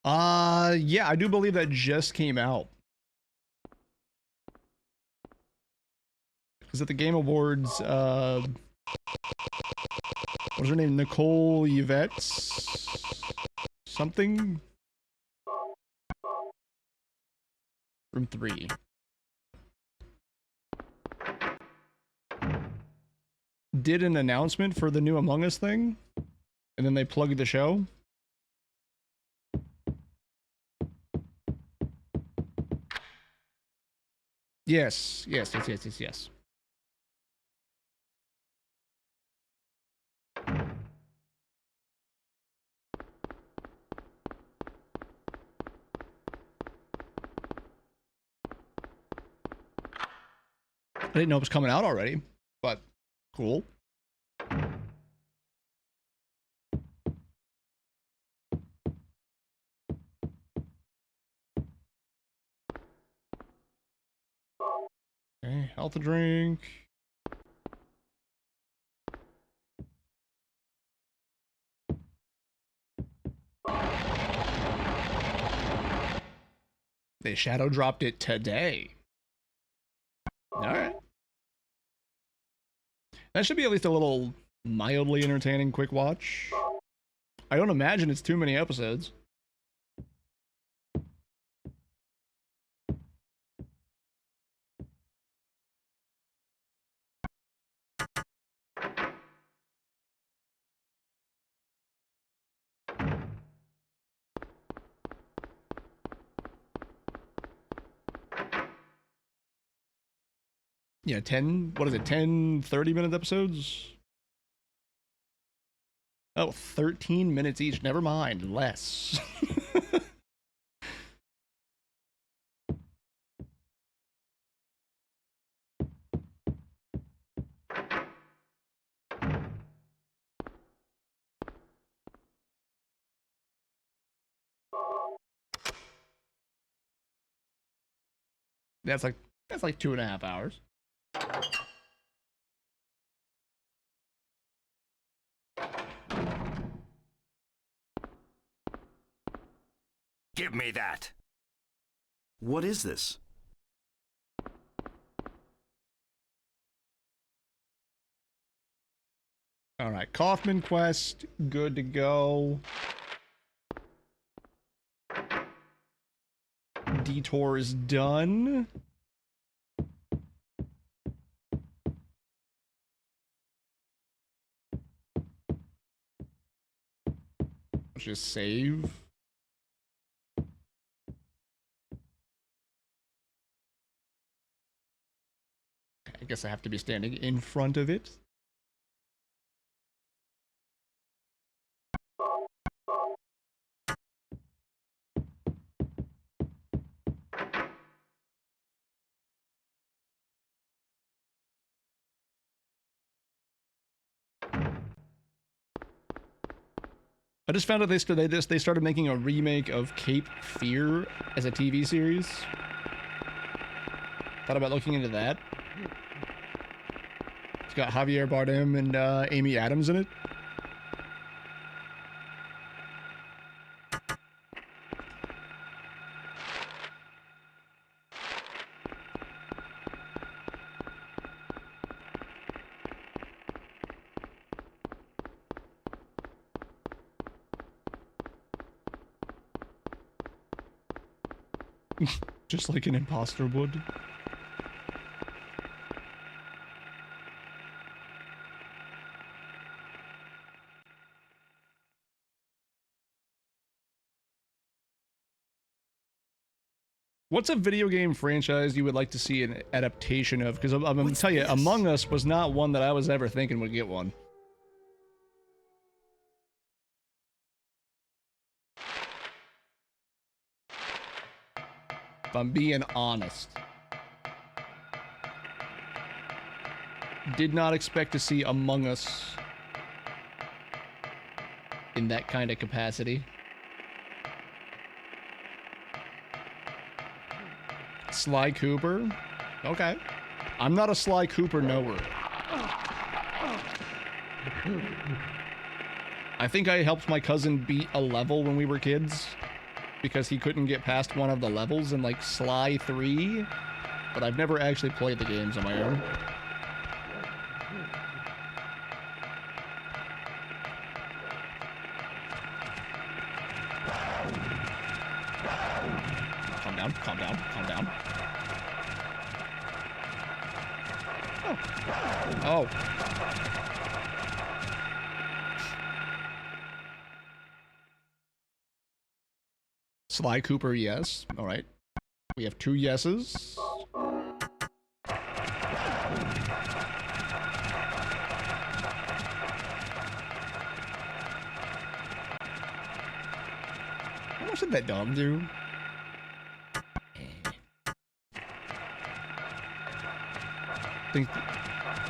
Yeah, I do believe that just came out. Because at the Game Awards, what was her name? Nicole Yvette? Something? Room 3. Did an announcement for the new Among Us thing, and then they plugged the show. Yes. I didn't know it was coming out already, but cool. Okay, health drink. They shadow dropped it today. Alright. That should be at least a little mildly entertaining quick watch. I don't imagine it's too many episodes. Yeah, 10, what is it, 10, 30-minute episodes? Oh, 13 minutes each. Never mind, less. That's like 2.5 hours. Give me that. What is this? All right, Kaufman quest, good to go. Detour is done. Let's just save. I guess I have to be standing in front of it. I just found out they started making a remake of Cape Fear as a TV series. Thought about looking into that. It's got Javier Bardem and Amy Adams in it. Just like an imposter would. What's a video game franchise you would like to see an adaptation of? Because I'm gonna tell you, Among Us was not one that I was ever thinking would get one. If I'm being honest. Did not expect to see Among Us in that kind of capacity. Sly Cooper? Okay. I'm not a Sly Cooper knower. I think I helped my cousin beat a level when we were kids because he couldn't get past one of the levels in like Sly 3, but I've never actually played the games on my own. Calm down, calm down, calm down. Oh. Sly Cooper, yes. All right. We have 2 yeses. How much did that dog do?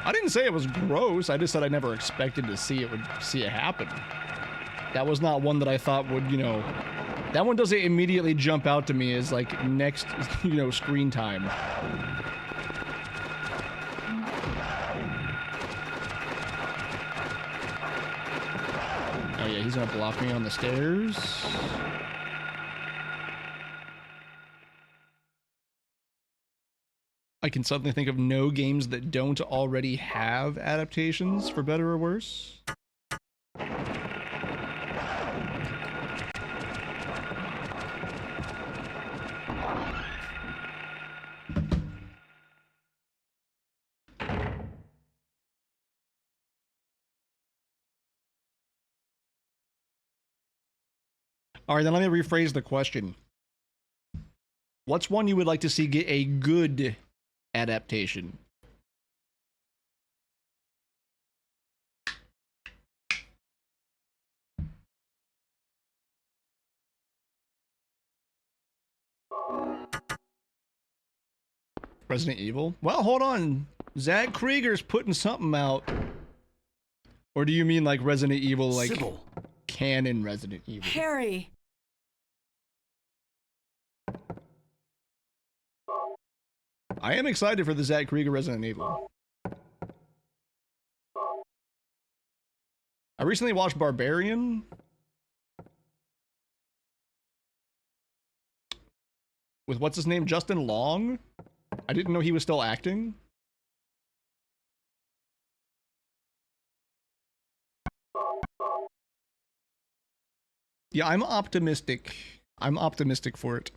I didn't say it was gross. I just said I never expected to see it happen. That was not one that I thought would, you know, that one doesn't immediately jump out to me as like next, you know, screen time. Oh yeah, he's gonna block me on the stairs. I can suddenly think of no games that don't already have adaptations, for better or worse. All right, then let me rephrase the question. What's one you would like to see get a good adaptation? Resident Evil? Well, hold on. Zach Krieger's putting something out. Or do you mean like Resident Evil, like Sybil. canon Resident Evil? Harry! I am excited for the Zach Krieger Resident Evil. I recently watched Barbarian. With what's his name? Justin Long? I didn't know he was still acting. Yeah, I'm optimistic. I'm optimistic for it.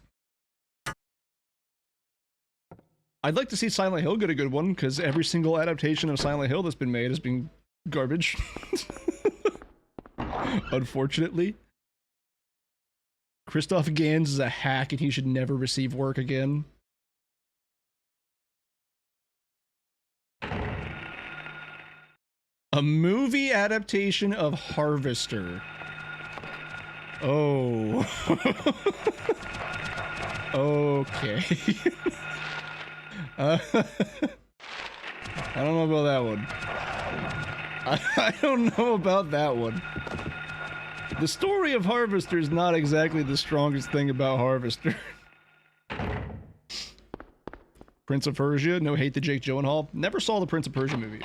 I'd like to see Silent Hill get a good one, because every single adaptation of Silent Hill that's been made has been garbage. Unfortunately. Christoph Gans is a hack and he should never receive work again. A movie adaptation of Harvester. Oh. Okay. I don't know about that one. I don't know about that one. The story of Harvester is not exactly the strongest thing about Harvester. Prince of Persia, no hate to Jake Gyllenhaal. Never saw the Prince of Persia movie.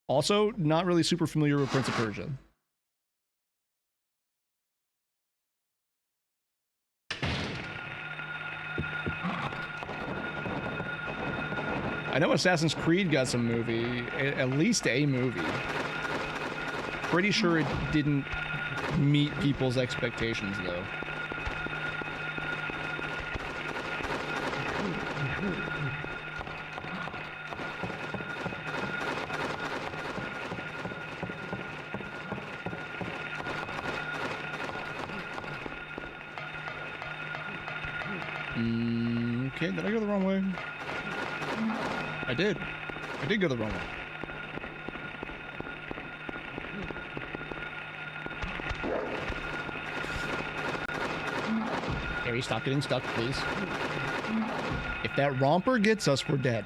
Also, not really super familiar with Prince of Persia. I know Assassin's Creed got some movie, at least a movie. Pretty sure it didn't meet people's expectations, though. Okay, did I go the wrong way? I did. I did go the wrong way. Harry, stop getting stuck, please. If that romper gets us, we're dead.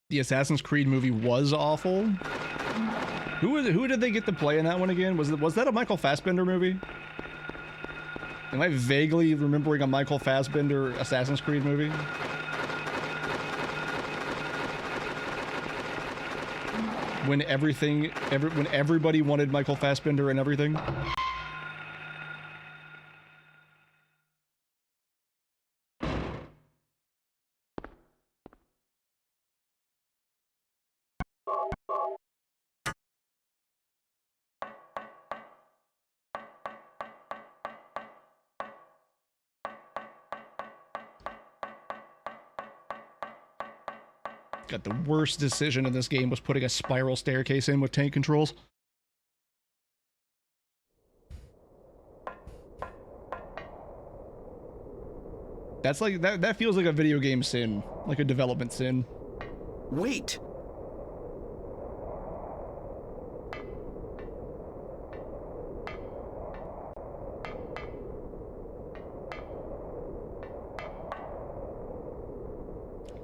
The Assassin's Creed movie was awful. Who did they get to play in that one again? Was that a Michael Fassbender movie? Am I vaguely remembering a Michael Fassbender Assassin's Creed movie? When everybody wanted Michael Fassbender and everything? God, the worst decision in this game was putting a spiral staircase in with tank controls. That's like, that feels like a video game sin. Like a development sin. Wait!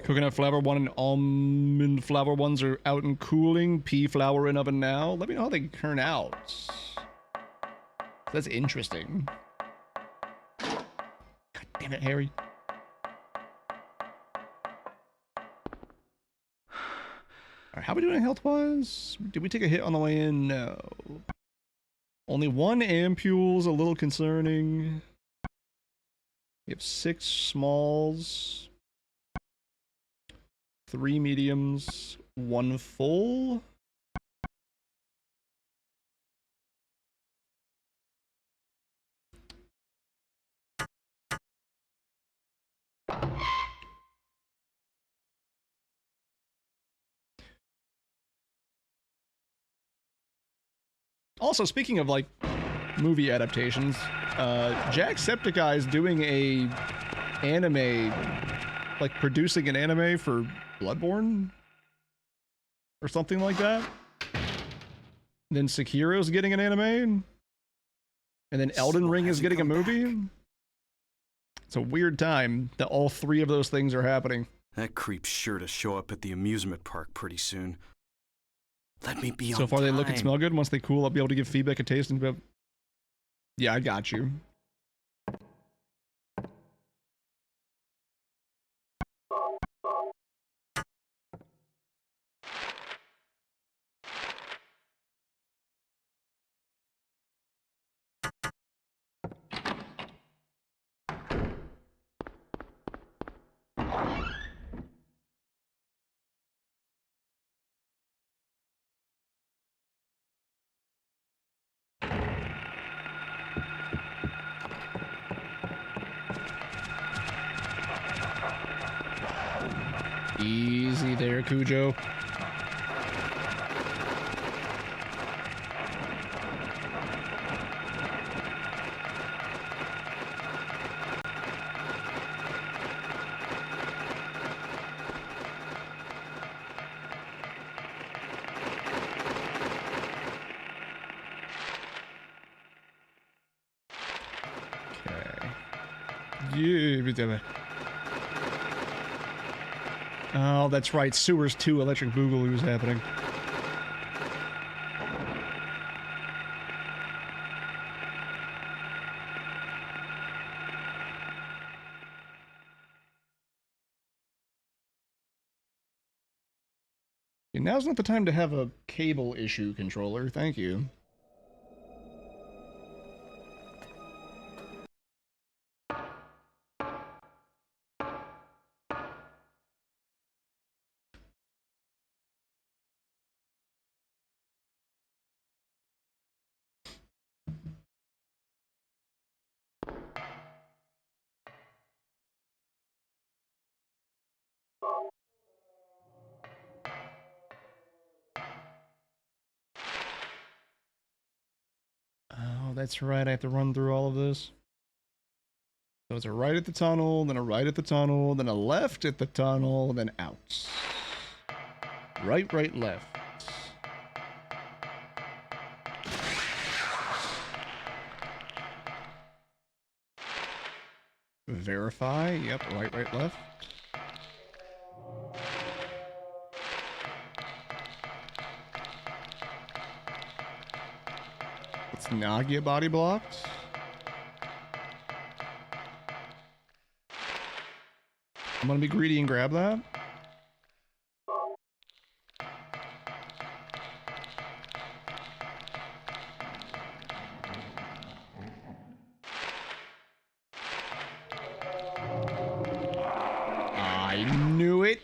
Coconut flour one and almond flour ones are out and cooling. Pea flour in oven now. Let me know how they turn out. That's interesting. God damn it, Harry. Alright, how are we doing health-wise? Did we take a hit on the way in? No. Only one ampule's a little concerning. We have 6 smalls. 3 mediums, 1 full. Also, speaking of like movie adaptations. Jacksepticeye is doing a anime, like producing an anime for Bloodborne or something like that. Then Sekiro's getting an anime, and then Elden Ring is getting a movie. It's a weird time that all three of those things are happening. That creep's sure to show up at the amusement park pretty soon. Let me be on So far, they look and time. smell good. Once they cool, I'll be able to give feedback and taste and be able... Yeah, I got you. Easy there, Cujo. Yeah. Oh, that's right. Sewers 2 Electric Boogaloo's happening. Okay, now's not the time to have a cable issue, controller. Thank you. Oh, that's right. I have to run through all of this. So it's a right at the tunnel, then a right at the tunnel, then a left at the tunnel, then out. Right, right, left. Verify. Yep, right, right, left. Let's not get body blocked. I'm gonna be greedy and grab that. I knew it.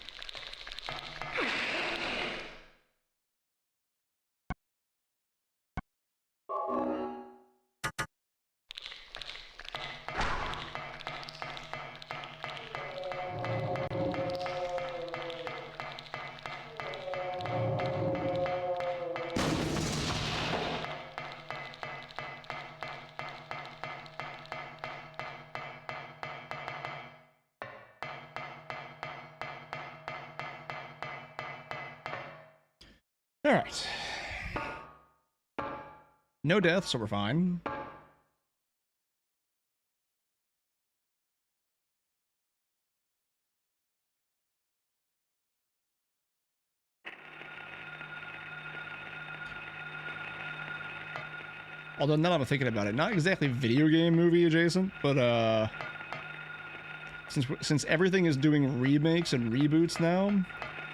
All right. No deaths, so we're fine. Although now that I'm thinking about it, not exactly video game movie adjacent, but since everything is doing remakes and reboots now,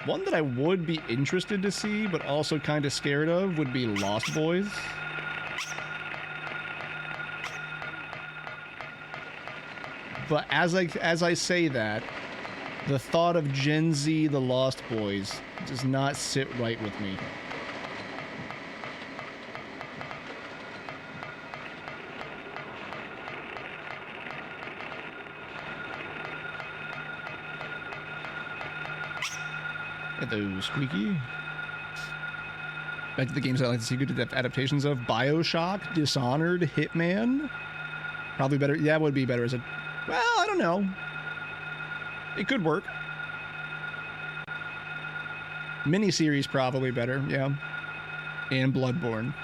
one that I would be interested to see, but also kind of scared of, would be Lost Boys. But as I say that, the thought of Gen Z The Lost Boys does not sit right with me. Hello, Squeaky. Back to the games I like to see good adaptations of. BioShock, Dishonored, Hitman. Probably better. Yeah, it would be better as a... Well, I don't know. It could work. Miniseries probably better, yeah. And Bloodborne.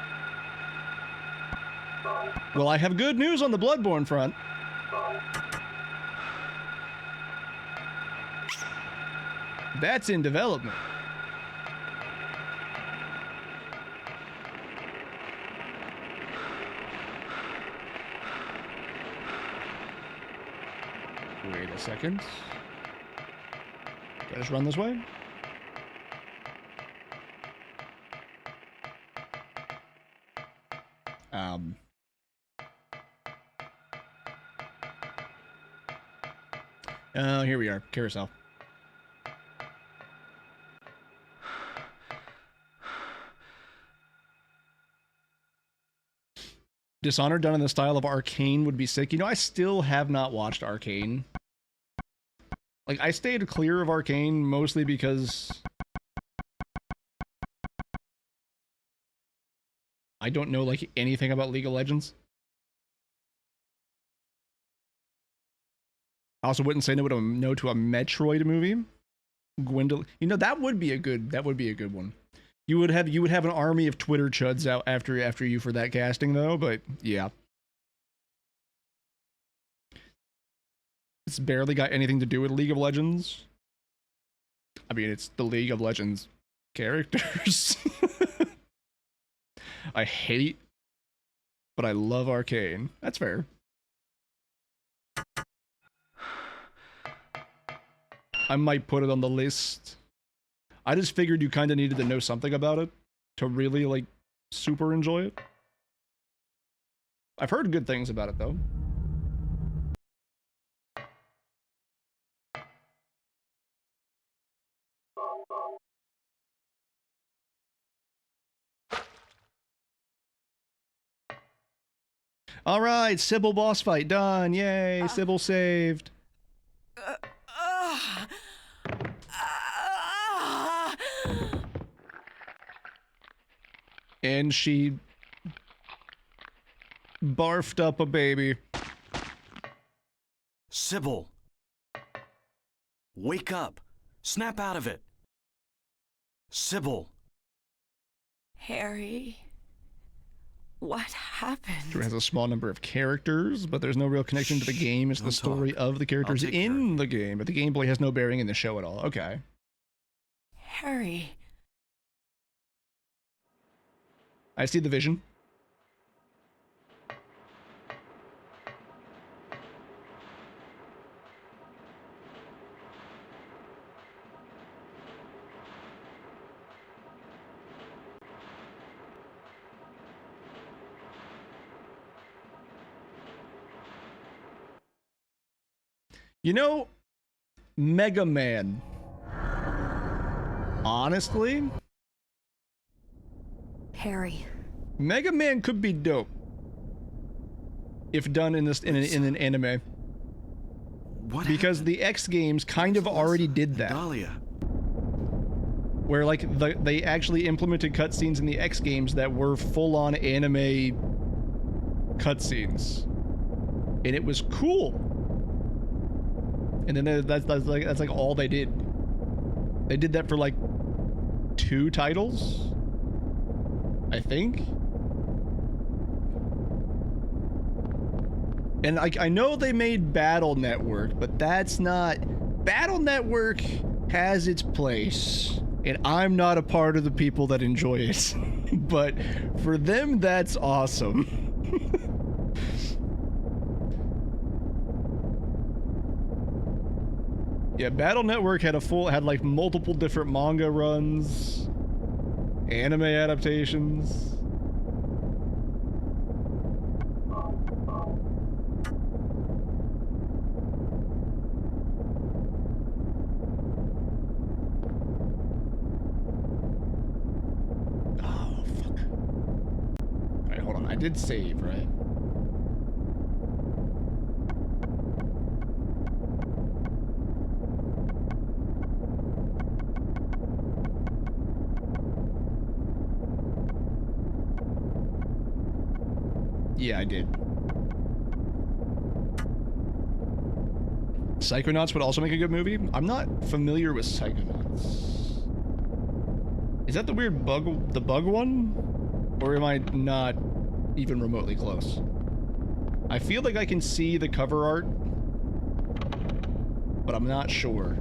Well, I have good news on the Bloodborne front. That's in development. Wait a second. Can I just run this way? Oh, here we are. Carousel. Dishonored done in the style of Arcane would be sick. You know, I still have not watched Arcane. Like, I stayed clear of Arcane mostly because I don't know, like, anything about League of Legends. I also wouldn't say no to a Metroid movie. Gwendolyn, you know, that would be a good one. You would have an army of Twitter chuds out after you for that casting though, but yeah. It's barely got anything to do with League of Legends. I mean, it's the League of Legends characters. I hate, but I love Arcane. That's fair. I might put it on the list. I just figured you kind of needed to know something about it to really, like, super enjoy it. I've heard good things about it, though. All right, Sybil boss fight done. Yay, Sybil saved. And she barfed up a baby. Sybil! Wake up! Snap out of it! Sybil! Harry, what happened? It has a small number of characters, but there's no real connection to the game. It's the story of the characters in the game, but the gameplay has no bearing in the show at all. Okay. Harry. I see the vision. You know, Mega Man. Honestly, Harry. Mega Man could be dope if done in an anime. What because happened? the X Games kind of already did that. Dahlia. Where like they actually implemented cutscenes in the X Games that were full-on anime cutscenes, and it was cool. And then that's like all they did. They did that for like 2 titles, I think. And I know they made Battle Network, but that's not... Battle Network has its place, and I'm not a part of the people that enjoy it. But for them, that's awesome. Yeah, Battle Network had like multiple different manga runs, anime adaptations. Oh, fuck. Alright, hold on. I did save, right? Yeah, I did. Psychonauts would also make a good movie. I'm not familiar with Psychonauts. Is that the weird the bug one? Or am I not even remotely close? I feel like I can see the cover art, but I'm not sure.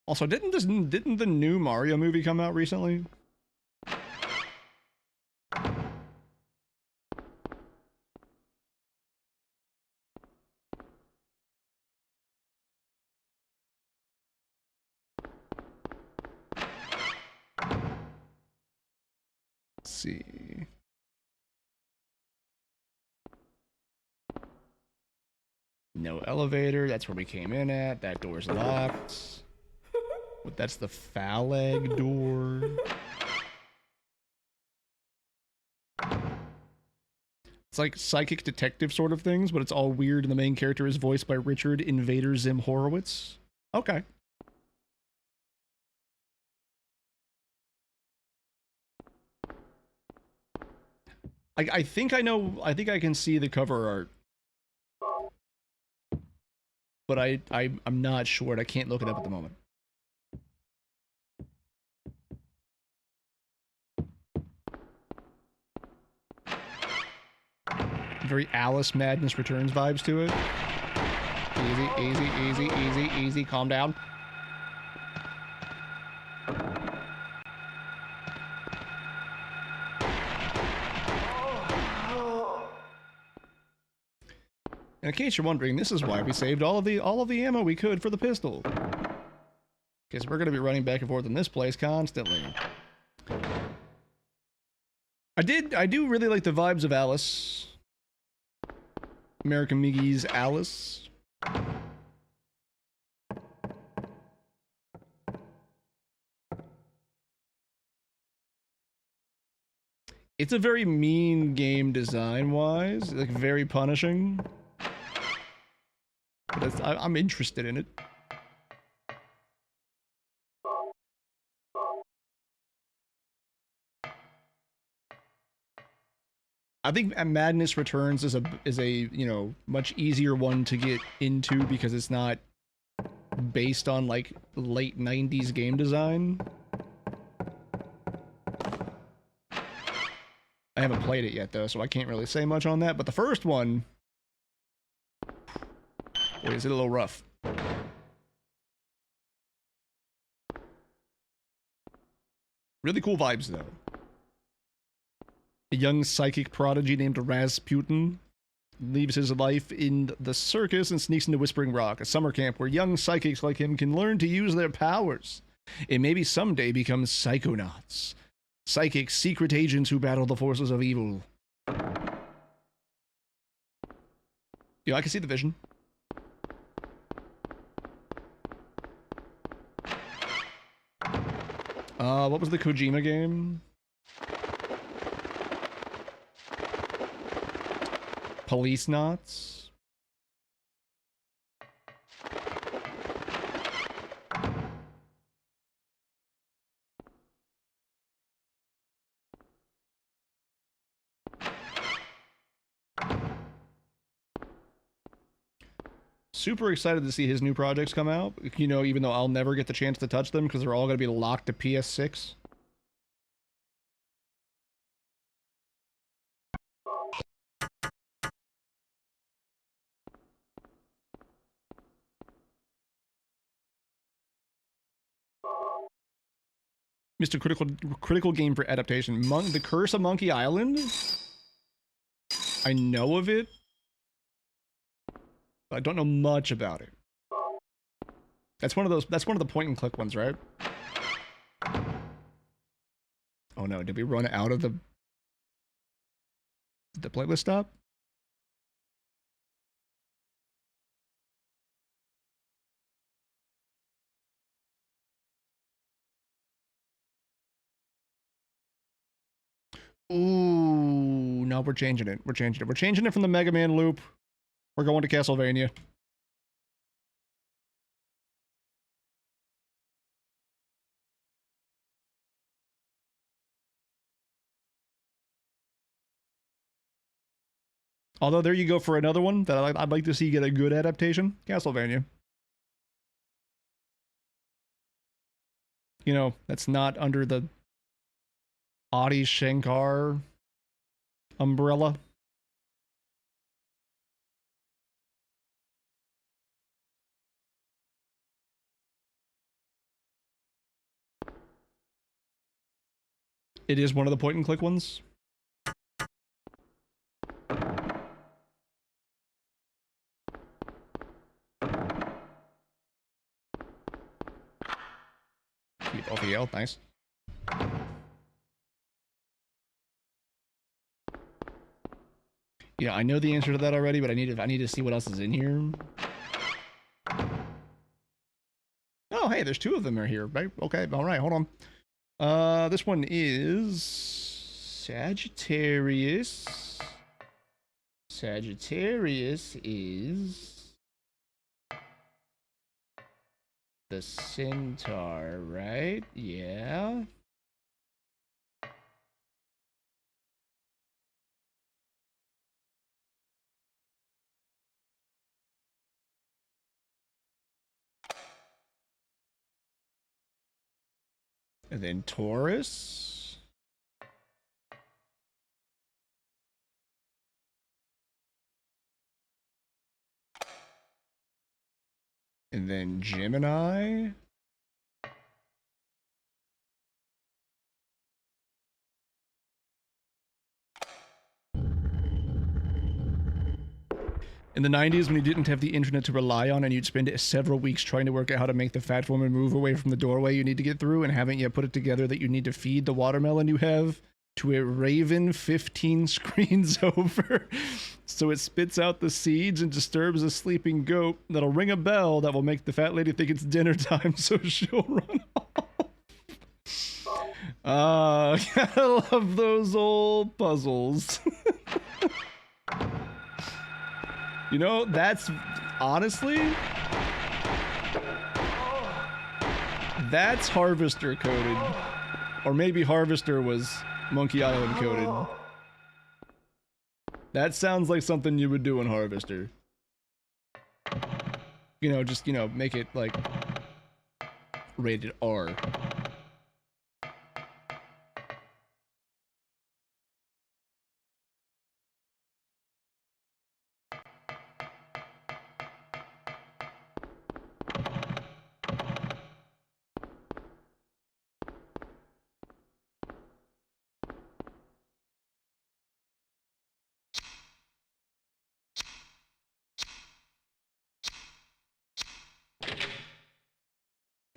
Also, didn't the new Mario movie come out recently? Let's see. No elevator. That's where we came in at. That door's locked. But that's the Phalag door. It's like psychic detective sort of things, but it's all weird, and the main character is voiced by Richard Invader Zim Horowitz. Okay. I think I know. I think I can see the cover art, but I'm not sure, and I can't look it up at the moment. Very Alice Madness Returns vibes to it. Easy, easy, easy, easy, easy. Calm down. In case you're wondering, this is why we saved all of the ammo we could for the pistol. Because we're gonna be running back and forth in this place constantly. I do really like the vibes of Alice. American Miggy's Alice. It's a very mean game design-wise, like very punishing. But I'm interested in it. I think Madness Returns is a you know, much easier one to get into because it's not based on like late 90s game design. I haven't played it yet though, so I can't really say much on that, but the first one, boy, is it a little rough. Really cool vibes though. A young psychic prodigy named Rasputin leaves his life in the circus and sneaks into Whispering Rock, a summer camp where young psychics like him can learn to use their powers and maybe someday become psychonauts. Psychic secret agents who battle the forces of evil. Yeah, I can see the vision. What was the Kojima game? Police Knots? Super excited to see his new projects come out. You know, even though I'll never get the chance to touch them because they're all going to be locked to PS6. Mr. Critical game for adaptation. The Curse of Monkey Island? I know of it. But I don't know much about it. That's one of the point and click ones, right? Oh no, did we run out of the playlist stop? Ooh, no, we're changing it. We're changing it. We're changing it from the Mega Man loop. We're going to Castlevania. Although there you go for another one that I'd like to see get a good adaptation. Castlevania. You know, that's not under the Adi Shankar umbrella. It is one of the point and click ones. Keep OVL, nice. Yeah, I know the answer to that already, but I need to see what else is in here. Oh, hey, there's two of them are here, right? Okay, all right, hold on. This one is Sagittarius. Sagittarius is the centaur, right? Yeah. And then Taurus. And then Gemini. In the 90s, when you didn't have the internet to rely on and you'd spend several weeks trying to work out how to make the fat woman move away from the doorway you need to get through and haven't yet put it together that you need to feed the watermelon you have to a raven 15 screens over so it spits out the seeds and disturbs a sleeping goat that'll ring a bell that will make the fat lady think it's dinner time so she'll run off. I love those old puzzles. You know, that's honestly, that's Harvester coded. Or maybe Harvester was Monkey Island coded. That sounds like something you would do in Harvester. You know, just, you know, make it like rated R.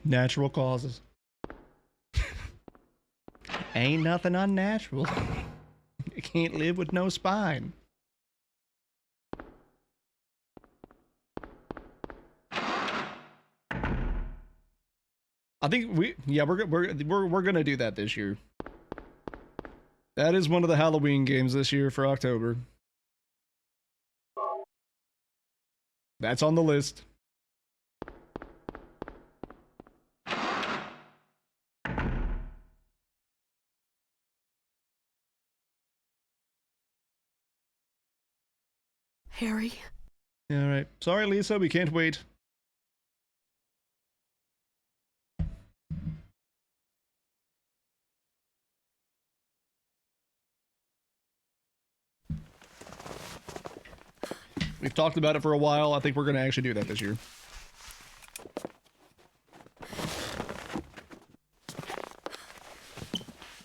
Natural causes. Ain't nothing unnatural. You can't live with no spine. I think we're gonna do that this year. That is one of the Halloween games this year for October. That's on the list. Harry? All right. Sorry, Lisa, we can't wait. We've talked about it for a while. I think we're going to actually do that this year.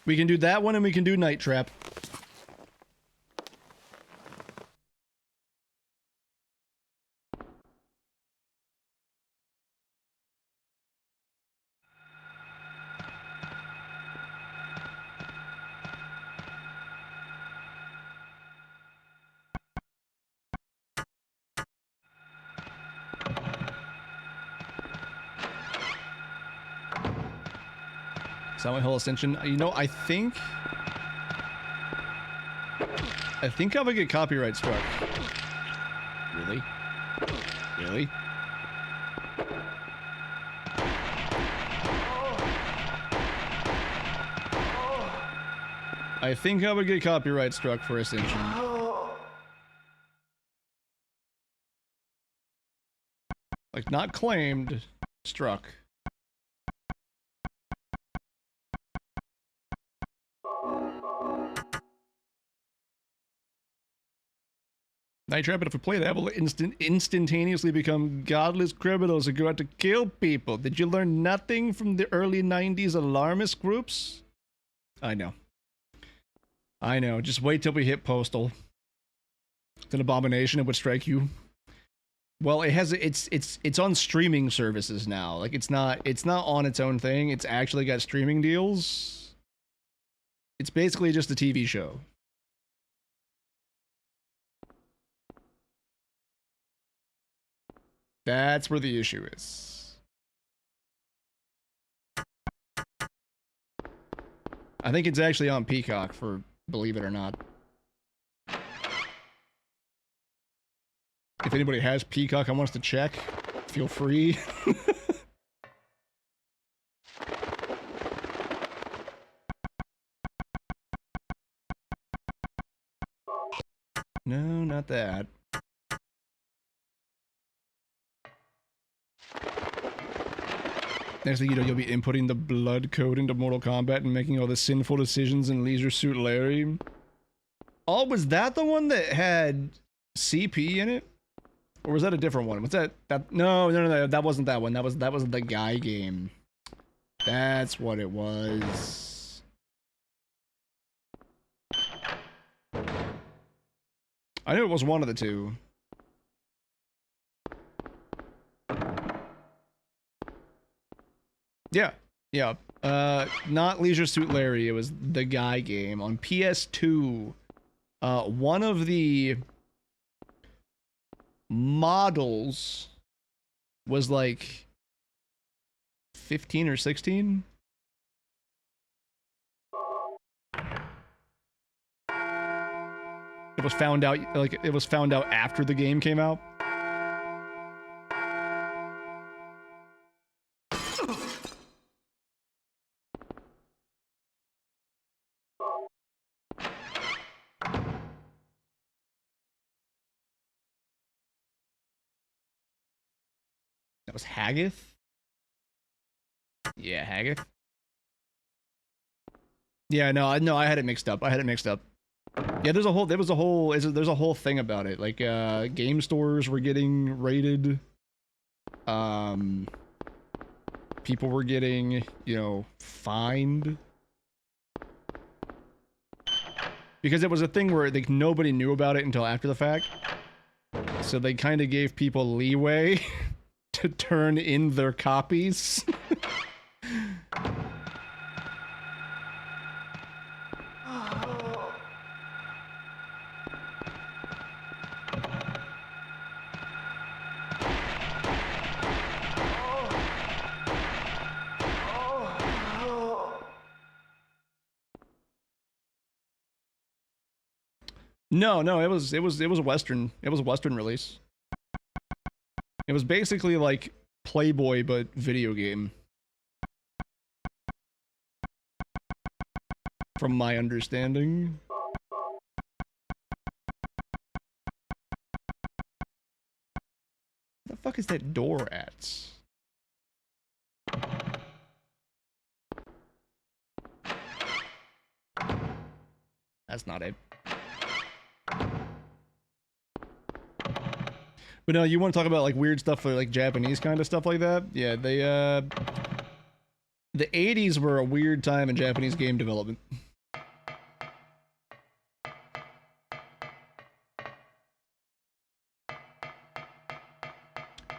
We can do that one and we can do Night Trap. Silent Hill Ascension. You know, I think I think I would get copyright struck. Really? Really? I think I would get copyright struck for Ascension. Like, not claimed, struck. Night Trap, but if we play that, we'll instantaneously become godless criminals who go out to kill people. Did you learn nothing from the early 90s alarmist groups? I know. I know. Just wait till we hit Postal. It's an abomination. It would strike you. Well, it has it's on streaming services now. Like it's not on its own thing. It's actually got streaming deals. It's basically just a TV show. That's where the issue is. I think it's actually on Peacock for believe it or not. If anybody has Peacock and wants to check, feel free. No, not that. Next thing you know, you'll be inputting the blood code into Mortal Kombat and making all the sinful decisions in Leisure Suit Larry. Oh, was that the one that had CP in it? Or was that a different one? Was that no, that wasn't that one. That was the guy game. That's what it was. I knew it was one of the two. Yeah. Yeah. Not Leisure Suit Larry, it was the guy game on PS2. One of the models was like 15 or 16. It was found out after the game came out. That was Haggith? Yeah, Haggith. Yeah, no, I had it mixed up. Yeah, there's a whole thing about it. Like, game stores were getting raided. People were getting, fined. Because it was a thing where, like, nobody knew about it until after the fact. So they kind of gave people leeway to turn in their copies. No, it was a Western. It was a Western release. It was basically like Playboy but video game. From my understanding. What the fuck is that door at? That's not it. But no, you want to talk about like weird stuff for like Japanese kind of stuff like that? Yeah, they the 80s were a weird time in Japanese game development.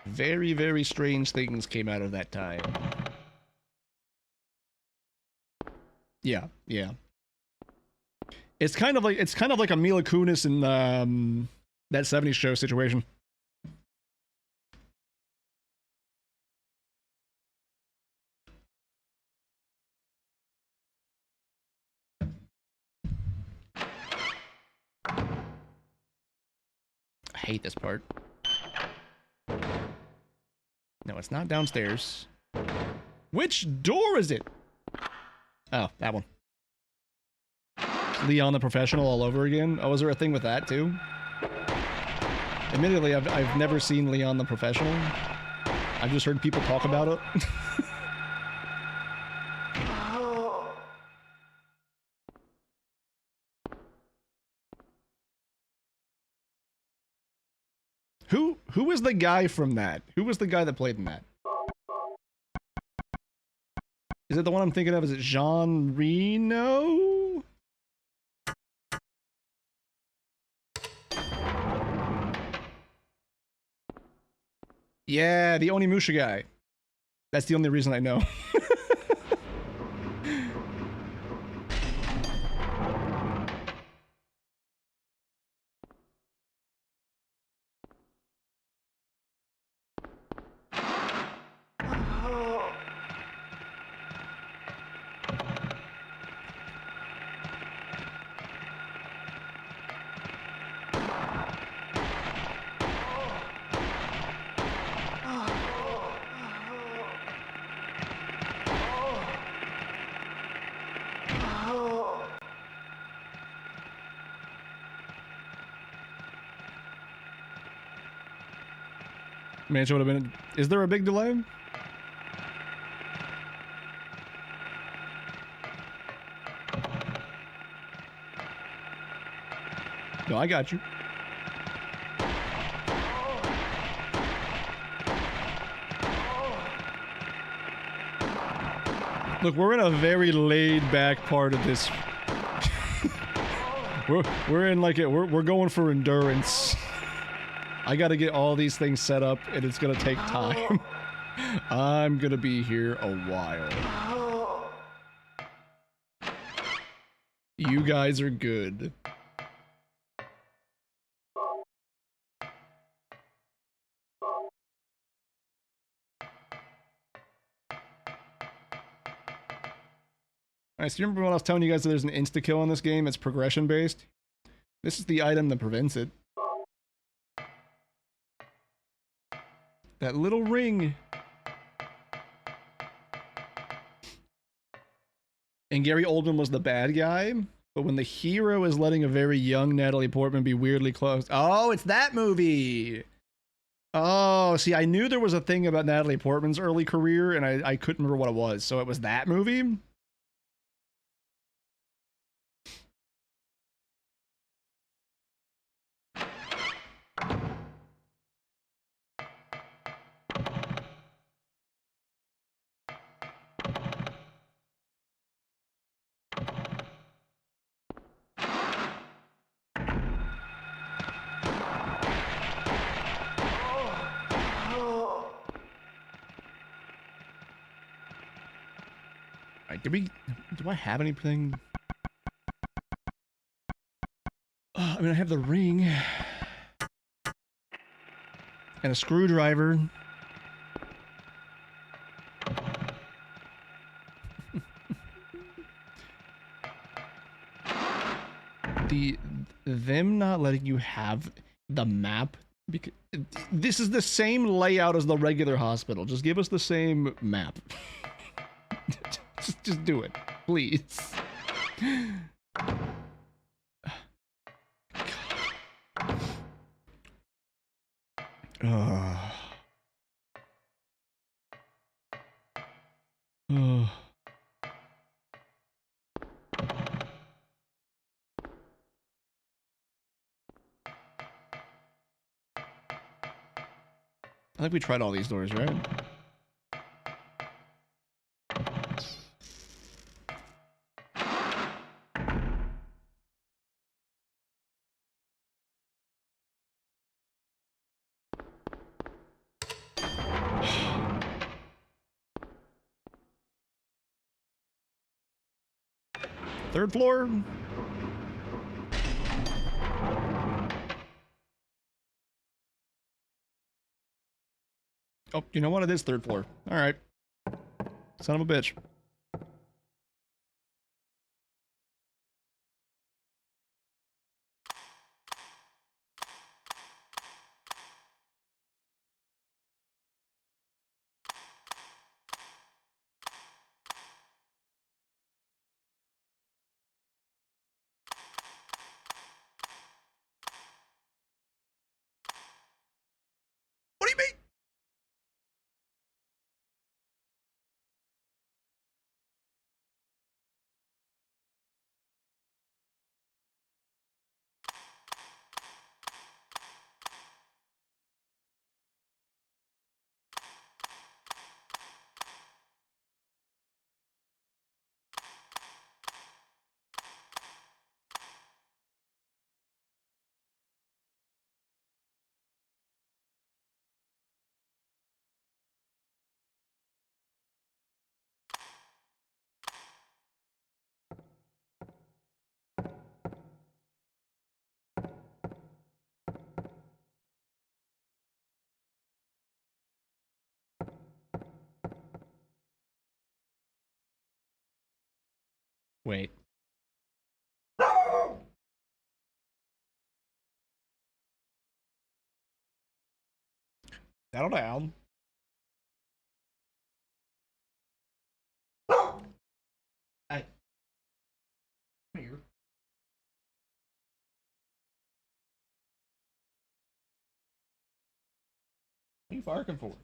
Very, very strange things came out of that time. Yeah. It's kind of like a Mila Kunis in that 70s show situation. hate this part. No, it's not downstairs. Which door is it? Oh, that one. Leon the Professional all over again? Oh, is there a thing with that too? Admittedly, I've never seen Leon the Professional. I've just heard people talk about it. Who was the guy from that? Who was the guy that played in that? Is it the one I'm thinking of? Is it Jean Reno? Yeah, the Onimusha guy. That's the only reason I know. Man, it would have been. Is there a big delay? No, I got you. Look, we're in a very laid-back part of this. we're in like it. We're going for endurance. I gotta get all these things set up, and it's gonna take time. I'm gonna be here a while. You guys are good. Alright, so you remember when I was telling you guys that there's an insta-kill in this game? It's progression-based. This is the item that prevents it. That little ring. And Gary Oldman was the bad guy, but when the hero is letting a very young Natalie Portman be weirdly close. Oh, it's that movie! Oh, see, I knew there was a thing about Natalie Portman's early career, and I couldn't remember what it was, so it was that movie? Do I have anything? I mean, I have the ring. And a screwdriver. Them not letting you have the map, because this is the same layout as the regular hospital. Just give us the same map. just do it, please. Oh. I think we tried all these doors, right? Third floor? Oh, you know what? It is third floor. All right. Son of a bitch. Wait. Settle down. Hey. Come here. What are you barking for?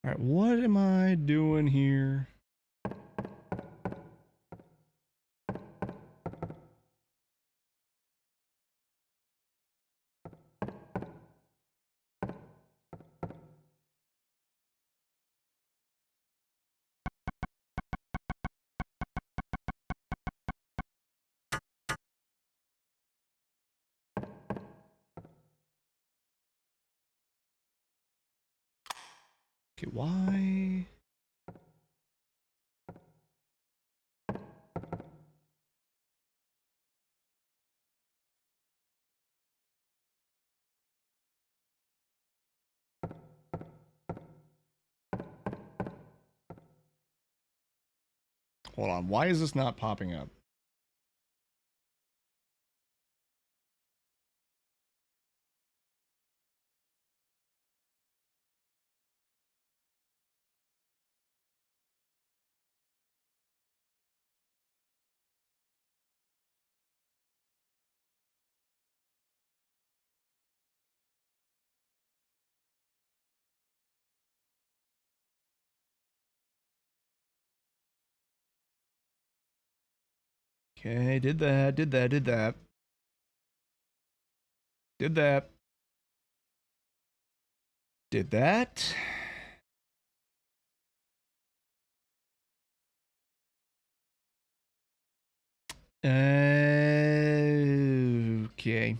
Alright, what am I doing here? Okay, why? Hold on, why is this not popping up? Okay, did that, did that, did that. Did that. Did that. Okay.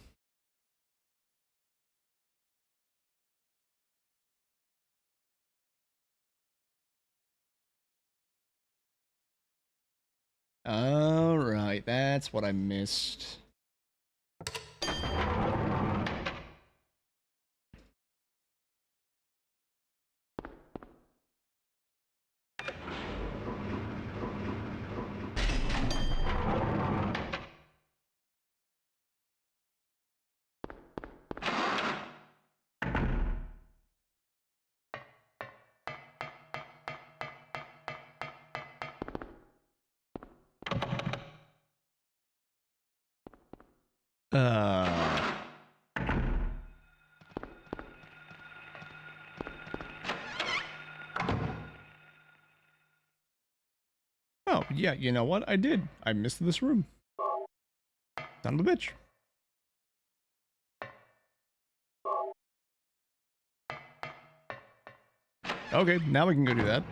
All right, that's what I missed. Uh. Oh, yeah, you know what? I did. I missed this room. Son of a bitch. Okay, now we can go do that.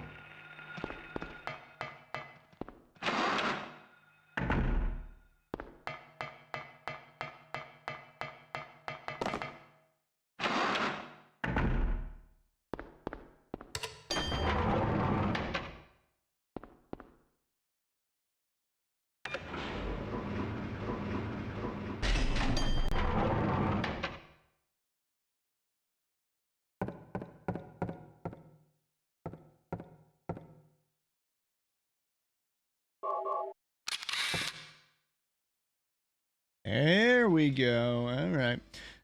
There we go. All right.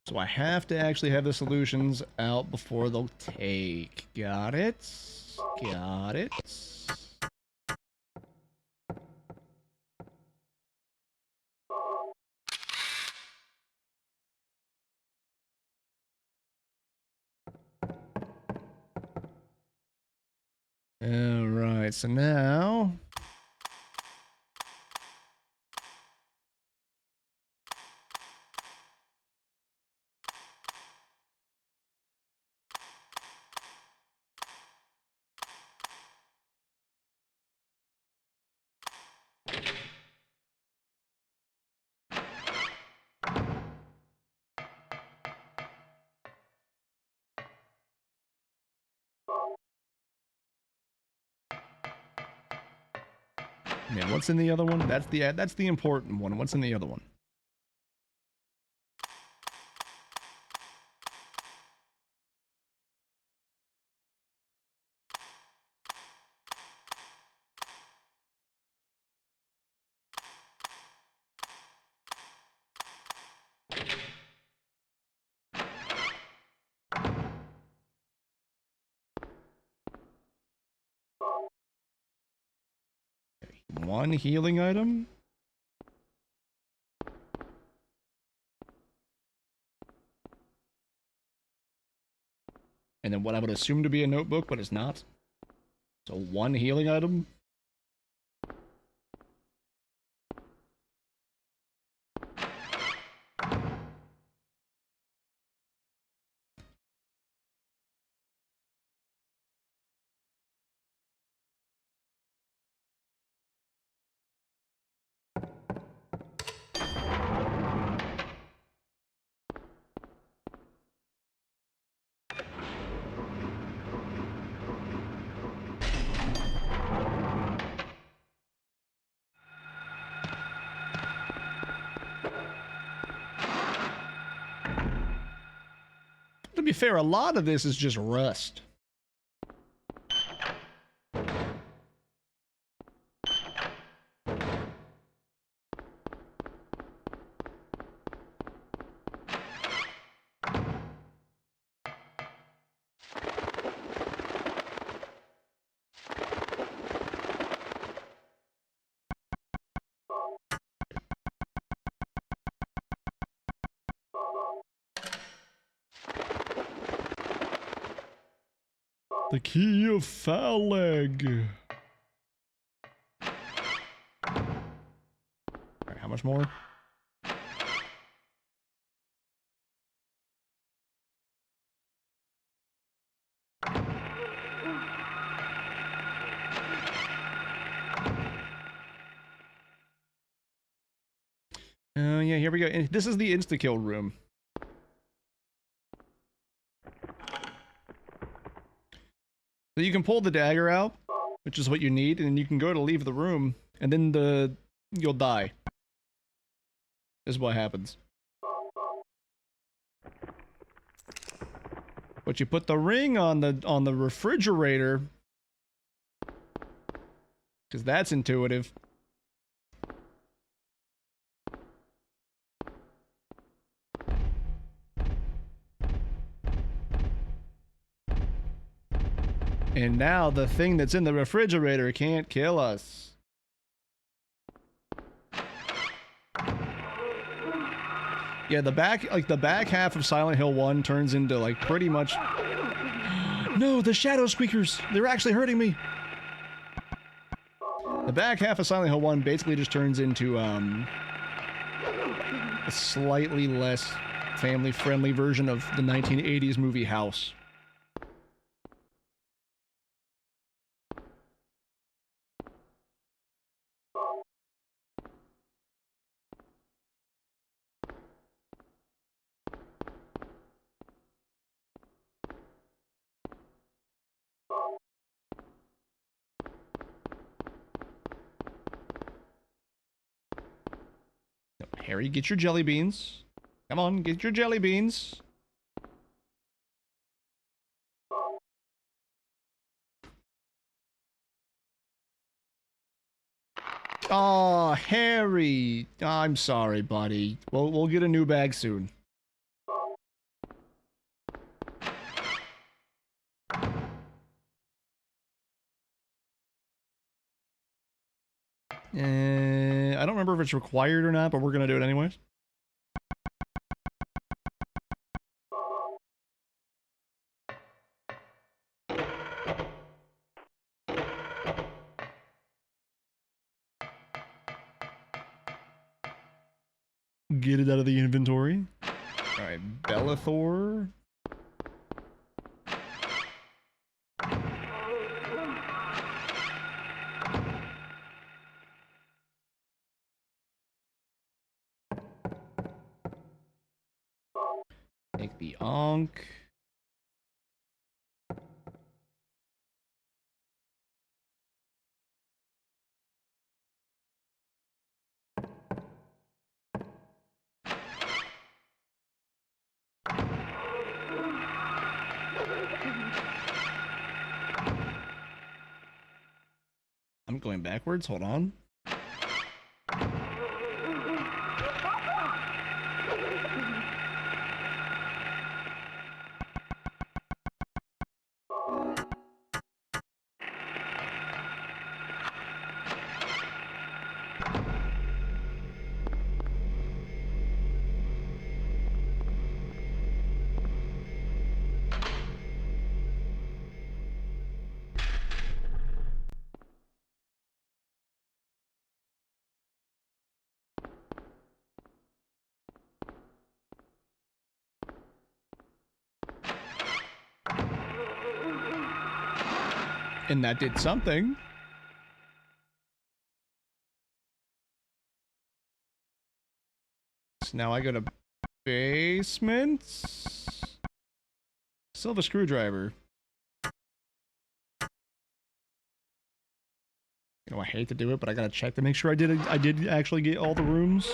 So I have to actually have the solutions out before they'll take. Got it. Got it. All right. So now. Yeah, what's in the other one? That's the important one. What's in the other one? one healing item. And then what I would assume to be a notebook, but it's not. So one healing item. To be fair, a lot of this is just rust. The key of Phaleg. Alright, how much more? Yeah, here we go. This is the insta-kill room. So you can pull the dagger out, which is what you need, and then you can go to leave the room, and then you'll die. This is what happens. But you put the ring on the refrigerator, because that's intuitive. And now the thing that's in the refrigerator can't kill us. Yeah, the back half of Silent Hill 1 turns into like pretty much... No, the shadow squeakers! They're actually hurting me! The back half of Silent Hill 1 basically just turns into a slightly less family-friendly version of the 1980s movie House. Harry, get your jelly beans. Come on, get your jelly beans. Oh, Harry. I'm sorry, buddy. We'll get a new bag soon. I don't remember if it's required or not, but we're gonna do it anyways. Get it out of the inventory. Alright, Bellathor. Take the Ankh. I'm going backwards, hold on. And that did something. So now I go to basement. Still have a screwdriver. You know, I hate to do it, but I gotta check to make sure I did actually get all the rooms.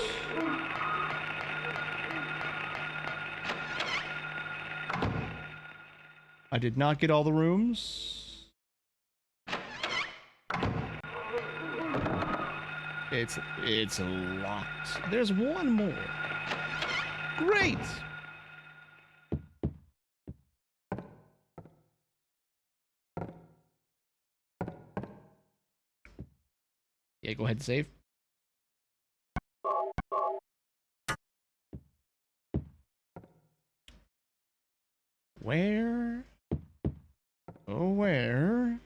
I did not get all the rooms. It's locked. There's one more. Great. Yeah, go ahead and save. Where? Oh, where?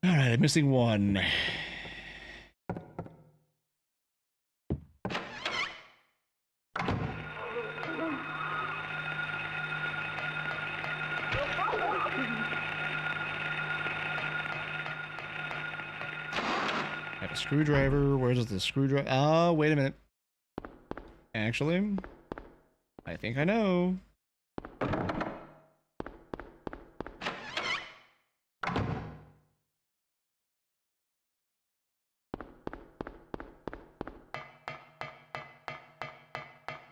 Alright, I'm missing one. I have a screwdriver. Where's the screwdriver? Oh, wait a minute. Actually, I think I know.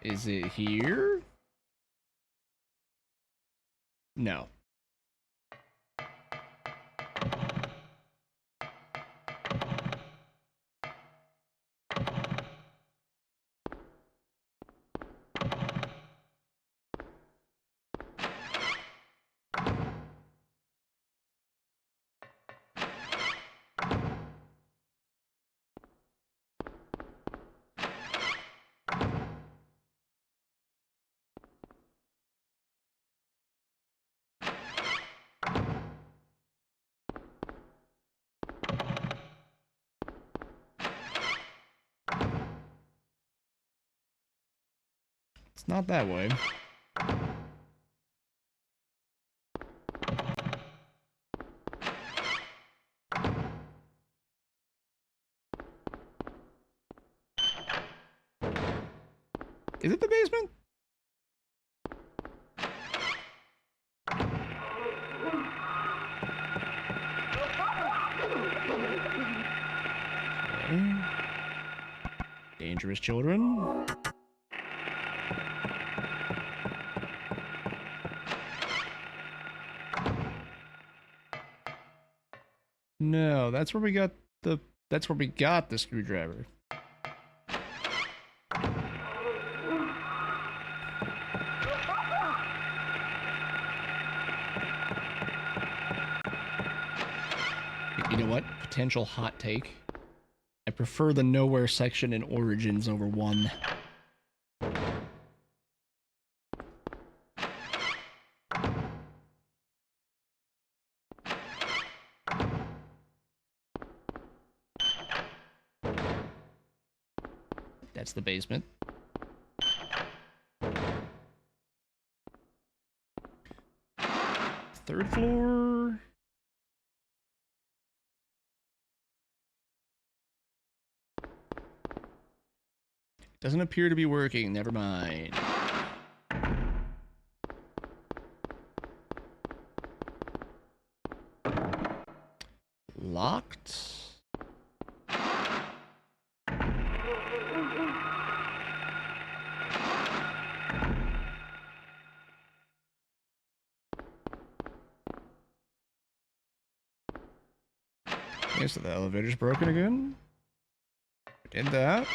Is it here? No. It's not that way. Is it the basement? Okay. Dangerous children. No, that's where we got the screwdriver. You know what? Potential hot take. I prefer the nowhere section in Origins over 1. That's the basement. Third floor. Doesn't appear to be working. Never mind. Locked. Okay, so the elevator's broken again. Did that.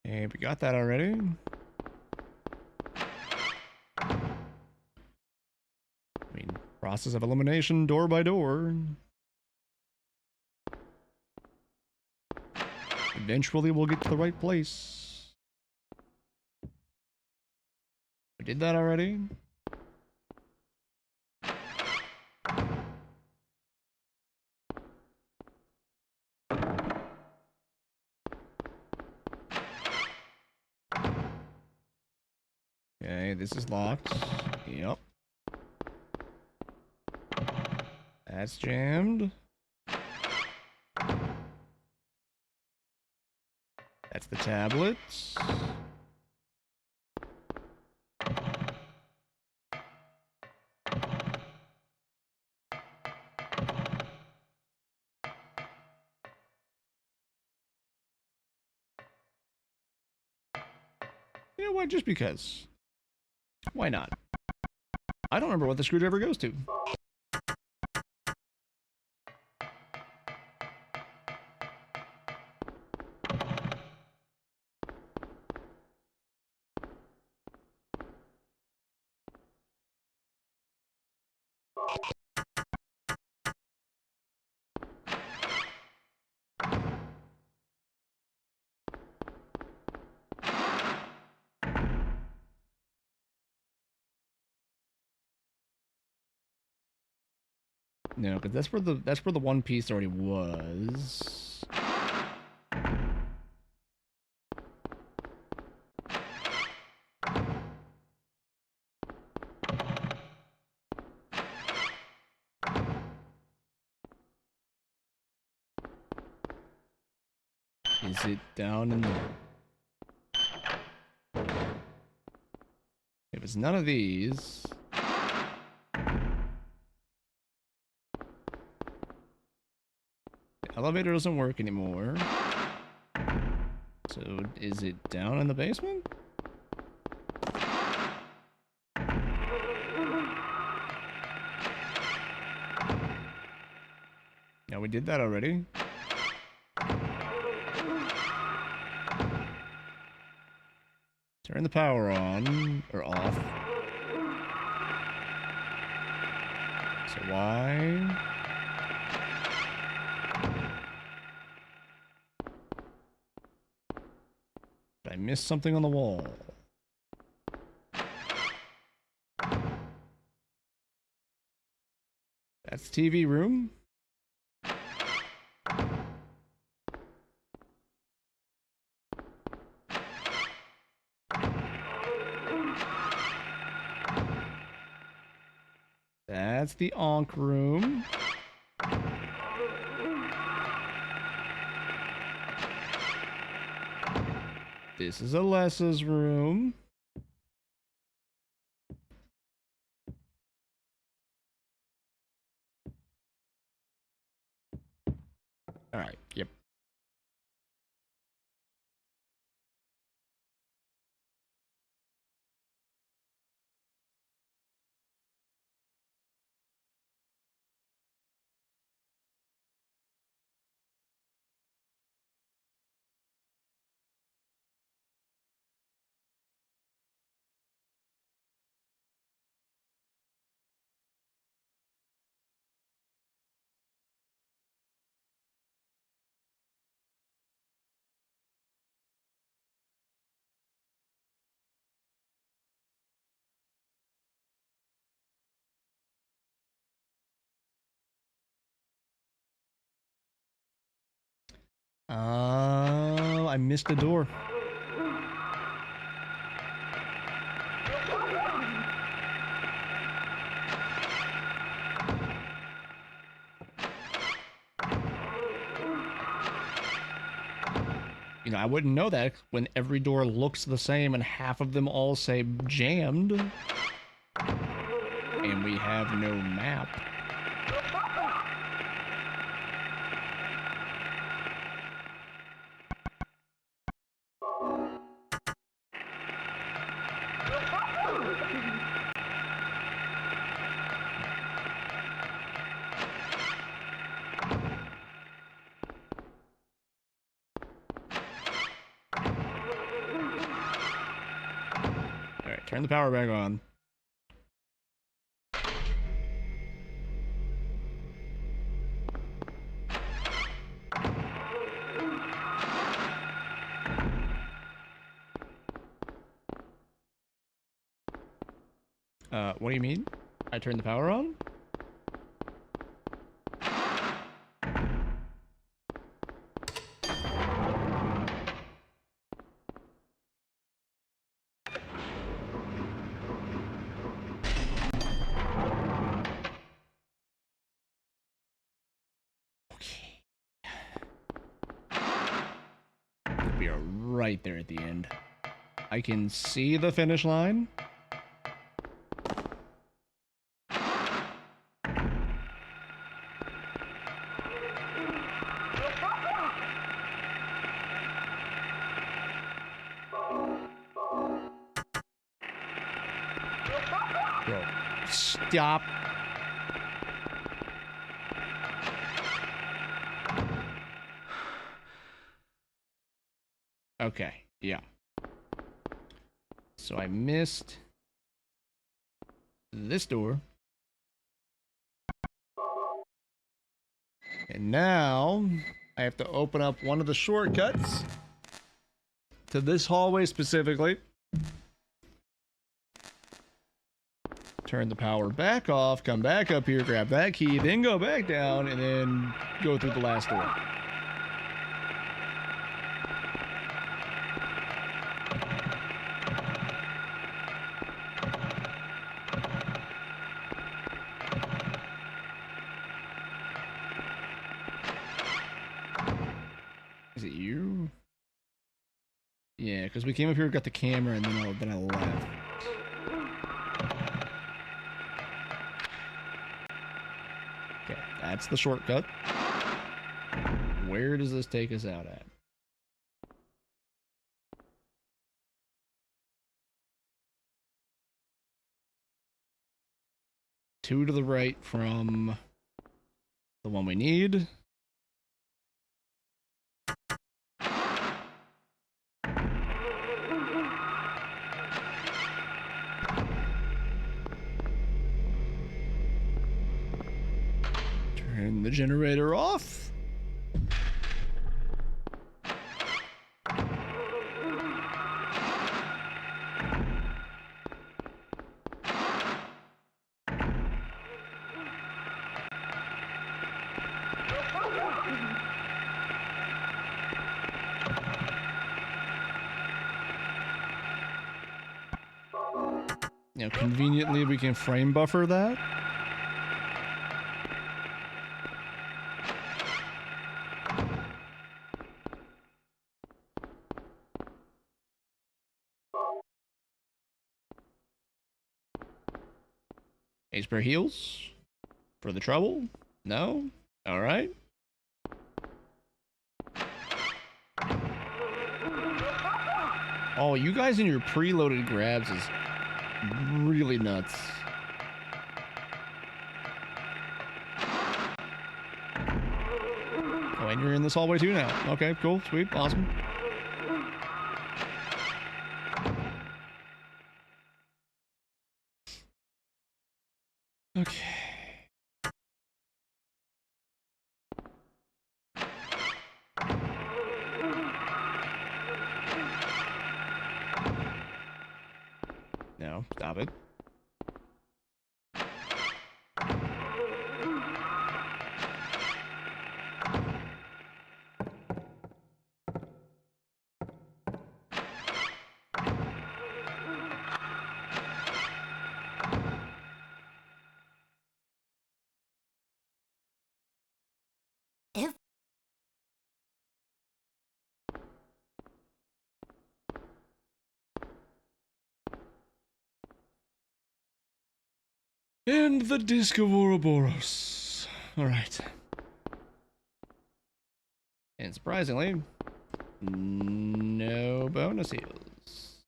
And we got that already. I mean, Process of elimination, door by door. Eventually we'll get to the right place. We did that already. Okay, this is locked. Yep. That's jammed. That's the tablet. You know what? Just because. Why not? I don't remember what the screwdriver goes to. No, because that's where the one piece already was. Is it down in the... If it's none of these... The elevator doesn't work anymore. So, is it down in the basement? Yeah, we did that already. Turn the power on, or off. So why? Did I miss something on the wall? That's TV room. That's the Onk room. This is Alessa's room. All right, yep. I missed a door. You know, I wouldn't know that when every door looks the same and half of them all say jammed. And we have no map. Turn the power back on. What do you mean? I turned the power on? We are right there at the end. I can see the finish line. Bro, stop. Okay, yeah. So I missed this door. And now I have to open up one of the shortcuts to this hallway specifically. Turn the power back off, come back up here, grab that key, then go back down, and then go through the last door. Is it you? Yeah, because we came up here, got the camera, and then I left. Okay, that's the shortcut. Where does this take us out at? Two to the right from the one we need. Turn the generator off. You know, conveniently we can frame buffer that. Ace per heals? For the trouble? No? Alright. Oh, you guys and your preloaded grabs is really nuts. Oh, and you're in this hallway too now. Okay, cool, sweet, awesome. Okay. No, stop it. If And the Disc of Ouroboros. Alright. And surprisingly, no bonus heals.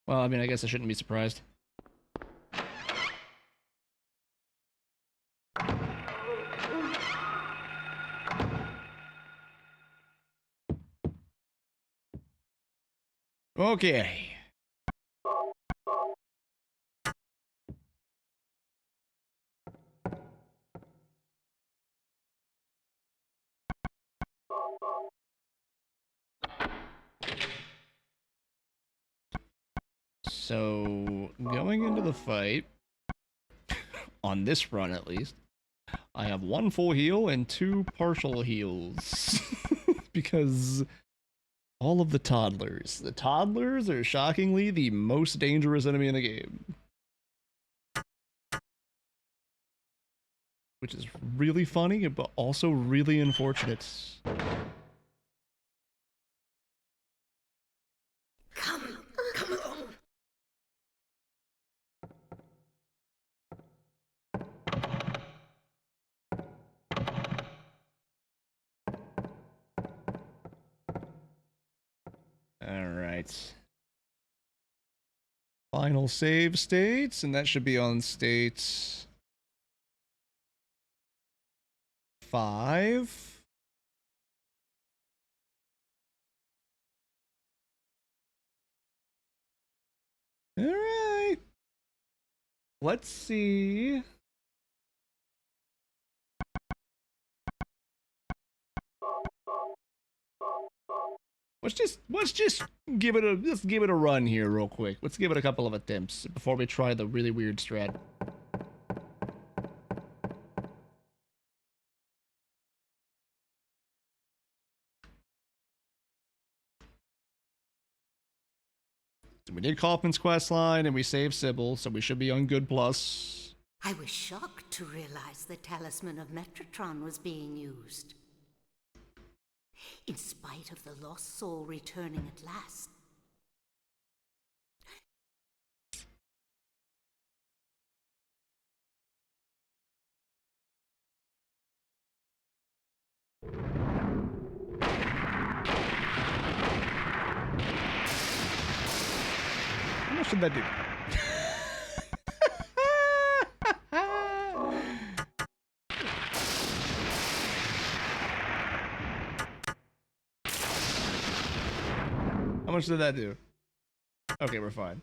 Well, I mean, I guess I shouldn't be surprised. Okay. So going into the fight, on this run at least, I have 1 full heal and 2 partial heals. Because all of the toddlers. The toddlers are shockingly the most dangerous enemy in the game. Which is really funny, but also really unfortunate. Come along. Alright. Final save states, and that should be on state 5. Alright. Let's see. Let's just give it a run here real quick. Let's give it a couple of attempts before we try the really weird strat. We did Kaufman's quest line and we saved Sybil, so we should be on good plus. I was shocked to realize the talisman of Metatron was being used. In spite of the lost soul returning at last. How much did that do? How much did that do? Okay, we're fine.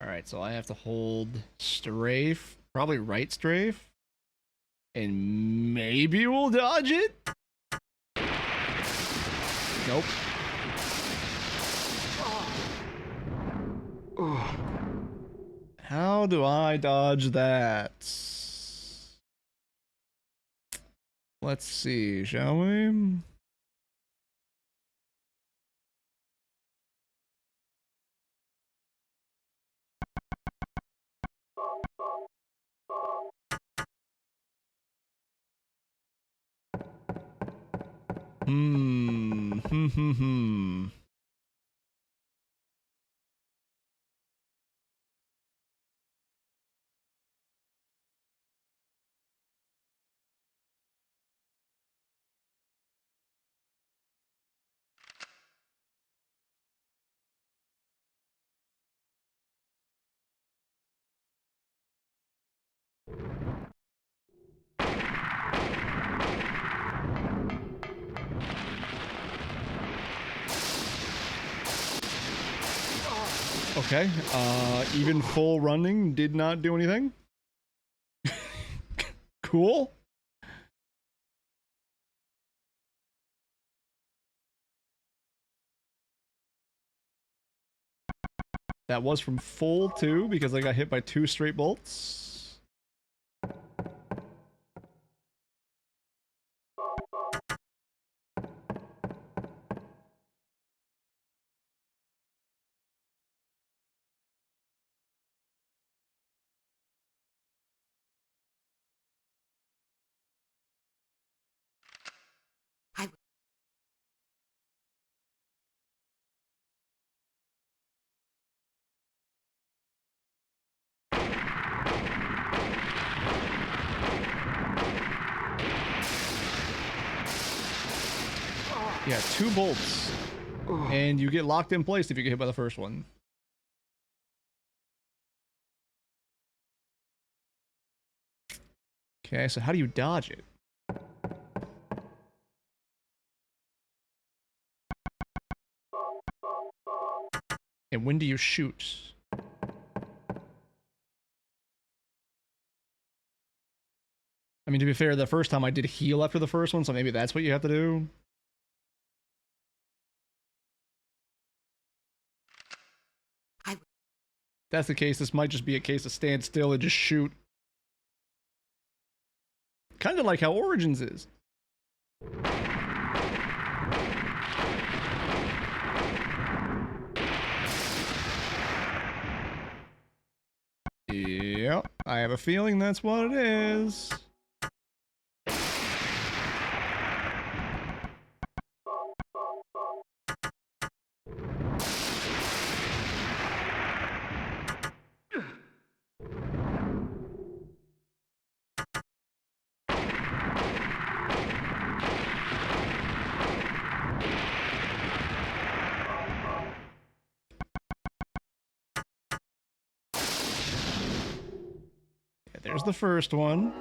Alright, so I have to hold strafe, probably right strafe, and maybe we'll dodge it? Nope. How do I dodge that? Let's see, shall we? Hmm. Okay, even full running did not do anything. Cool. That was from full too, because I got hit by 2 straight bolts. I Yeah, 2 bolts. And you get locked in place if you get hit by the first one. Okay, so how do you dodge it? And when do you shoot? I mean, to be fair, the first time I did heal after the first one, so maybe that's what you have to do. If that's the case, this might just be a case of stand still and just shoot. Kind of like how Origins is. Yep, I have a feeling that's what it is. There's the first one.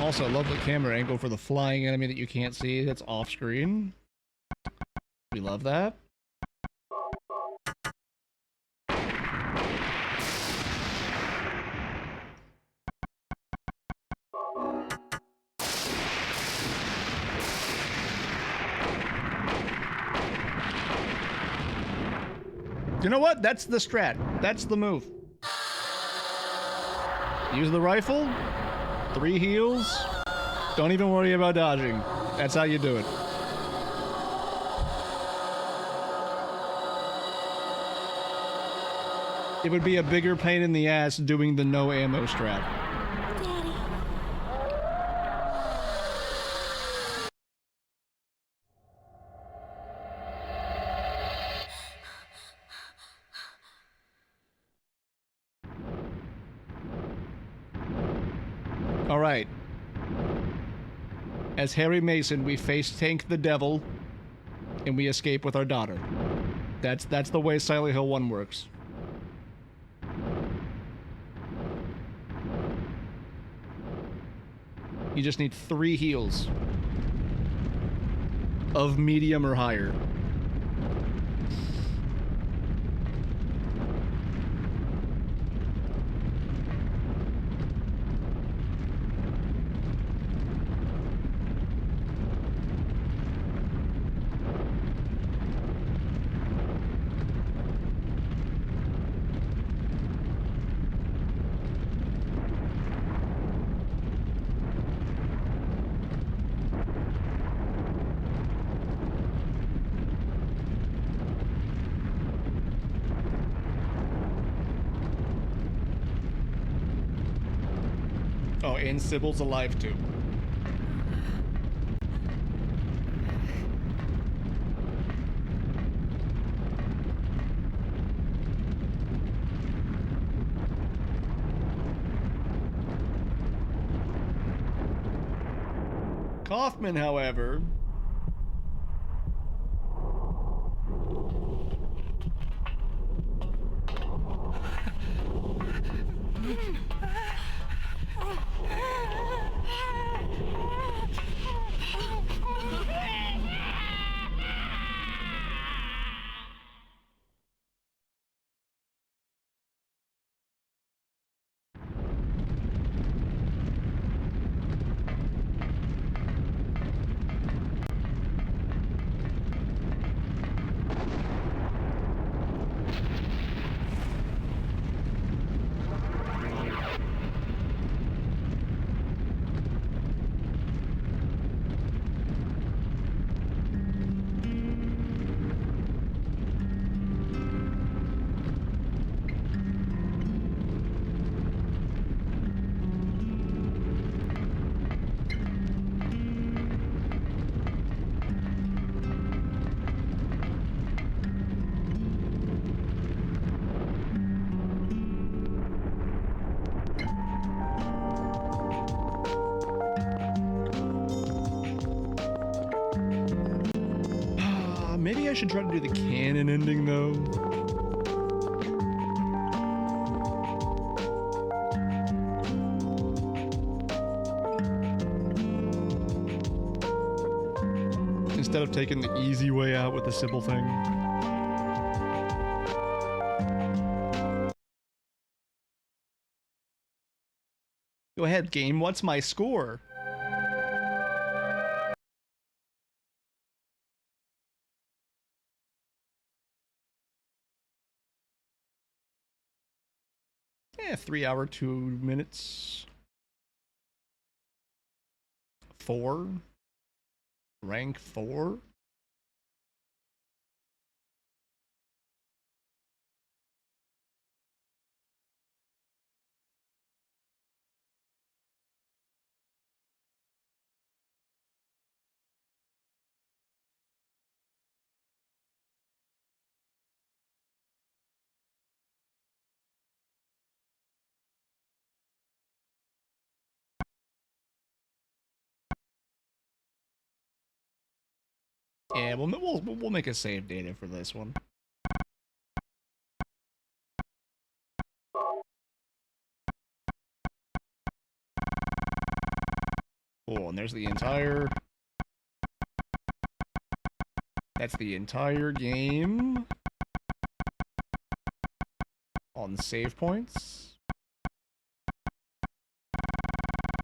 Also, lovely camera angle for the flying enemy that you can't see that's off screen. We love that. You know what? That's the strat. That's the move. Use the rifle. 3 heals. Don't even worry about dodging. That's how you do it. It would be a bigger pain in the ass doing the no ammo strat. Daddy. All right. As Harry Mason, we face tank the devil, and we escape with our daughter. That's the way Silent Hill 1 works. You just need 3 heals of medium or higher. Oh, and Sybil's alive too. Kaufman, however... Maybe I should try to do the canon ending, though. instead of taking the easy way out with the simple thing. Go ahead, game. What's my score? Yeah, 3 hour, 2 minutes. 4. Rank 4. Yeah, we'll make a save data for this one. Oh, and there's the entire... That's the entire game. On save points.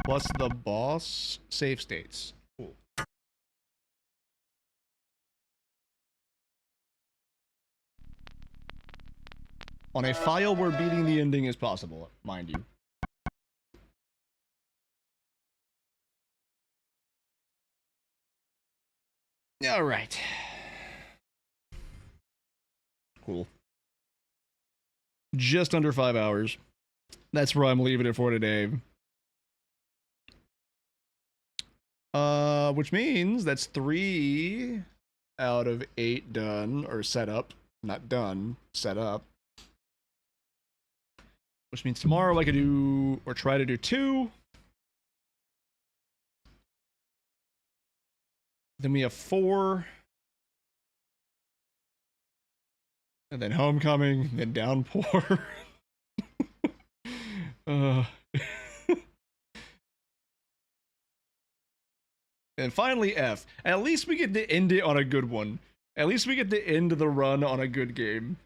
Plus the boss save states. Cool. On a file where beating the ending is possible, mind you. All right. Cool. Just under 5 hours. That's where I'm leaving it for today. Which means that's 3 out of 8 done, or set up. Not done, set up. Which means tomorrow I could do, or try to do 2. Then we have 4. And then Homecoming, then Downpour. And finally F. At least we get to end it on a good one. At least we get to end the run on a good game.